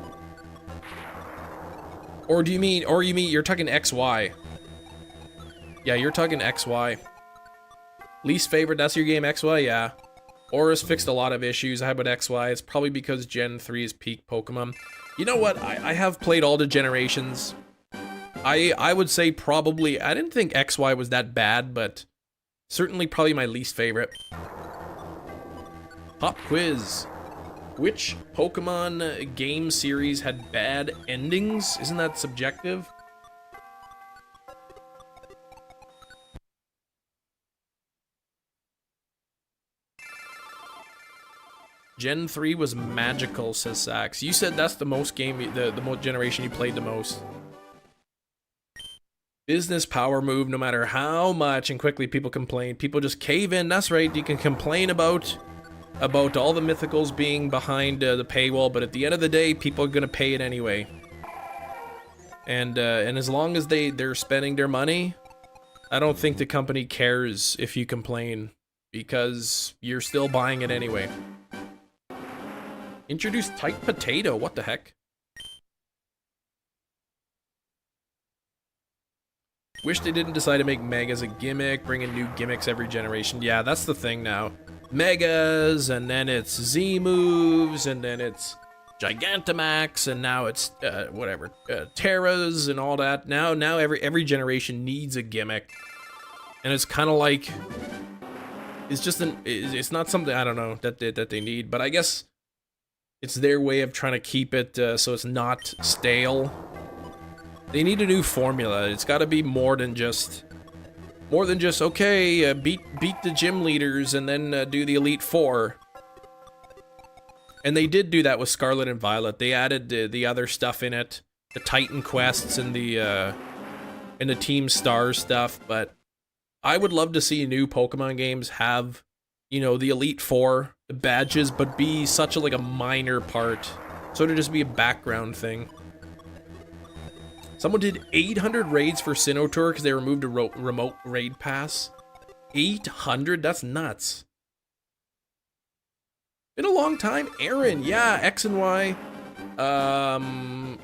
Or do you mean, you're talking XY? Yeah, you're talking XY. Least favorite, that's your game, XY? Yeah. Aura's fixed a lot of issues. How about XY? It's probably because Gen 3 is peak Pokemon. You know what? I have played all the generations. I would say probably, I didn't think XY was that bad, but certainly probably my least favorite. Pop quiz. Which Pokemon game series had bad endings? Isn't that subjective? Gen 3 was magical, says Sax. You said that's the most game, the generation you played the most. Business power move, no matter how much and quickly people complain. People just cave in, that's right. You can complain about all the mythicals being behind the paywall, but at the end of the day, people are gonna pay it anyway. And as long as they're spending their money, I don't think the company cares if you complain, because you're still buying it anyway. Introduce tight potato, what the heck? Wish they didn't decide to make Megas a gimmick, bring in new gimmicks every generation. Yeah, that's the thing now. Megas, and then it's Z moves, and then it's Gigantamax, and now it's whatever, Terras and all that. Now every generation needs a gimmick, and it's kind of like it's just it's not something, I don't know, that they need, but I guess it's their way of trying to keep it so it's not stale. They need a new formula. It's got to be more than just okay, beat the gym leaders and then do the Elite Four. And they did do that with Scarlet and Violet. They added the other stuff in it, the Titan quests and the Team Stars stuff. But I would love to see new Pokemon games have, you know, the Elite Four, the badges, but be such a like a minor part, sort of just be a background thing. Someone did 800 raids for Sinnoh Tour because they removed a remote raid pass. 800? That's nuts. Been a long time. Aaron, yeah, X and Y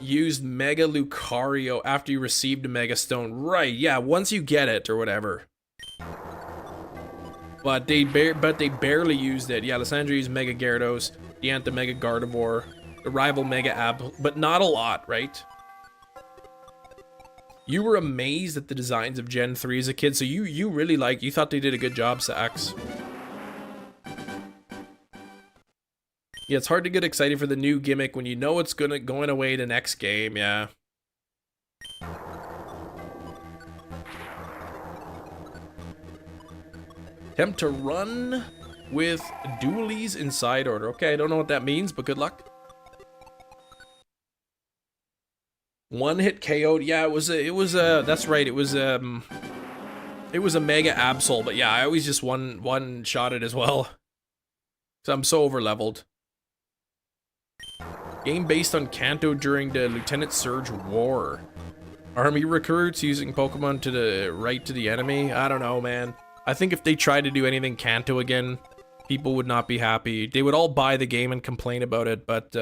used Mega Lucario after you received a Mega Stone. Right, yeah, once you get it or whatever. But they barely used it. Yeah, Lysandra used Mega Gyarados, Diantha Mega Gardevoir, the rival Mega Ab, but not a lot, right? You were amazed at the designs of Gen 3 as a kid, so you really you thought they did a good job, Sax. Yeah, it's hard to get excited for the new gimmick when you know it's going away the next game, yeah. Attempt to run with dualies in side order. Okay, I don't know what that means, but good luck. One hit KO'd. Yeah, it was that's right. It was a Mega Absol, but yeah, I always just one shot it as well. So I'm so over leveled. Game based on Kanto during the Lieutenant Surge War. Army recruits using Pokemon to the right to the enemy. I don't know, man. I think if they tried to do anything Kanto again, people would not be happy. They would all buy the game and complain about it, but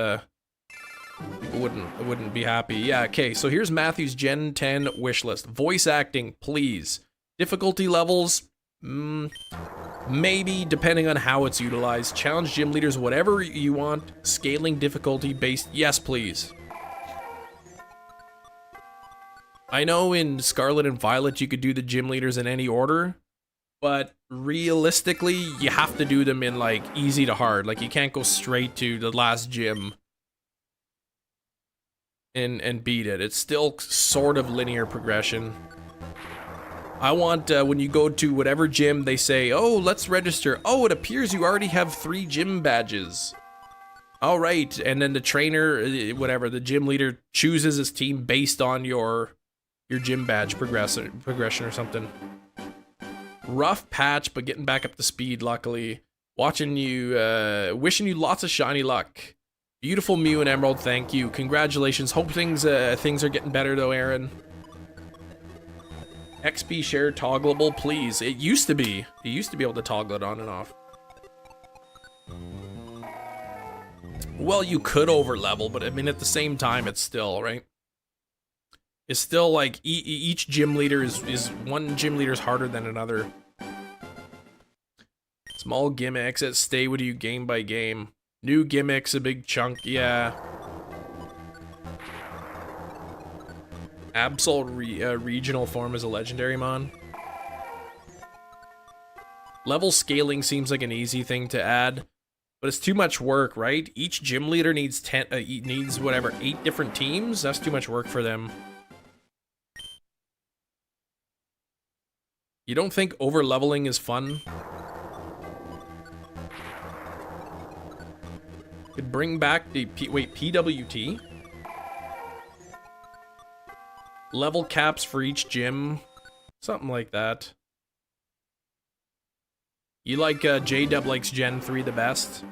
people wouldn't be happy. Yeah, okay, so here's Matthew's Gen 10 wish list. Voice acting, please. Difficulty levels, maybe, depending on how it's utilized. Challenge gym leaders, whatever you want. Scaling difficulty based, yes, please. I know in Scarlet and Violet you could do the gym leaders in any order, but realistically, you have to do them in, like, easy to hard. Like, you can't go straight to the last gym and beat it. It's still sort of linear progression. I want, when you go to whatever gym, they say, oh, let's register. Oh, it appears you already have 3 gym badges. All right, and then the trainer, whatever, the gym leader chooses his team based on your gym badge progression or something. Rough patch, but getting back up to speed, luckily. Watching you, wishing you lots of shiny luck. Beautiful Mew and Emerald, thank you. Congratulations. Hope things are getting better though, Aaron. XP share toggleable, please. It used to be. You used to be able to toggle it on and off. Well, you could over level, but I mean at the same time it's still, right? is still like each gym leader is one gym leader is harder than another. Small gimmicks that stay with you game by game. New gimmicks, a big chunk, yeah. Absol regional form is a legendary mon. Level scaling seems like an easy thing to add, but it's too much work, right? Each gym leader needs 10, needs whatever, 8 different teams. That's too much work for them. You don't think over leveling is fun? Could bring back the PWT? Level caps for each gym, something like that. You like J-Dub likes Gen 3 the best?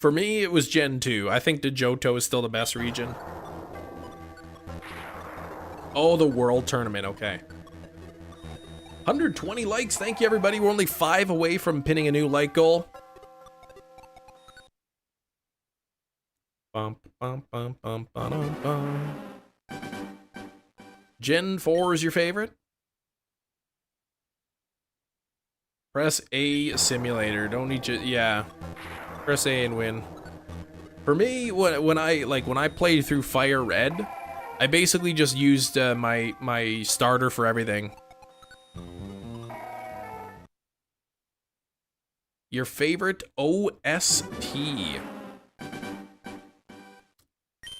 For me, it was Gen 2. I think the Johto is still the best region. Oh, the World Tournament, okay. 120 likes, thank you everybody. We're only 5 away from pinning a new like goal. Bum, bum, bum, bum, bum, bum. Gen 4 is your favorite? Press A simulator, don't need to, yeah. Press A and win. For me, when I played through FireRed, I basically just used my starter for everything. Your favorite OST?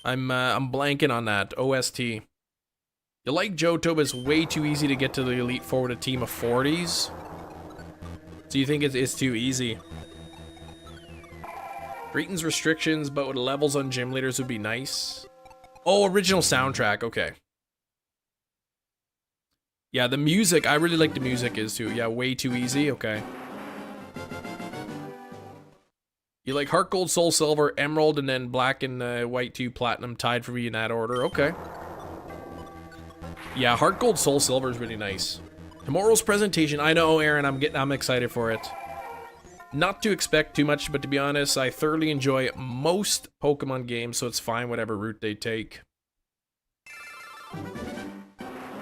I'm blanking on that. OST. You like Johto, but it's way too easy to get to the Elite Four with a team of 40s? So you think it's too easy? Drayton's restrictions, but with levels on gym leaders would be nice. Oh, original soundtrack, okay. Yeah, the music, I really like the music is too. Yeah, way too easy, okay. You like Heart Gold, Soul Silver, Emerald, and then Black and White 2 Platinum tied for me in that order, okay. Yeah, Heart Gold, Soul Silver is really nice. Tomorrow's presentation, I know, Aaron, I'm excited for it. Not to expect too much, but to be honest, I thoroughly enjoy most Pokemon games, so it's fine whatever route they take.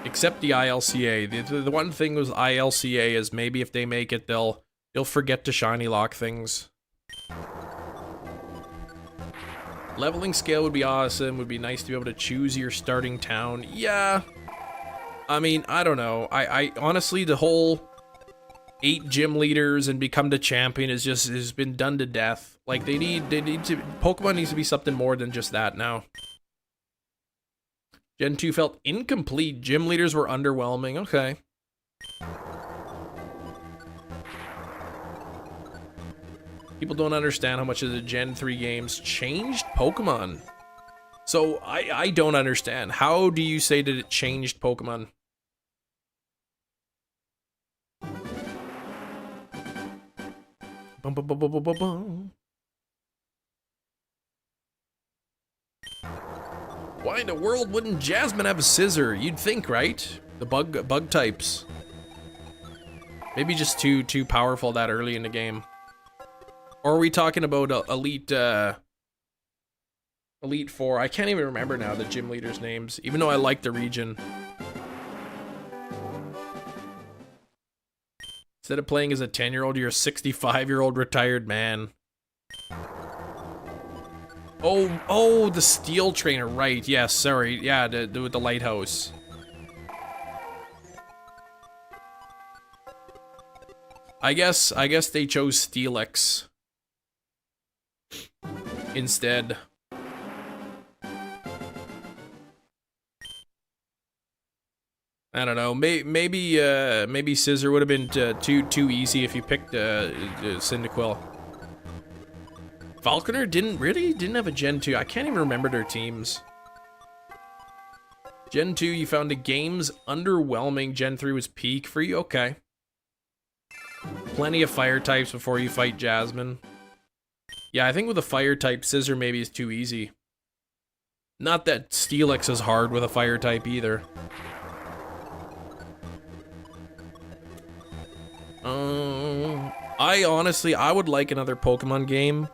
Except the ILCA. The one thing with ILCA is maybe if they make it, they'll forget to shiny lock things. Leveling scale would be awesome. Would be nice to be able to choose your starting town. Yeah. I mean, I don't know. I honestly, the whole 8 gym leaders and become the champion has been done to death. Like they need to, Pokemon needs to be something more than just that now. Gen 2 felt incomplete. Gym leaders were underwhelming. Okay. People don't understand how much of the Gen 3 games changed Pokemon. So I don't understand. How do you say that it changed Pokemon? Bum, bum, bum, bum, bum, bum, bum. Why in the world wouldn't Jasmine have a scissor? You'd think, right? The bug types. Maybe just too powerful that early in the game. Or are we talking about Elite 4? I can't even remember now the gym leaders' names, even though I like the region. Instead of playing as a 10-year-old, you're a 65-year-old retired man. Oh, the steel trainer, right? Yeah, sorry. Yeah, with the lighthouse. I guess they chose Steelix instead. I don't know. Maybe Scissor would have been too easy if you picked Cyndaquil. Falconer didn't have a Gen 2. I can't even remember their teams. Gen 2, you found the game's underwhelming. Gen 3 was peak for you. Okay. Plenty of fire types before you fight Jasmine. Yeah, I think with a fire type, Scissor maybe is too easy. Not that Steelix is hard with a fire type either. I would like another Pokemon game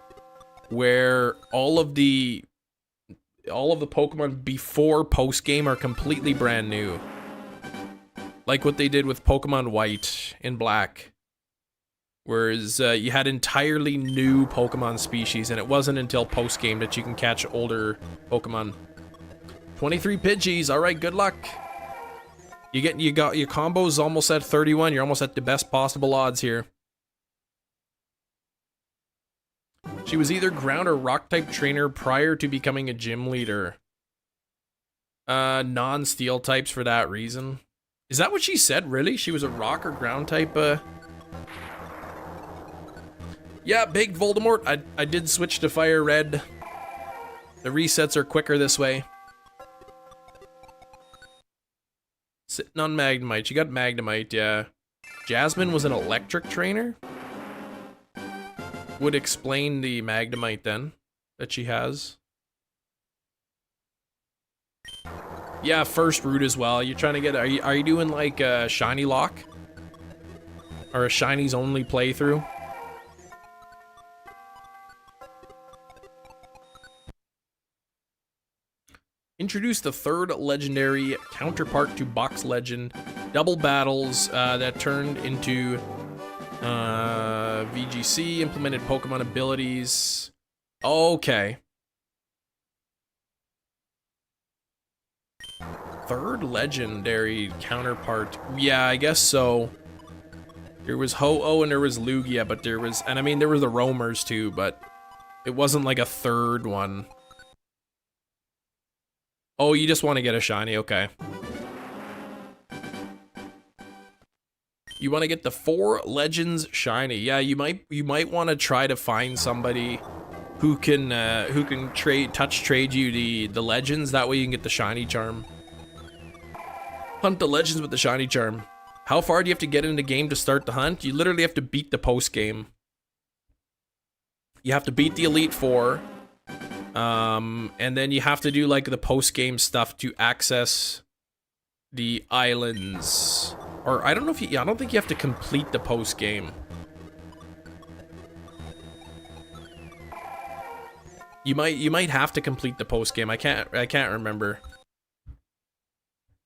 where all of the all of the Pokemon before post-game are completely brand new. Like what they did with Pokemon White and Black. Whereas you had entirely new Pokemon species, and it wasn't until post-game that you can catch older Pokemon. 23 Pidgeys, alright, good luck. You got your combos almost at 31, you're almost at the best possible odds here. She was either ground or rock type trainer prior to becoming a gym leader. Non-steel types for that reason. Is that what she said, really? She was a rock or ground type, Yeah, Big Voldemort, I did switch to FireRed. The resets are quicker this way. Sitting on Magnemite, you got Magnemite, yeah. Jasmine was an electric trainer? Would explain the Magnemite then, that she has. Yeah, first route as well. You're trying to get, are you doing like a Shiny Lock? Or a Shinies only playthrough? Introduce the third legendary counterpart to Box Legend. Double battles that turned into VGC, implemented Pokemon abilities. Okay. Third legendary counterpart. Yeah, I guess so. There was Ho-Oh and there was Lugia, but there was, and I mean, there were the roamers too, but it wasn't like a third one. Oh, you just want to get a shiny, okay. You want to get the 4 Legends shiny. Yeah, you might want to try to find somebody who can trade you the Legends. That way you can get the shiny charm. Hunt the Legends with the shiny charm. How far do you have to get in the game to start the hunt? You literally have to beat the post game. You have to beat the Elite Four. And then you have to do like the post-game stuff to access the islands. Or I don't know if I don't think you have to complete the post-game. You might have to complete the post-game. I can't remember.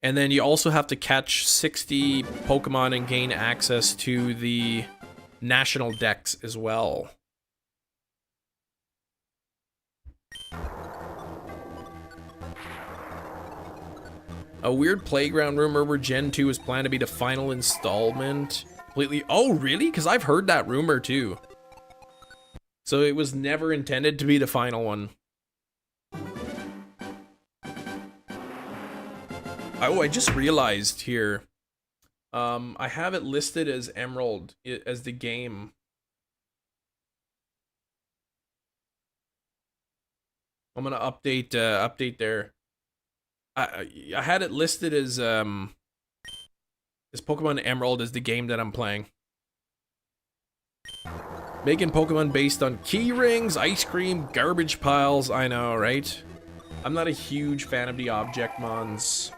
And then you also have to catch 60 Pokemon and gain access to the national decks as well. A weird playground rumor where Gen 2 is planned to be the final installment. Completely. Oh, really? Because I've heard that rumor too. So it was never intended to be the final one. Oh, I just realized here. I have it listed as Emerald as the game. I'm gonna update there. I had it listed as Pokemon Emerald as the game that I'm playing. Making Pokemon based on key rings, ice cream, garbage piles. I know, right? I'm not a huge fan of the object mons.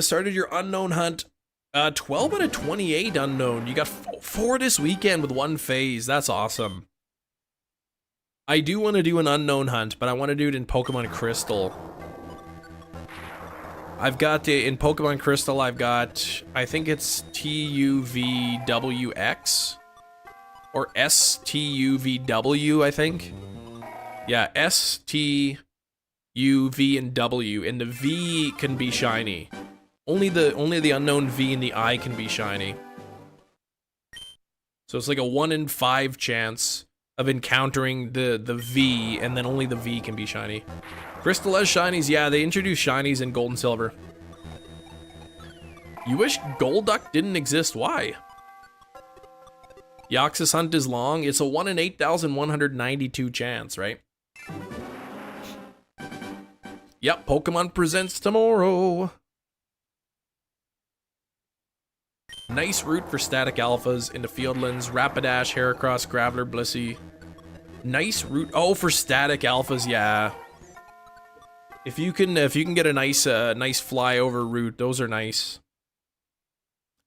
Started your unknown hunt. 12 out of 28 unknown. You got 4 this weekend with 1 phase. That's awesome. I do want to do an unknown hunt, but I want to do it in Pokemon Crystal. I've got in Pokemon Crystal, I've got, I think it's TUVWX or STUVW, I think. Yeah, STUV and W, and the V can be shiny. Only the unknown V and the I can be shiny. So it's like a 1 in 5 chance of encountering the V, and then only the V can be shiny. Crystal has shinies, yeah, they introduced shinies in Gold and Silver. You wish Golduck didn't exist, why? Deoxys hunt is long, it's a 1 in 8,192 chance, right? Yep, Pokemon Presents tomorrow. Nice route for static alphas into Fieldlands, Rapidash, Heracross, Graveler, Blissey. Nice route. Oh, for static alphas, yeah. If you can get a nice flyover route, those are nice.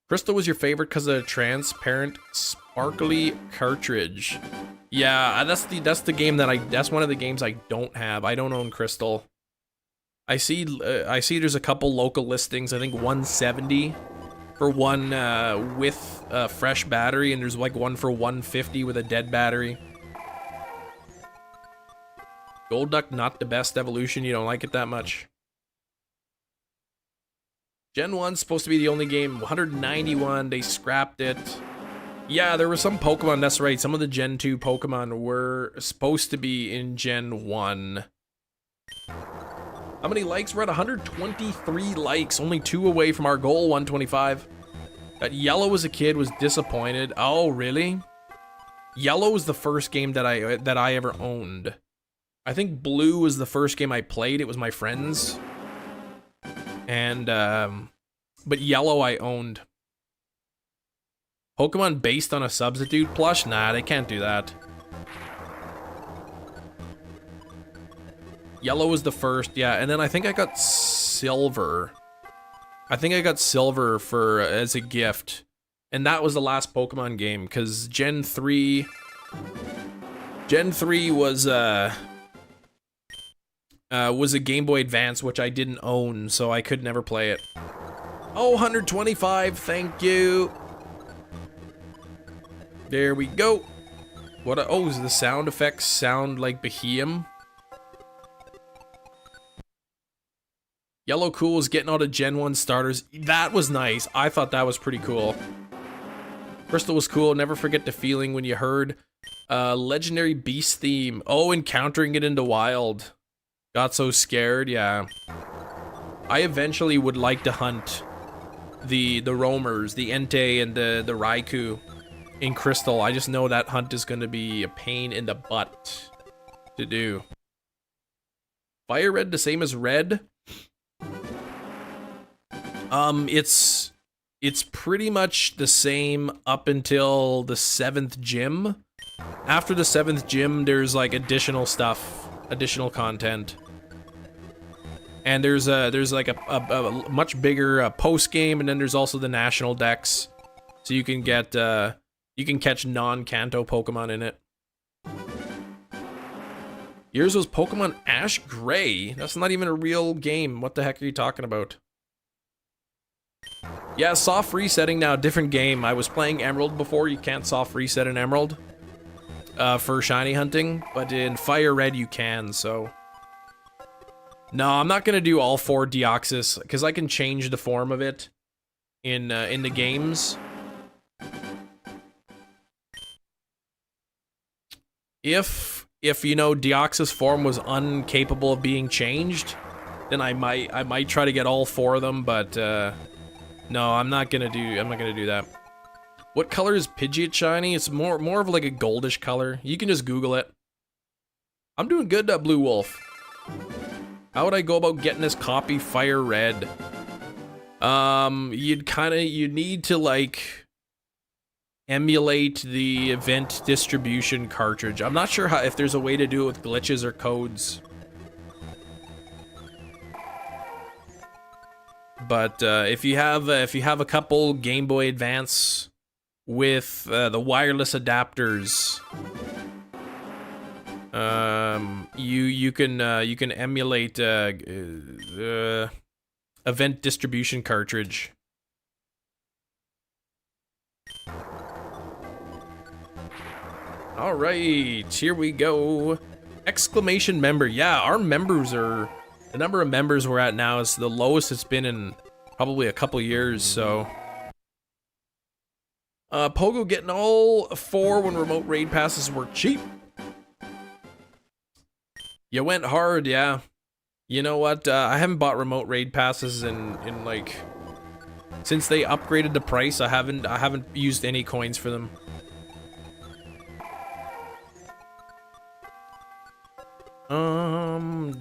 Crystal was your favorite because of the transparent, sparkly cartridge. Yeah, that's the game that that's one of the games I don't have. I don't own Crystal. I see there's a couple local listings. I think 170 for one with a fresh battery, and there's like one for 150 with a dead battery. Golduck, not the best evolution. You don't like it that much. Gen 1's supposed to be the only game. 191, they scrapped it. Yeah, there were some Pokemon, that's right. Some of the Gen 2 Pokemon were supposed to be in Gen 1. How many likes? We're at 123 likes, only 2 away from our goal, 125. Got Yellow as a kid, was disappointed. Oh, really? Yellow was the first game that I ever owned. I think Blue was the first game I played. It was my friend's. And, but Yellow I owned. Pokemon based on a substitute plush? Nah, they can't do that. Yellow was the first, yeah, and then I think I got Silver. I think I got Silver for as a gift. And that was the last Pokemon game, because Gen 3 was a Game Boy Advance, which I didn't own, so I could never play it. Oh, 125, thank you. There we go. What? Oh, does the sound effects sound like Behemoth? Yellow Cool was getting all the Gen 1 starters. That was nice. I thought that was pretty cool. Crystal was cool. Never forget the feeling when you heard Legendary Beast theme. Oh, encountering it in the wild. Got so scared, yeah. I eventually would like to hunt the roamers, the Entei and the Raikou in Crystal. I just know that hunt is going to be a pain in the butt to do. FireRed the same as Red? It's pretty much the same up until the 7th gym. After the 7th gym, there's like additional stuff, additional content. And there's like a much bigger post game, and then there's also the national dex, so you can get you can catch non-Kanto Pokemon in it. Yours was Pokemon Ash Gray. That's not even a real game. What the heck are you talking about? Yeah, soft resetting now, different game. I was playing Emerald before. You can't soft reset an Emerald for shiny hunting, but in Fire Red you can, so. No, I'm not gonna do all 4 Deoxys, because I can change the form of it in the games. If you know Deoxys form was incapable of being changed, then I might try to get all 4 of them, but no, I'm not gonna do that. What color is Pidgeot shiny? It's more of like a goldish color. You can just Google it. I'm doing good, Blue Wolf. How would I go about getting this copy Fire Red? You'd need to like emulate the event distribution cartridge. I'm not sure if there's a way to do it with glitches or codes. But if you have a couple Game Boy Advance with the wireless adapters, you can emulate event distribution cartridge. All right, here we go. Exclamation member. Yeah, our members are, the number of members we're at now is the lowest it's been in probably a couple years, so. Pogo getting all 4 when remote raid passes were cheap. You went hard, yeah. You know what? I haven't bought remote raid passes in like, since they upgraded the price. I haven't used any coins for them.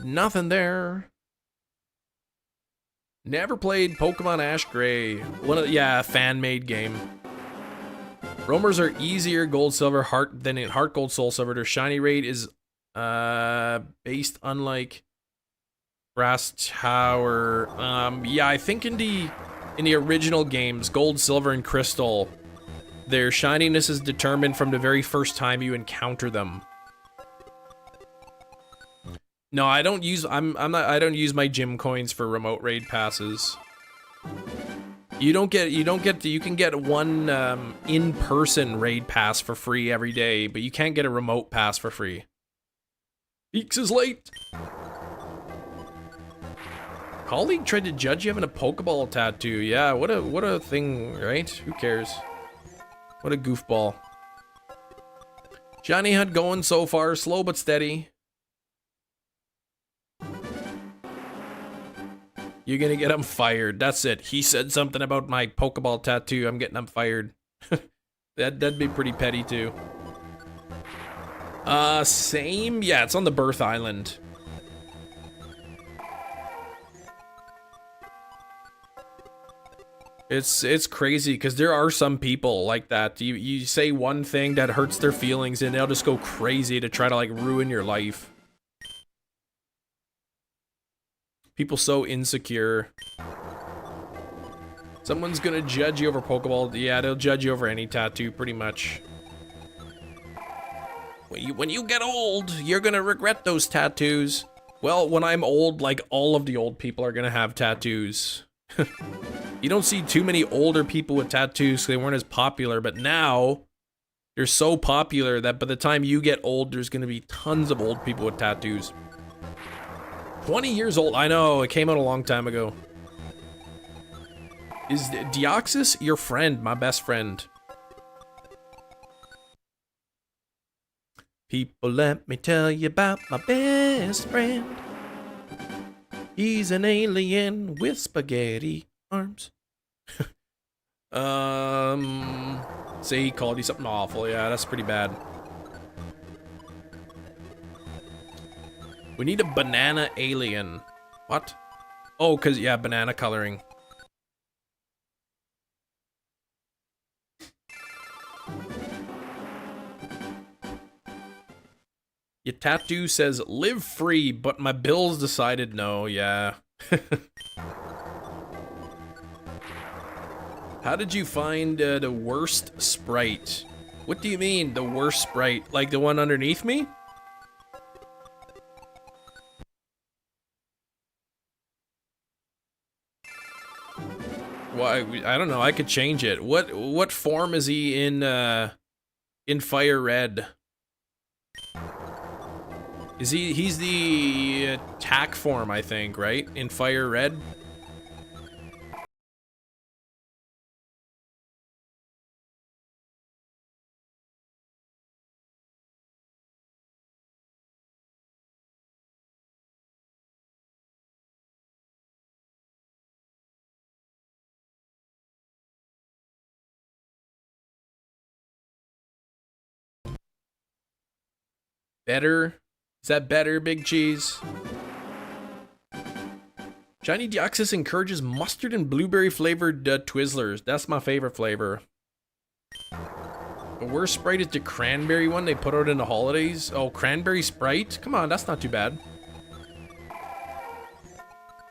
Nothing there. Never played Pokemon Ash Gray. Yeah, fan-made game. Roamers are easier Gold Silver Heart than in Heart Gold Soul Silver. Their shiny rate is based unlike Brass Tower. Yeah, I think in the In the original games, Gold, Silver, and Crystal, their shininess is determined from the very first time you encounter them. No, I don't use I don't use my gym coins for remote raid passes. You can get one in-person raid pass for free every day, but you can't get a remote pass for free. Beaks is late. Colleague tried to judge you having a Pokeball tattoo. Yeah, what a thing, right? Who cares? What a goofball. Johnny Hunt going so far, slow but steady. You're gonna get him fired. That's it. He said something about my Pokeball tattoo. I'm getting him fired. That'd be pretty petty too. Same? Yeah, it's on the birth island. It's crazy because there are some people like that. You say one thing that hurts their feelings and they'll just go crazy to try to like ruin your life. People so insecure. Someone's gonna judge you over Pokeball. Yeah, they'll judge you over any tattoo pretty much. When you get old, you're gonna regret those tattoos. Well, when I'm old, like all of the old people are gonna have tattoos. You don't see too many older people with tattoos because they weren't as popular, but now they're so popular that by the time you get old, there's gonna be tons of old people with tattoos. 20 years old, I know, it came out a long time ago. Is Deoxys your friend, my best friend? People, let me tell you about my best friend. He's an alien with spaghetti arms. Say he called you something awful. Yeah, that's pretty bad. We need a banana alien. What? Oh, cause yeah, banana coloring. Your tattoo says live free, but my bills decided no. Yeah. How did you find the worst sprite? What do you mean, the worst sprite? Like the one underneath me? Well, I don't know. I could change it. What form is he in FireRed? Is he's the attack form, I think, right? In FireRed? Better? Is that better, Big Cheese? Shiny Deoxys encourages mustard and blueberry flavored Twizzlers. That's my favorite flavor. The worst sprite is the cranberry one they put out in the holidays. Oh, cranberry sprite? Come on, that's not too bad.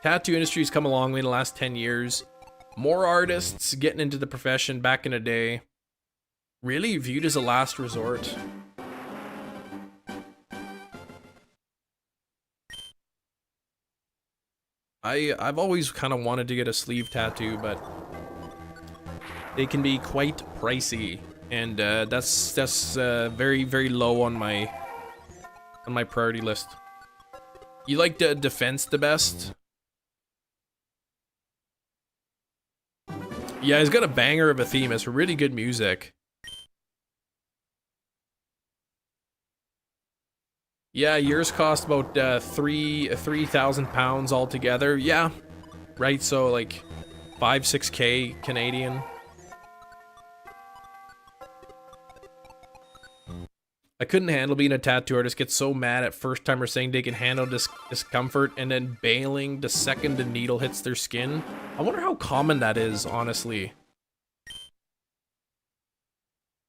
Tattoo industry's come a long way in the last 10 years. More artists getting into the profession back in the day. Really viewed as a last resort. I've always kind of wanted to get a sleeve tattoo, but they can be quite pricey, and that's very, very low on my priority list. You like the defense the best? Yeah, he's got a banger of a theme. It's really good music. Yeah, yours cost about 3,000 pounds altogether. Yeah, right. So like 5-6K Canadian. I couldn't handle being a tattoo artist. Get so mad at first timers saying they can handle discomfort and then bailing the second the needle hits their skin. I wonder how common that is, honestly.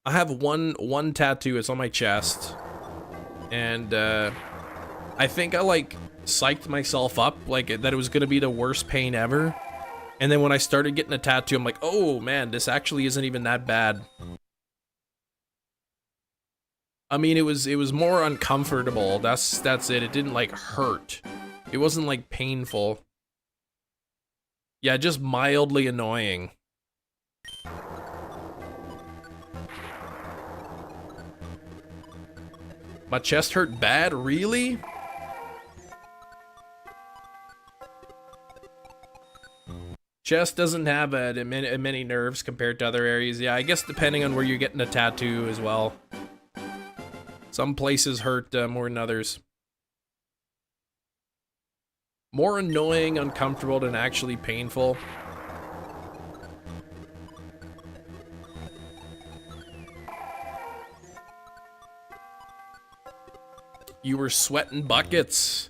I have one tattoo. It's on my chest. And I think I like psyched myself up like that it was gonna be the worst pain ever, And then when I started getting a tattoo, I'm like, oh man, this actually isn't even that bad. I mean, it was more uncomfortable. That's it. It didn't like hurt. It wasn't like painful. Yeah, just mildly annoying. My chest hurt bad? Really? Chest doesn't have many nerves compared to other areas. Yeah, I guess depending on where you're getting a tattoo as well. Some places hurt more than others. More annoying, uncomfortable than actually painful. You were sweating buckets.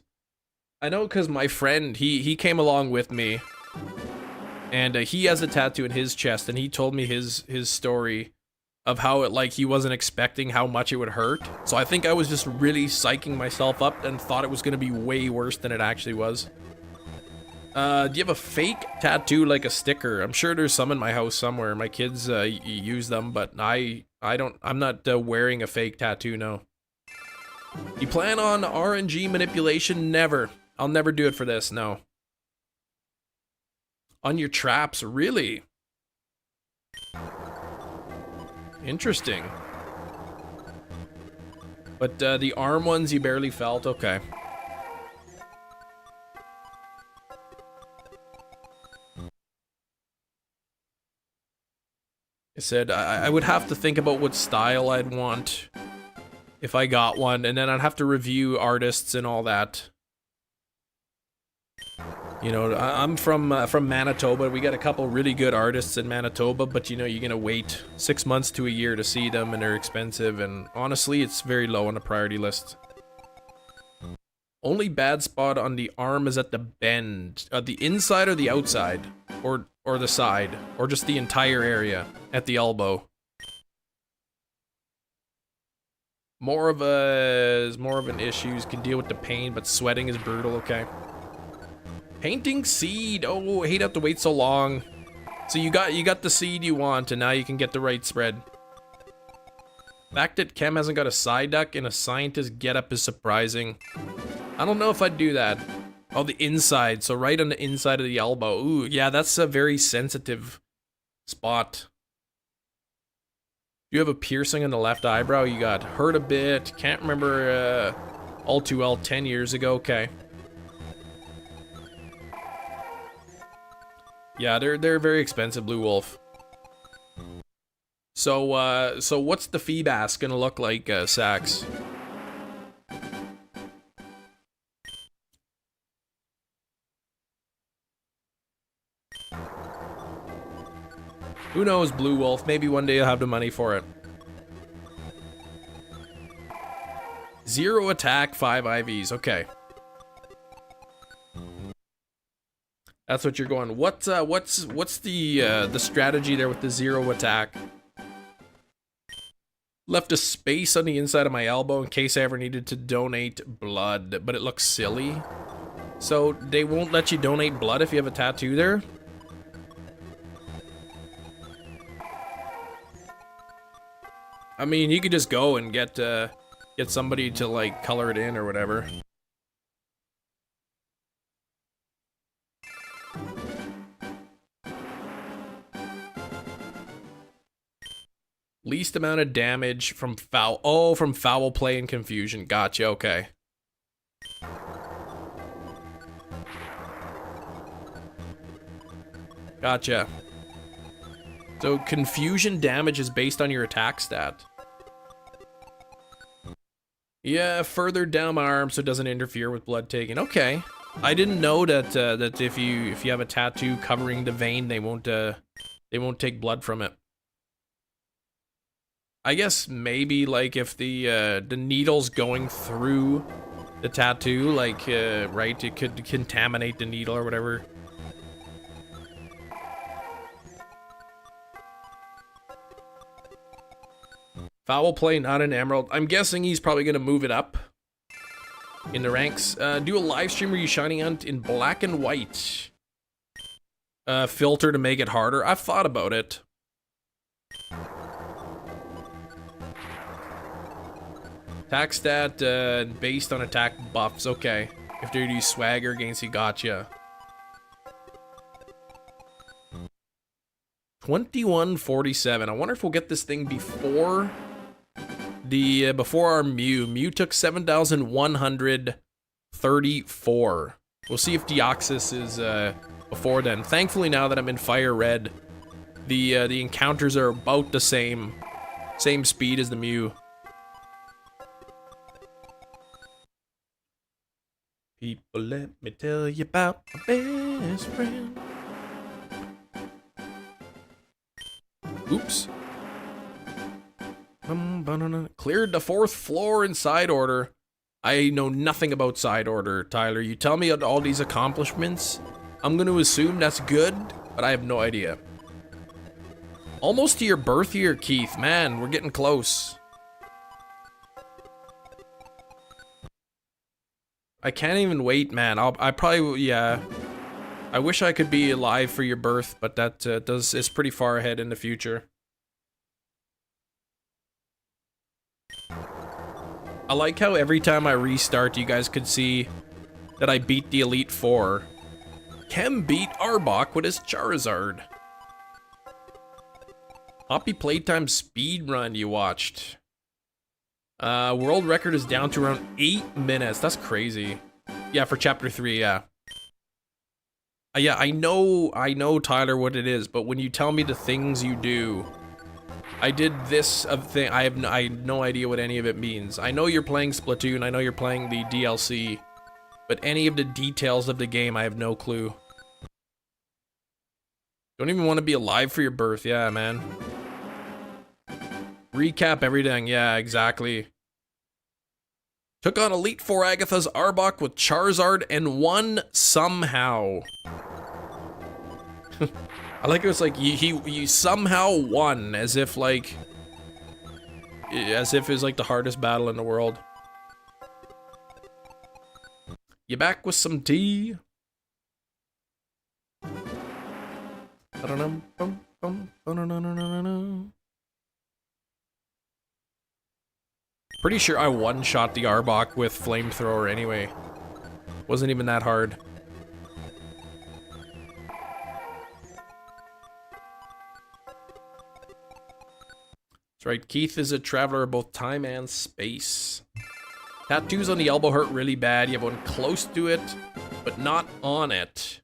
I know, because my friend, he came along with me. And he has a tattoo in his chest, and he told me his story of how it, like, he wasn't expecting how much it would hurt. So I think I was just really psyching myself up and thought it was going to be way worse than it actually was. Do you have a fake tattoo, like a sticker? I'm sure there's some in my house somewhere. My kids use them, but I'm not wearing a fake tattoo, no. You plan on RNG manipulation? Never. I'll never do it for this, no. On your traps, really? Interesting. But the arm ones you barely felt? Okay. I said I would have to think about what style I'd want if I got one, and then I'd have to review artists and all that. You know, I'm from Manitoba. We got a couple really good artists in Manitoba, but you know, you're gonna wait 6 months to a year to see them, and they're expensive, and honestly, it's very low on the priority list. Only bad spot on the arm is at the bend. The inside or the outside? Or the side? Or just the entire area at the elbow? More of an issue. Can deal with the pain, but sweating is brutal, okay. Painting seed. Oh, I hate to have to wait so long. So you got the seed you want, and now you can get the right spread. Fact that Chem hasn't got a side duck in a scientist getup is surprising. I don't know if I'd do that. Oh, the inside. So right on the inside of the elbow. Ooh, yeah, that's a very sensitive spot. You have a piercing on the left eyebrow. You got hurt a bit. Can't remember all too well. 10 years ago. Okay. Yeah, they're very expensive, Blue Wolf. So what's the fee bass gonna look like, Sax? Who knows, Blue Wolf? Maybe one day you'll have the money for it. 0 attack, 5 IVs. Okay. That's what you're going. What's the strategy there with the 0 attack? Left a space on the inside of my elbow in case I ever needed to donate blood, but it looks silly. So they won't let you donate blood if you have a tattoo there? I mean, you could just go and get somebody to like color it in or whatever. Least amount of damage from foul. Oh, from foul play and confusion. Gotcha. Okay. Gotcha. So confusion damage is based on your attack stat. Yeah, further down my arm so it doesn't interfere with blood taking. Okay. I didn't know that that if you have a tattoo covering the vein, they won't take blood from it. I guess maybe like if the needle's going through the tattoo, like right, it could contaminate the needle or whatever. Foul play, not an emerald. I'm guessing he's probably gonna move it up in the ranks. Do a live stream where you shining hunt in black and white. filter to make it harder. I've thought about it. Attack stat based on attack buffs. Okay. If they do swagger against you, gotcha. 2147. I wonder if we'll get this thing before the before our Mew. Mew took 7,134. We'll see if Deoxys is before then. Thankfully, now that I'm in FireRed, the encounters are about the same speed as the Mew. People, let me tell you about my best friend. Oops. Cleared the 4th floor in side order. I know nothing about side order, Tyler. You tell me all these accomplishments, I'm going to assume that's good, but I have no idea. Almost to your birth year, Keith. Man, we're getting close. I can't even wait, man. I probably, yeah. I wish I could be alive for your birth, but that is pretty far ahead in the future. I like how every time I restart, you guys could see that I beat the Elite Four. Kem beat Arbok with his Charizard. Hoppy Playtime speedrun you watched. World record is down to around 8 minutes. That's crazy. Yeah, for chapter 3, yeah. Yeah, I know, Tyler, what it is, but when you tell me the things you do, I did this thing. I have no idea what any of it means. I know you're playing Splatoon. I know you're playing the DLC, but any of the details of the game, I have no clue. Don't even want to be alive for your birth. Yeah, man. Recap everything. Yeah, exactly. Took on Elite Four Agatha's Arbok with Charizard and won somehow. I like it was like he somehow won, as if it was like the hardest battle in the world. You back with some tea? Pretty sure I one-shot the Arbok with Flamethrower anyway. Wasn't even that hard. That's right, Keith is a traveler of both time and space. Tattoos on the elbow hurt really bad. You have one close to it, but not on it.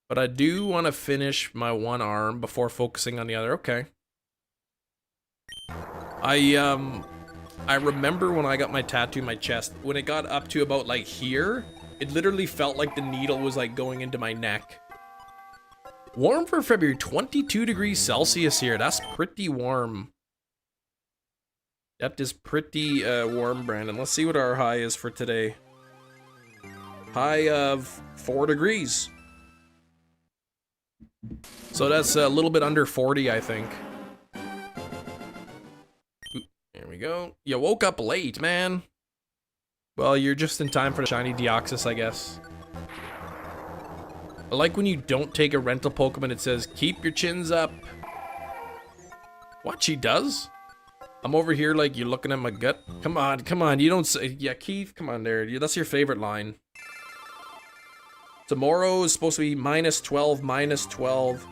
But I do want to finish my one arm before focusing on the other. Okay. I remember when I got my tattoo in my chest, when it got up to about like here, it literally felt like the needle was like going into my neck. Warm for February, 22 degrees Celsius here. That's pretty warm. That is pretty warm, Brandon. Let's see what our high is for today. High of 4 degrees. So that's a little bit under 40, I think. There we go. You woke up late, man. Well, you're just in time for the shiny Deoxys, I guess. I like when you don't take a rental Pokemon, it says, keep your chins up. What, she does? I'm over here like you're looking at my gut. Come on, you don't say, yeah, Keith, come on there. That's your favorite line. Tomorrow is supposed to be -12, -12.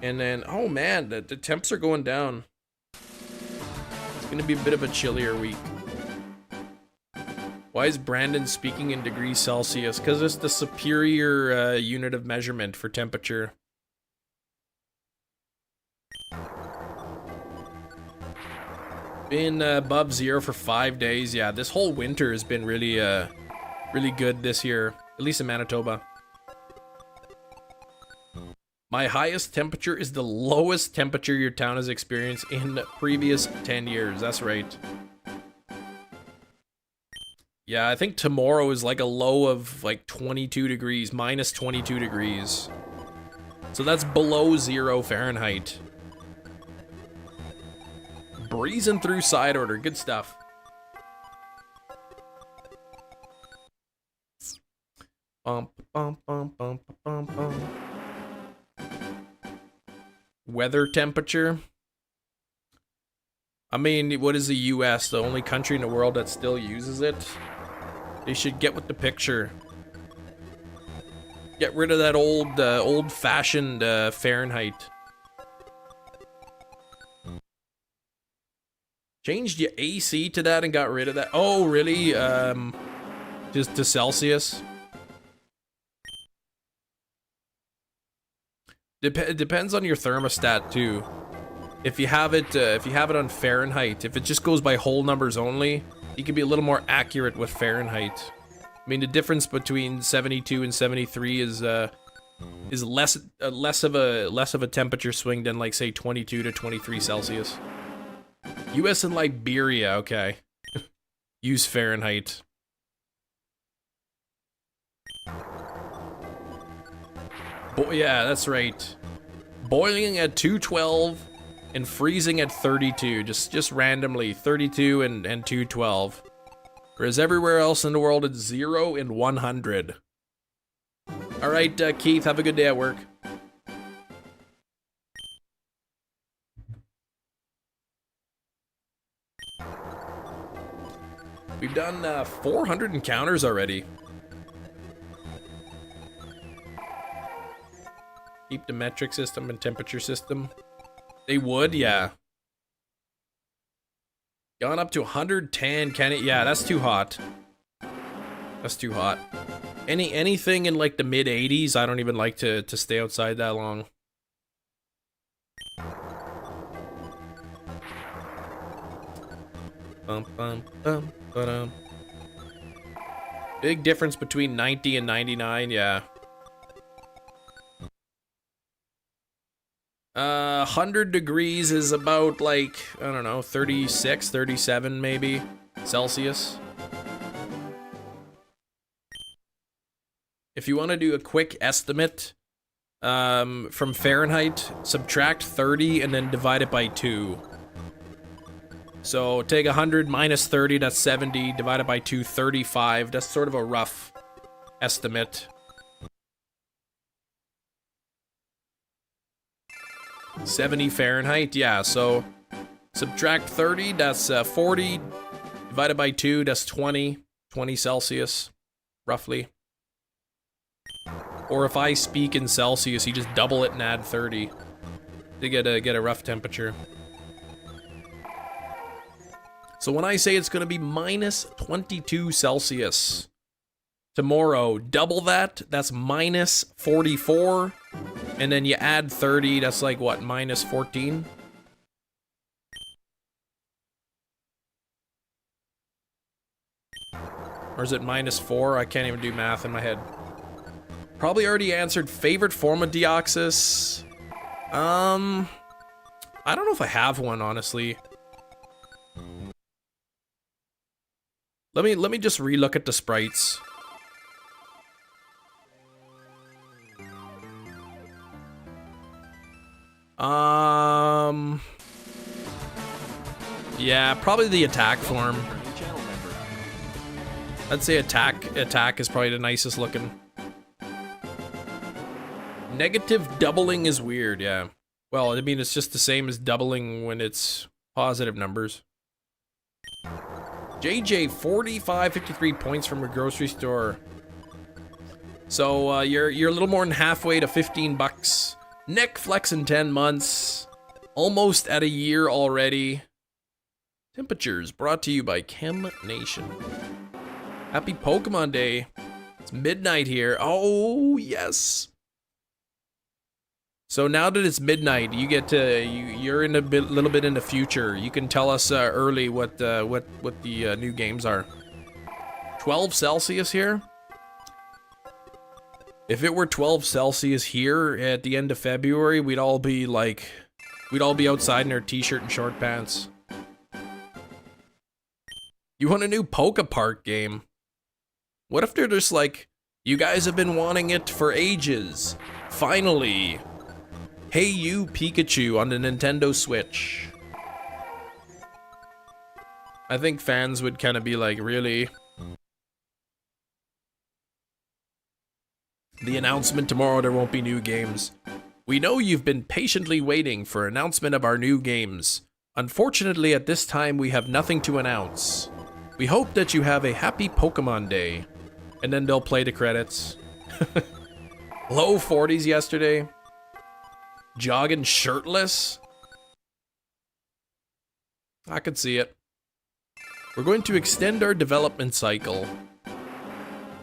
And then, oh man, the temps are going down. It's gonna be a bit of a chillier week. Why is Brandon speaking in degrees Celsius? Because it's the superior unit of measurement for temperature. Been above 0 for 5 days. Yeah, this whole winter has been really, really good this year. At least in Manitoba. My highest temperature is the lowest temperature your town has experienced in the previous 10 years. That's right. Yeah, I think tomorrow is like a low of like 22 degrees, -22 degrees. So that's below 0 Fahrenheit. Breezing through side order. Good stuff. Bum, bum, bum, bum, bum, bum. Weather temperature. I mean, what is the US? The only country in the world that still uses it? They should get with the picture. Get rid of that old-fashioned Fahrenheit. Changed your AC to that and got rid of that. Oh, really? Just to Celsius? Depends on your thermostat too. If you have it on Fahrenheit, if it just goes by whole numbers only, you can be a little more accurate with Fahrenheit. I mean, the difference between 72 and 73 is less of a temperature swing than, like, say 22 to 23 Celsius. US and Liberia, okay. Use Fahrenheit. Yeah, that's right. Boiling at 212 and freezing at 32, just randomly, 32 and 212. Whereas everywhere else in the world it's 0 and 100. All right, Keith, have a good day at work. We've done 400 encounters already. Keep the metric system and temperature system. They would, yeah. Gone up to 110, can it? Yeah, that's too hot. That's too hot. Anything in like the mid 80s, I don't even like to stay outside that long. Big difference between 90 and 99, yeah. 100 degrees is about, like, I don't know, 36, 37 maybe, Celsius. If you want to do a quick estimate, from Fahrenheit, subtract 30 and then divide it by 2. So take 100 minus 30, that's 70, divided by 2, 35. That's sort of a rough estimate. 70 Fahrenheit, yeah, so subtract 30, that's 40, divided by 2, that's 20 Celsius, roughly. Or if I speak in Celsius, you just double it and add 30 to get a rough temperature. So when I say it's going to be minus 22 Celsius tomorrow, double that, that's minus 44. And then you add 30, that's like what, minus 14? Or is it minus 4? I can't even do math in my head. Probably already answered favorite form of Deoxys. I don't know if I have one, honestly. Let me just relook at the sprites. Yeah, probably the attack form. I'd say attack is probably the nicest looking. Negative doubling is weird, yeah. Well, I mean, it's just the same as doubling when it's positive numbers. JJ, 45.53 points from a grocery store. So, you're a little more than halfway to 15 bucks. Neck flex in 10 months. Almost at a year already. Temperatures brought to you by Chem Nation. Happy Pokemon Day. It's midnight here. Oh, yes. So now that it's midnight, you get to you're in a little bit in the future. You can tell us early what the new games are. 12 Celsius here. If it were 12 Celsius here at the end of February, we'd all be outside in our t-shirt and short pants. You want a new Poke Park game? What if they're just like, you guys have been wanting it for ages. Finally. Hey You Pikachu on the Nintendo Switch. I think fans would kind of be like, really? The announcement tomorrow, there won't be new games. We know you've been patiently waiting for announcement of our new games. Unfortunately, at this time, we have nothing to announce. We hope that you have a happy Pokemon Day. And then they'll play the credits. Low 40s yesterday. Jogging shirtless. I could see it. We're going to extend our development cycle.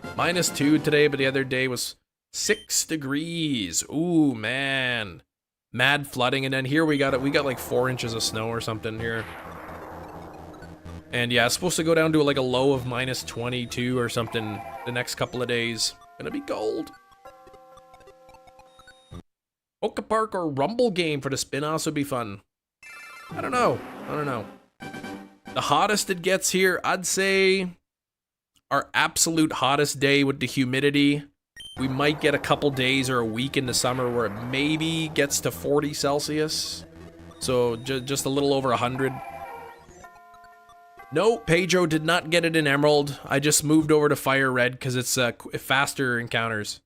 -2 today, but the other day was 6 degrees. Ooh, man. Mad flooding, and then here we got like 4 inches of snow or something here. And yeah, it's supposed to go down to like a low of -22 or something the next couple of days. Gonna be cold. Poke Park or Rumble game for the spin-offs would be fun. I don't know. The hottest it gets here, I'd say our absolute hottest day with the humidity. We might get a couple days or a week in the summer where it maybe gets to 40 Celsius. So just a little over 100. No, Pedro did not get it in Emerald. I just moved over to FireRed because it's faster encounters.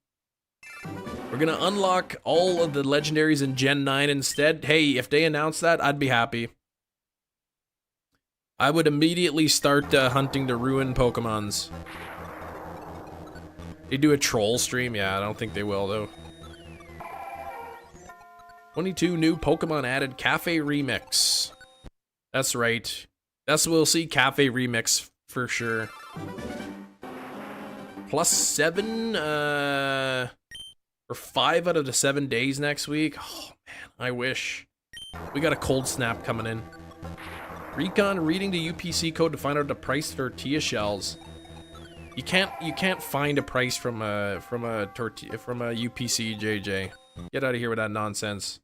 We're gonna unlock all of the legendaries in Gen 9 instead. Hey, if they announce that, I'd be happy. I would immediately start hunting the ruined Pokemons. They do a troll stream? Yeah, I don't think they will, though. 22 new Pokemon added Cafe Remix. That's right. We'll see Cafe Remix for sure. +7, for 5 out of the 7 days next week. Oh, man, I wish. We got a cold snap coming in. Recon reading the UPC code to find out the price for tortilla shells. You can't find a price from a UPC, JJ. Get out of here with that nonsense.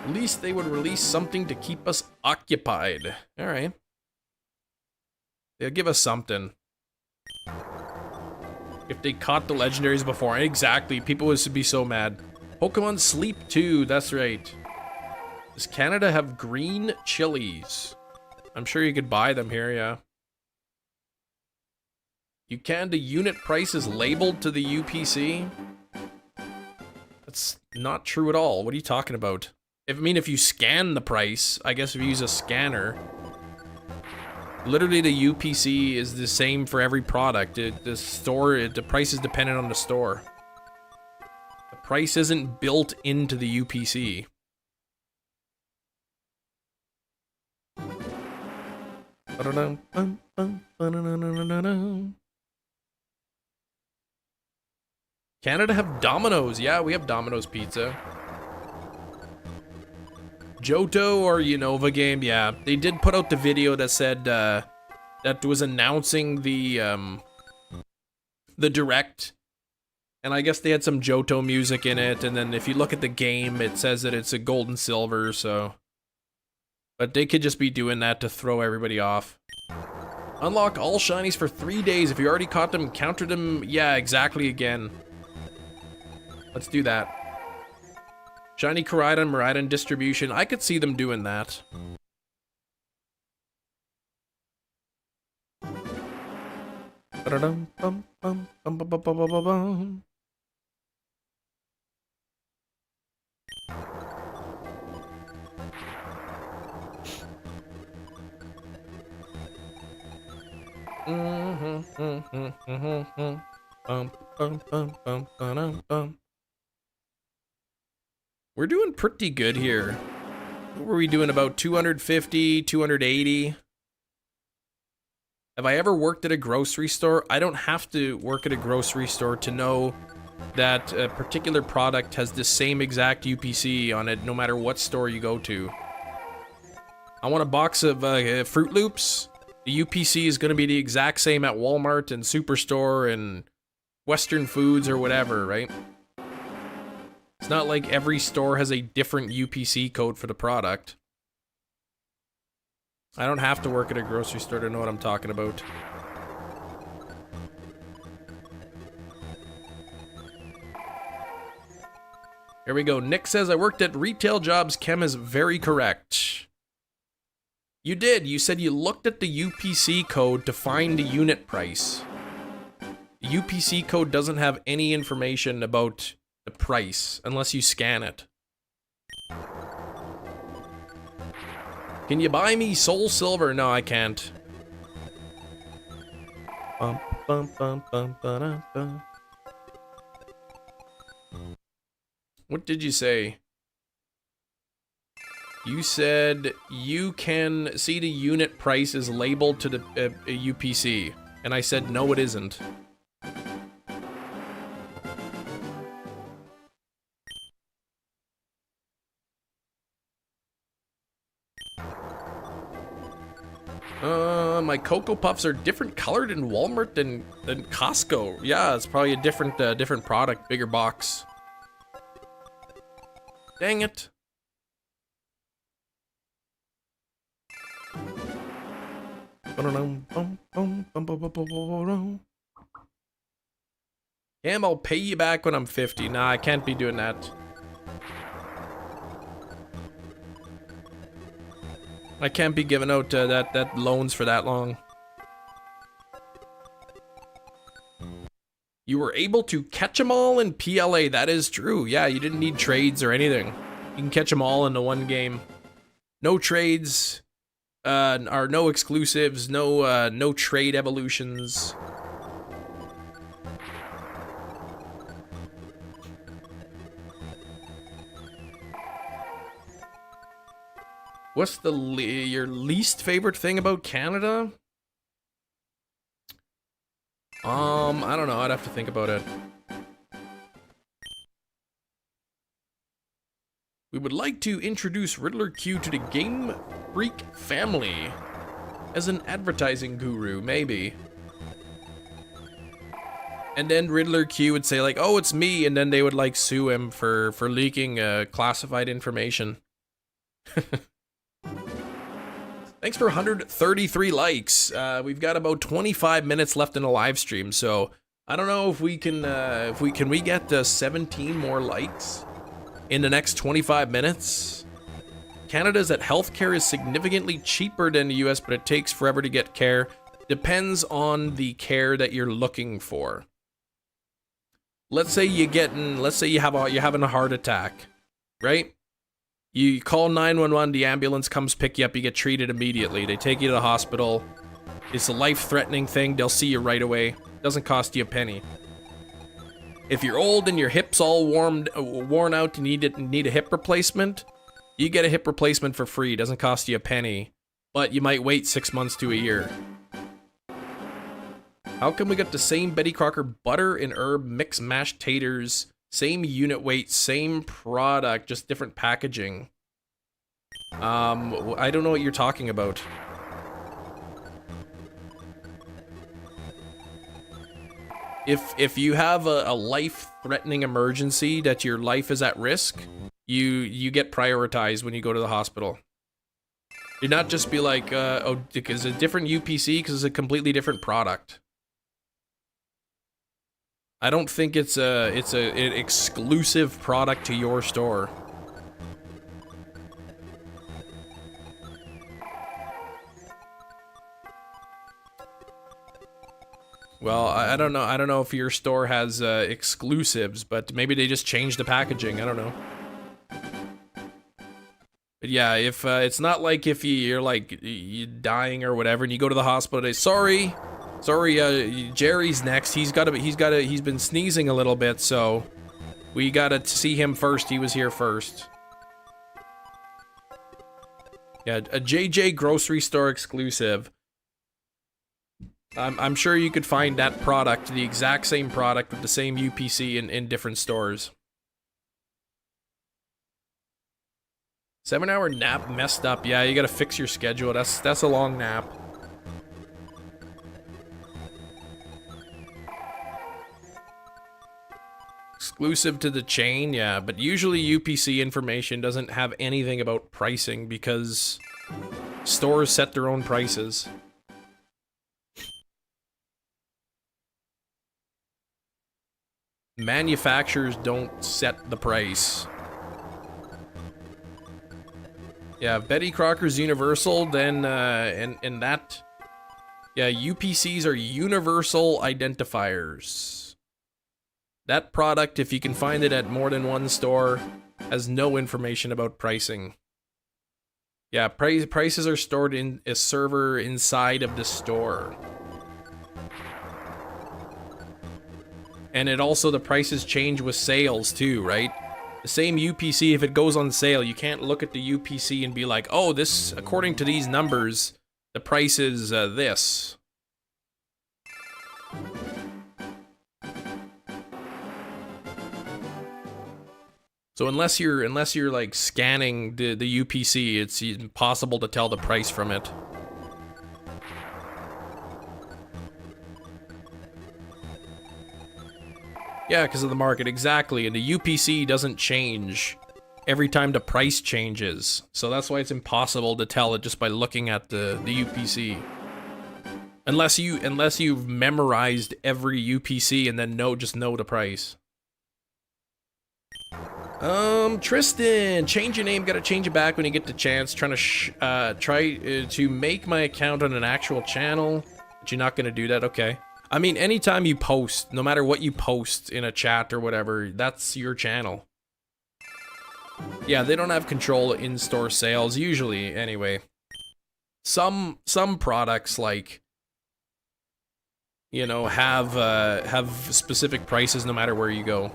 At least they would release something to keep us occupied. All right. They'll give us something. If they caught the legendaries before, exactly. People would be so mad. Pokemon Sleep 2, that's right. Does Canada have green chilies? I'm sure you could buy them here, yeah. You can, the unit price is labeled to the UPC? That's not true at all. What are you talking about? If you scan the price, I guess if you use a scanner. Literally the UPC is the same for every product. The price is dependent on the store. The price isn't built into the UPC. Canada have Domino's. Yeah, we have Domino's pizza. Johto or Unova game, yeah. They did put out the video that said that was announcing the direct. And I guess they had some Johto music in it, and then if you look at the game, it says that it's a gold and silver, so. But they could just be doing that to throw everybody off. Unlock all shinies for 3 days. If you already caught them, counter them, yeah, exactly again. Let's do that. Shiny Koraidon, Miraidon distribution. I could see them doing that. We're doing pretty good here. What were we doing? About 250, 280? Have I ever worked at a grocery store? I don't have to work at a grocery store to know that a particular product has the same exact UPC on it no matter what store you go to. I want a box of Fruit Loops. The UPC is going to be the exact same at Walmart and Superstore and Western Foods or whatever, right? It's not like every store has a different UPC code for the product. I don't have to work at a grocery store to know what I'm talking about. Here we go. Nick says, I worked at retail jobs. Chem is very correct. You did. You said you looked at the UPC code to find the unit price. The UPC code doesn't have any information about the price unless you scan it. Can you buy me soul silver? No, I can't. Bum, bum, bum, bum, ba-dum, bum. What did you say? You said you can see the unit price is labeled to the UPC. And I said, no, it isn't. My Cocoa Puffs are different colored in Walmart than Costco. Yeah, it's probably a different product, bigger box. Dang it. Cam, I'll pay you back when I'm 50. Nah, I can't be doing that. I can't be giving out that loans for that long. You were able to catch them all in PLA. That is true. Yeah, you didn't need trades or anything. You can catch them all in the one game. No trades, or no exclusives, no trade evolutions. What's your least favorite thing about Canada? I don't know. I'd have to think about it. We would like to introduce Riddler Q to the Game Freak family as an advertising guru, maybe. And then Riddler Q would say like, "Oh, it's me," and then they would like sue him for leaking classified information. Thanks for 133 likes. We've got about 25 minutes left in the live stream, so I don't know if we can can we get 17 more likes in the next 25 minutes. Canada's at healthcare is significantly cheaper than the US, but it takes forever to get care. Depends on the care that you're looking for. Let's say you're having a heart attack, right? You call 911, the ambulance comes pick you up, you get treated immediately. They take you to the hospital. It's a life-threatening thing, they'll see you right away. Doesn't cost you a penny. If you're old and your hip's all worn out and you need a hip replacement, you get a hip replacement for free. Doesn't cost you a penny. But you might wait 6 months to a year. How come we got the same Betty Crocker butter and herb mixed mashed taters? Same unit weight, same product, just different packaging. I don't know what you're talking about. If you have a life-threatening emergency that your life is at risk, you get prioritized when you go to the hospital. Do not just be like, oh, because it's a different UPC because it's a completely different product. I don't think it's an exclusive product to your store. Well, I don't know. I don't know if your store has exclusives, but maybe they just changed the packaging. I don't know. But yeah, if it's not like if you're like you're dying or whatever, and you go to the hospital, they sorry, Jerry's next. He's been sneezing a little bit, so we gotta see him first. He was here first. Yeah, a JJ grocery store exclusive. I'm sure you could find that product, the exact same product with the same UPC in different stores. 7-hour nap messed up. Yeah, you gotta fix your schedule. That's a long nap. Exclusive to the chain, yeah, but usually UPC information doesn't have anything about pricing because stores set their own prices. Manufacturers don't set the price. Yeah, if Betty Crocker's universal, then and that Yeah, UPCs are universal identifiers. That product, if you can find it at more than one store, has no information about pricing. Yeah, prices are stored in a server inside of the store. And it also, the prices change with sales too, right? The same UPC, if it goes on sale, you can't look at the UPC and be like, oh, this, according to these numbers, the price is this. So unless you're like scanning the UPC, it's impossible to tell the price from it. Yeah, because of the market, exactly. And the UPC doesn't change every time the price changes. So that's why it's impossible to tell it just by looking at the UPC. Unless you've memorized every UPC and then just know the price. Tristan, change your name. Gotta change it back when you get the chance. Trying to try to make my account on an actual channel, but you're not gonna do that. Okay. I mean, anytime you post, no matter what you post in a chat or whatever, that's your channel. Yeah, they don't have control of in-store sales usually. Anyway, some products like, you know, have specific prices no matter where you go.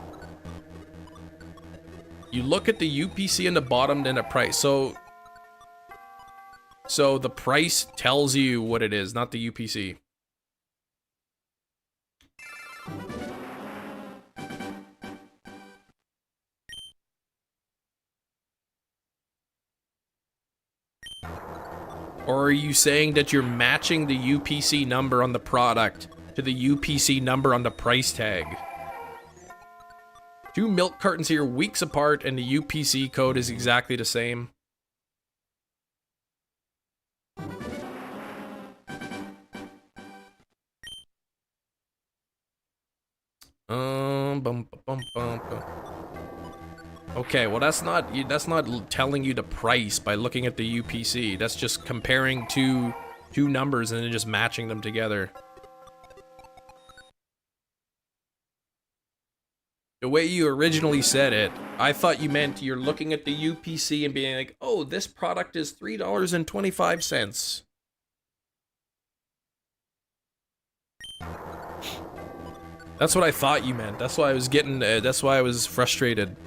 You look at the UPC in the bottom, then a price. So the price tells you what it is, not the UPC. Or are you saying that you're matching the UPC number on the product to the UPC number on the price tag? 2 milk cartons here, weeks apart, and the UPC code is exactly the same. Okay, well that's not telling you the price by looking at the UPC. That's just comparing two numbers and then just matching them together. The way you originally said it, I thought you meant you're looking at the UPC and being like, oh, this product is $3.25. That's what I thought you meant. That's why I was getting, that's why I was frustrated.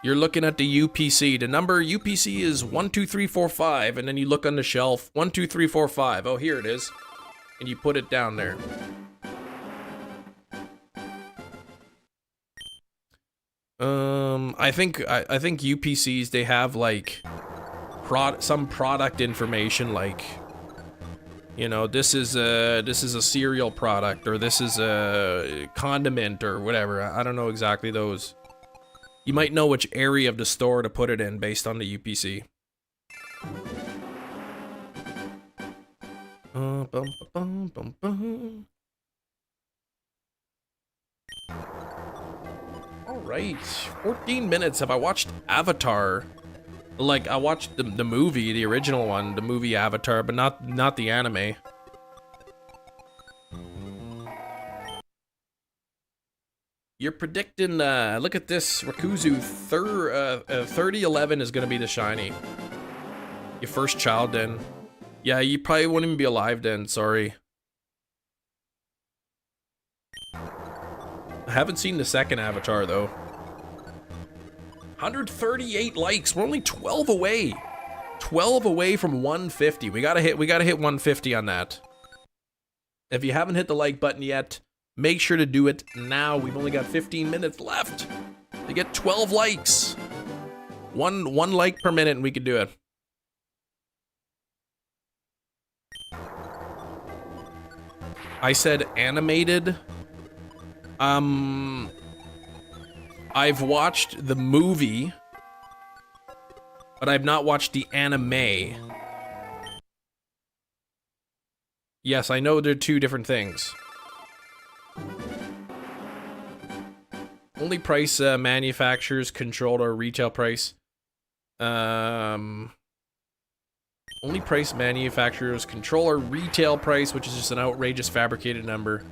You're looking at the UPC. The number UPC is 12345, and then you look on the shelf, 12345. Oh, here it is. And you put it down there. I think UPCs, they have like some product information, like, you know, this is a cereal product, or this is a condiment or whatever. I don't know exactly those. You might know which area of the store to put it in based on the UPC. Alright, 14 minutes. Have I watched Avatar? Like, I watched the movie, the original one, the movie Avatar, but not the anime. You're predicting, look at this, Rakuzu, 3011 is gonna be the shiny. Your first child then. Yeah, you probably won't even be alive then, sorry. I haven't seen the second Avatar though. 138 likes, we're only 12 away. 12 away from 150. We gotta hit 150 on that. If you haven't hit the like button yet, make sure to do it now. We've only got 15 minutes left to get 12 likes. One like per minute and we can do it. I said animated. I've watched the movie, but I've not watched the anime. Yes, I know they're two different things. Only price manufacturers control our retail price. Only price manufacturer's controller retail price, which is just an outrageous fabricated number.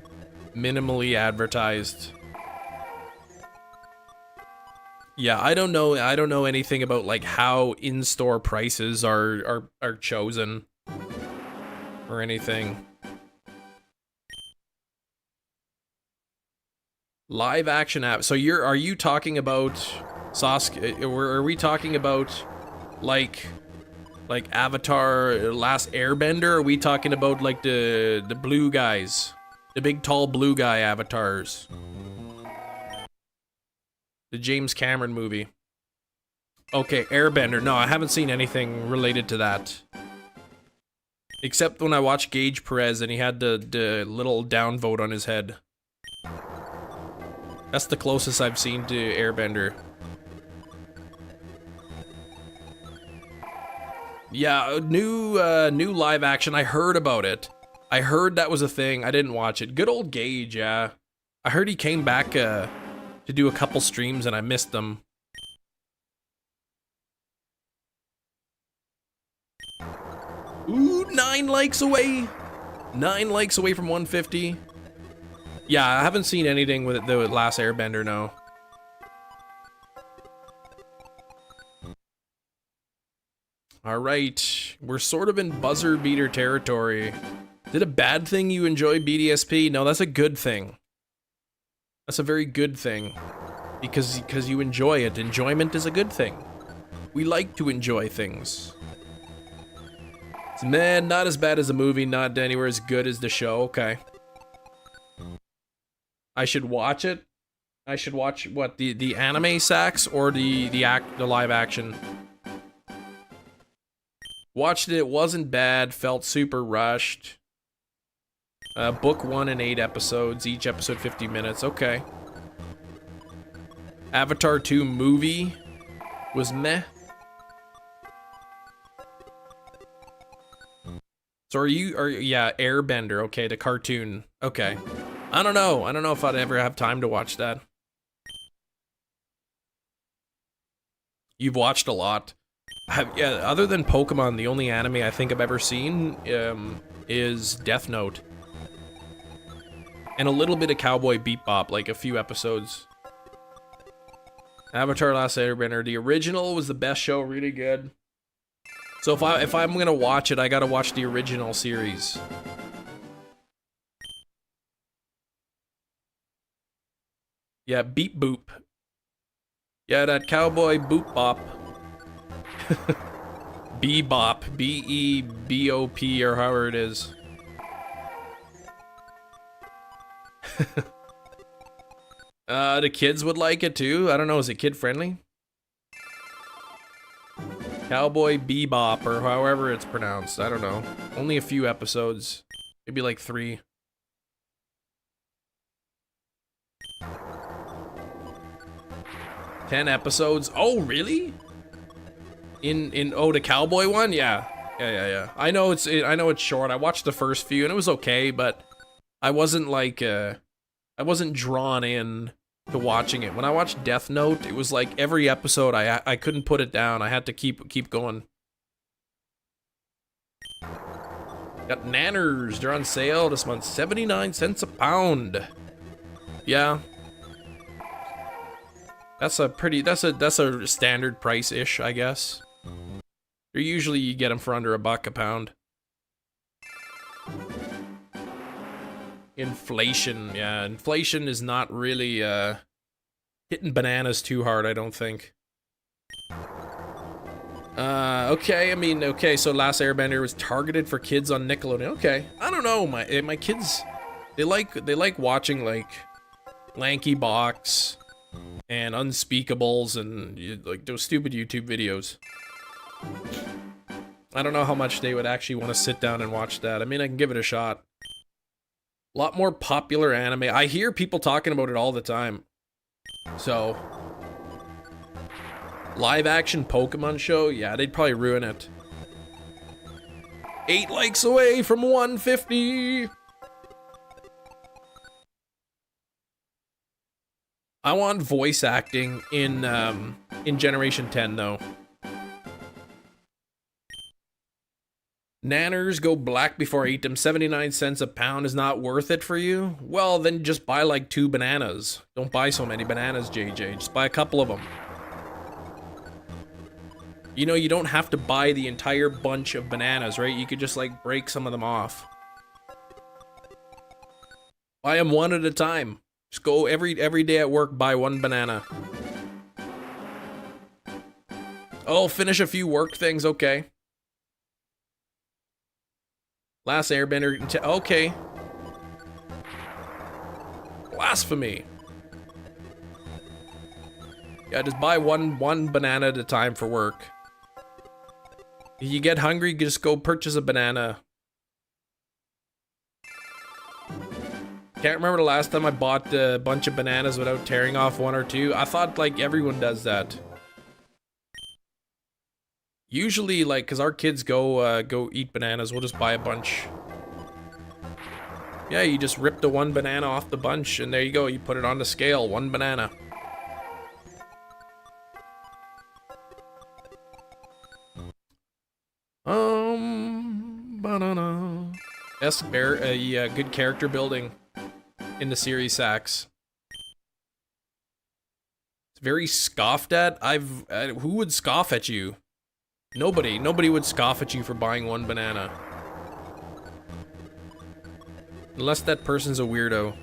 Minimally advertised. Yeah, I don't know anything about like how in-store prices are chosen or anything. Live action app. So are you talking about Sasuke, or are we talking about like Avatar Last Airbender? Or are we talking about like the blue guys? The big tall blue guy avatars? The James Cameron movie. Okay, Airbender. No, I haven't seen anything related to that. Except when I watched Gage Perez and he had the little downvote on his head. That's the closest I've seen to Airbender. Yeah, new live action. I heard about it. I heard that was a thing. I didn't watch it. Good old Gage, yeah. I heard he came back to do a couple streams and I missed them. Ooh, 9 likes away. 9 likes away from 150. Yeah, I haven't seen anything with the Last Airbender, no. Alright, we're sort of in buzzer beater territory. Is it a bad thing you enjoy BDSP? No, that's a good thing. That's a very good thing. Because you enjoy it. Enjoyment is a good thing. We like to enjoy things. It's, man, not as bad as the movie, not anywhere as good as the show. Okay. I should watch it. I should watch what, the anime Sax or the live action. Watched it wasn't bad, felt super rushed. Book 1 and 8 episodes, each episode 50 minutes. Okay. Avatar 2 movie was meh. So yeah, Airbender, okay, the cartoon. Okay. I don't know if I'd ever have time to watch that. You've watched a lot. Yeah, other than Pokemon, the only anime I think I've ever seen is Death Note. And a little bit of Cowboy Bebop, like a few episodes. Avatar Last Airbender, the original was the best show, really good. So if I'm gonna watch it, I gotta watch the original series. Yeah, Beep Boop. Yeah, that Cowboy Boop Bop. Bebop, B-E-B-O-P, or however it is. The kids would like it too. I don't know, is it kid friendly? Cowboy Bebop, or however it's pronounced. I don't know. Only a few episodes. Maybe like 3. Ten episodes. Oh, really? Oh, the cowboy one? Yeah. Yeah. I know it's short. I watched the first few and it was okay, but I wasn't like I wasn't drawn in to watching it. When I watched Death Note, it was like every episode I couldn't put it down. I had to keep going. Got Nanners. They're on sale this month. 79 cents a pound. Yeah. That's a standard price-ish, I guess. Or usually you get them for under $1 a pound. Inflation, yeah, inflation is not really hitting bananas too hard, I don't think. Okay, I mean, okay, so Last Airbender was targeted for kids on Nickelodeon. Okay, I don't know, my kids, they like watching like Lanky Box and Unspeakables and like those stupid YouTube videos. I don't know how much they would actually want to sit down and watch that. I mean, I can give it a shot. A lot more popular anime. I hear people talking about it all the time. So, live action Pokemon show? Yeah, they'd probably ruin it. 8 likes away from 150. I want voice acting in Generation 10 though. Nanners go black before I eat them. 79 cents a pound is not worth it for you? Well, then just buy like 2 bananas. Don't buy so many bananas, JJ. Just buy a couple of them. You know, you don't have to buy the entire bunch of bananas, right? You could just like break some of them off. Buy them one at a time. Just go every day at work, buy 1 banana. Oh, finish a few work things, okay. Last airbender, okay. Blasphemy. Yeah, just buy one banana at a time for work. If you get hungry, just go purchase a banana. Can't remember the last time I bought a bunch of bananas without tearing off 1 or 2. I thought like everyone does that. Usually, like, cause our kids go eat bananas, we'll just buy a bunch. Yeah, you just rip the 1 banana off the bunch, and there you go. You put it on the scale, 1 banana. Banana. Yes, yeah, good character building in the series, Sax. It's very scoffed at. Who would scoff at you? Nobody would scoff at you for buying 1 banana. Unless that person's a weirdo.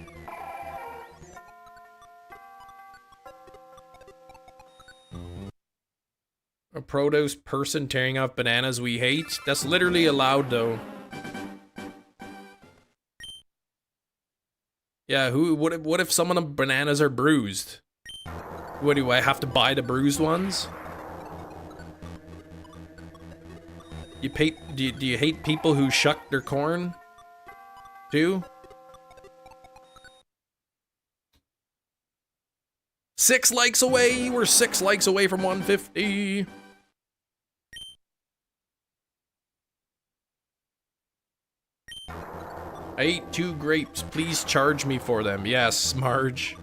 A produce person tearing off bananas we hate? That's literally allowed though. Yeah, what if some of the bananas are bruised? What, do I have to buy the bruised ones? Do you hate people who shuck their corn? Too? 6 likes away! We're 6 likes away from 150! I ate 2 grapes. Please charge me for them. Yes, Marge.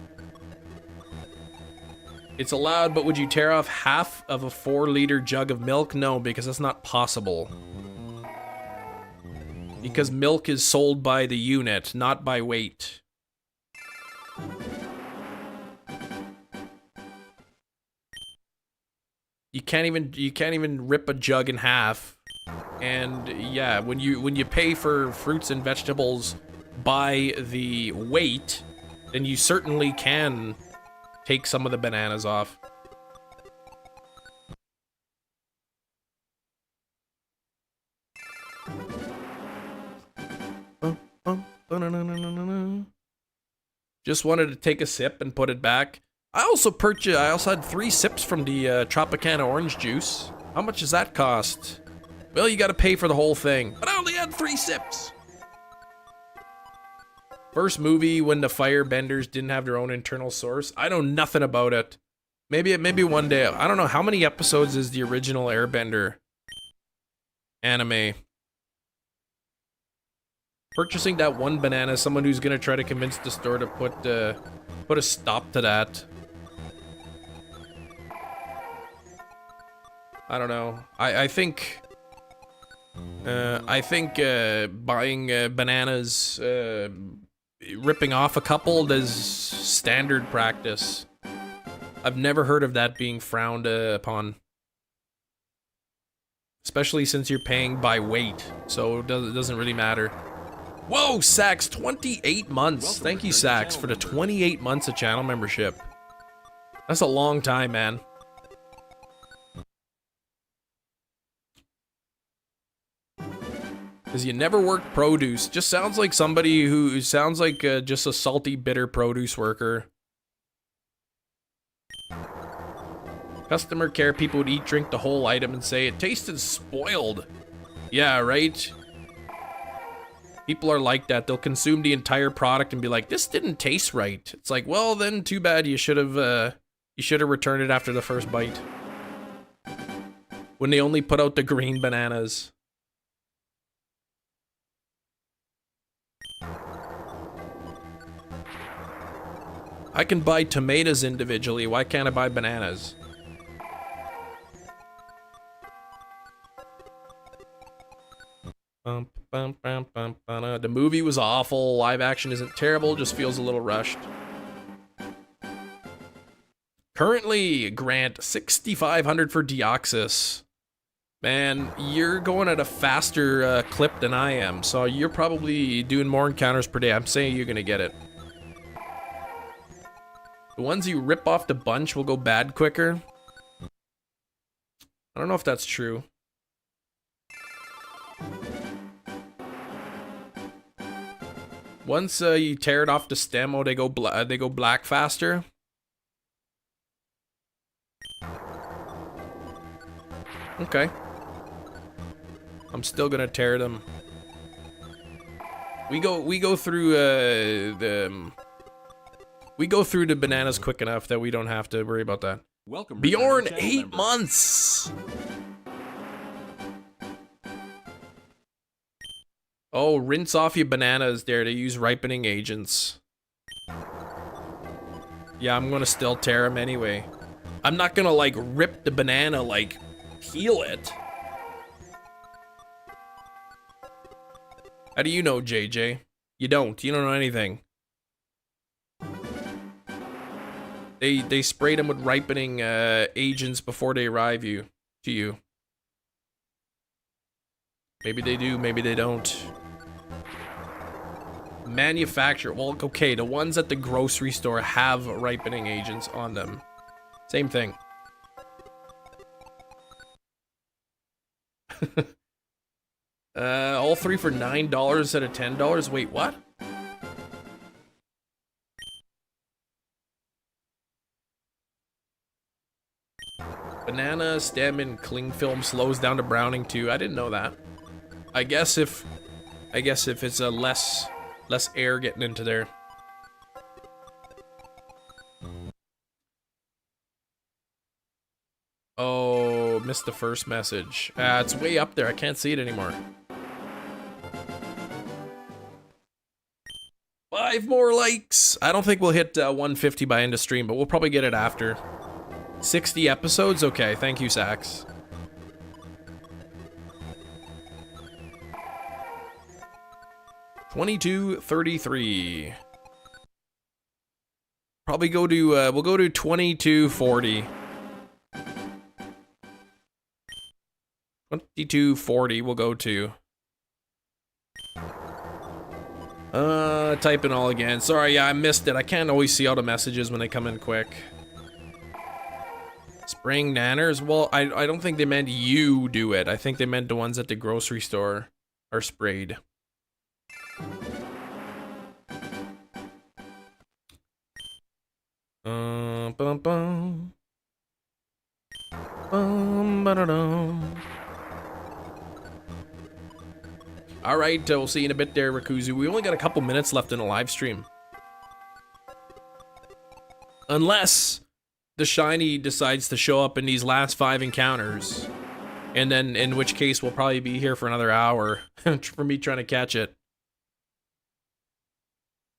It's allowed, but would you tear off half of a 4-liter jug of milk? No, because that's not possible. Because milk is sold by the unit, not by weight. You can't even rip a jug in half. And yeah, when you pay for fruits and vegetables by the weight, then you certainly can take some of the bananas off. Just wanted to take a sip and put it back. I also had 3 sips from the Tropicana orange juice. How much does that cost? Well, you gotta pay for the whole thing. But I only had 3 sips. First movie when the firebenders didn't have their own internal source. I know nothing about it. Maybe one day. I don't know how many episodes is the original Airbender anime. Purchasing that 1 banana, someone who's gonna try to convince the store to put a stop to that. I don't know. I think buying bananas, ripping off a couple is standard practice. I've never heard of that being frowned upon. Especially since you're paying by weight, so it doesn't really matter. Whoa, Sax, 28 months. Thank you, Sax, for the 28 months of channel membership. That's a long time, man. Because you never worked produce. Just sounds like somebody who sounds like just a salty, bitter produce worker. Customer care people would eat, drink the whole item and say, it tasted spoiled. Yeah, right? People are like that. They'll consume the entire product and be like, this didn't taste right. It's like, well, then too bad. You should have returned it after the first bite. When they only put out the green bananas. I can buy tomatoes individually. Why can't I buy bananas? The movie was awful. Live action isn't terrible, just feels a little rushed. Currently, grant 6,500 for Deoxys. Man, you're going at a faster clip than I am, so you're probably doing more encounters per day. I'm saying you're gonna get it. The ones you rip off the bunch will go bad quicker. I don't know if that's true. Once you tear it off the stem, they go black faster. Okay. I'm still gonna tear them. We go through the bananas quick enough that we don't have to worry about that. Welcome, Bjorn, Reseller 8 member. months. Oh, rinse off your bananas there to use ripening agents. Yeah, I'm gonna still tear them anyway. I'm not gonna like rip the banana, like peel it. How do you know, JJ? You don't know anything. They sprayed them with ripening agents before they arrive to you. Maybe they do, maybe they don't. Manufacturer. Well, okay, the ones at the grocery store have ripening agents on them. Same thing. All three for $9 instead of $10. Wait, what? Banana stem and cling film slows down to browning too. I didn't know that. I guess if it's a less air getting into there. Oh, missed the first message. It's way up there. I can't see it anymore. 5 more likes. I don't think we'll hit 150 by end of stream, but we'll probably get it after. 60 episodes? Okay, thank you, Sax. $22.33. Probably go to we'll go to $22.40. $22.40 we'll go to. Type in all again. Sorry, yeah, I missed it. I can't always see all the messages when they come in quick. Spraying nanners? Well, I don't think they meant you do it. I think they meant the ones at the grocery store are sprayed. Bum bum. Ba-da-dum. All right, we'll see you in a bit there, Rakuzu. We only got a couple minutes left in the live stream. Unless the shiny decides to show up in these last 5 encounters. And then, in which case, we'll probably be here for another hour for me trying to catch it.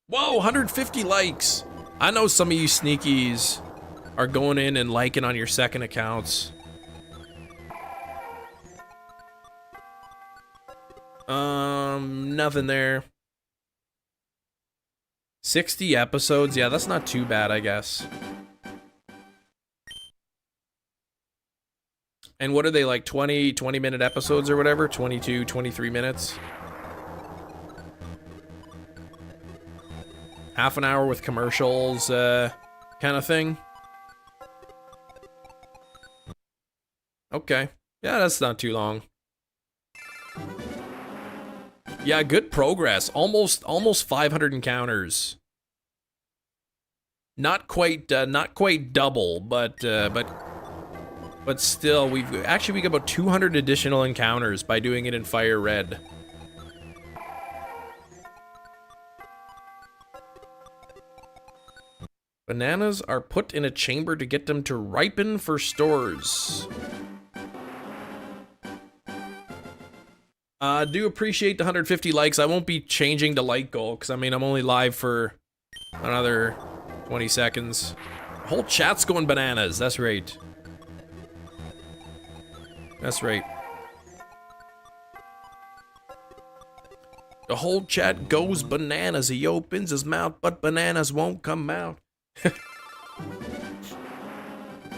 Whoa, 150 likes. I know some of you sneakies are going in and liking on your second accounts. Nothing there. 60 episodes. Yeah, that's not too bad, I guess. And what are they, like 20-minute episodes or whatever? 22, 23 minutes. Half an hour with commercials, kind of thing. Okay. Yeah, that's not too long. Yeah, good progress. Almost 500 encounters. Not quite double, but still, we got about 200 additional encounters by doing it in FireRed. Bananas are put in a chamber to get them to ripen for stores. Do appreciate the 150 likes. I won't be changing the like goal, because I mean, I'm only live for another 20 seconds. The whole chat's going bananas, that's right. That's right. The whole chat goes bananas. He opens his mouth, but bananas won't come out.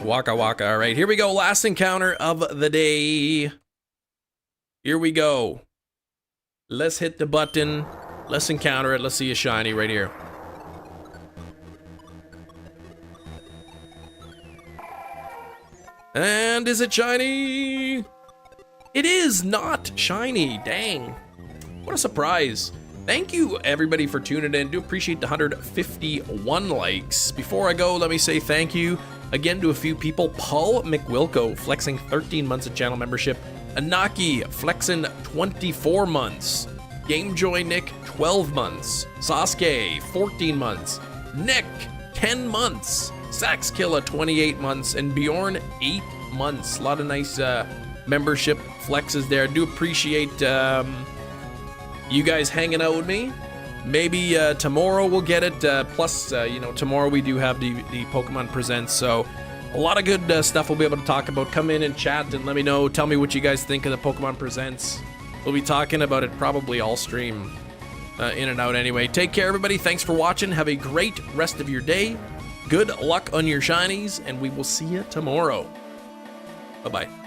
Waka waka. All right, here we go. Last encounter of the day. Here we go. Let's hit the button. Let's encounter it. Let's see a shiny right here. And is it shiny? It is not shiny. Dang. What a surprise. Thank you, everybody, for tuning in. Do appreciate the 151 likes. Before I go, let me say thank you again to a few people. Paul McWilco, flexing 13 months of channel membership. Anaki, flexing 24 months. GameJoy Nick, 12 months. Sasuke, 14 months. Nick, 10 months. Saxkilla, 28 months. And Bjorn, 8 months. A lot of nice membership flexes there. Do appreciate you guys hanging out with me. Maybe tomorrow we'll get it. Plus, you know, tomorrow we do have the Pokemon Presents. So a lot of good stuff we'll be able to talk about. Come in and chat and let me know. Tell me what you guys think of the Pokemon Presents. We'll be talking about it probably all stream. In and out anyway. Take care, everybody. Thanks for watching. Have a great rest of your day. Good luck on your shinies, and we will see you tomorrow. Bye-bye.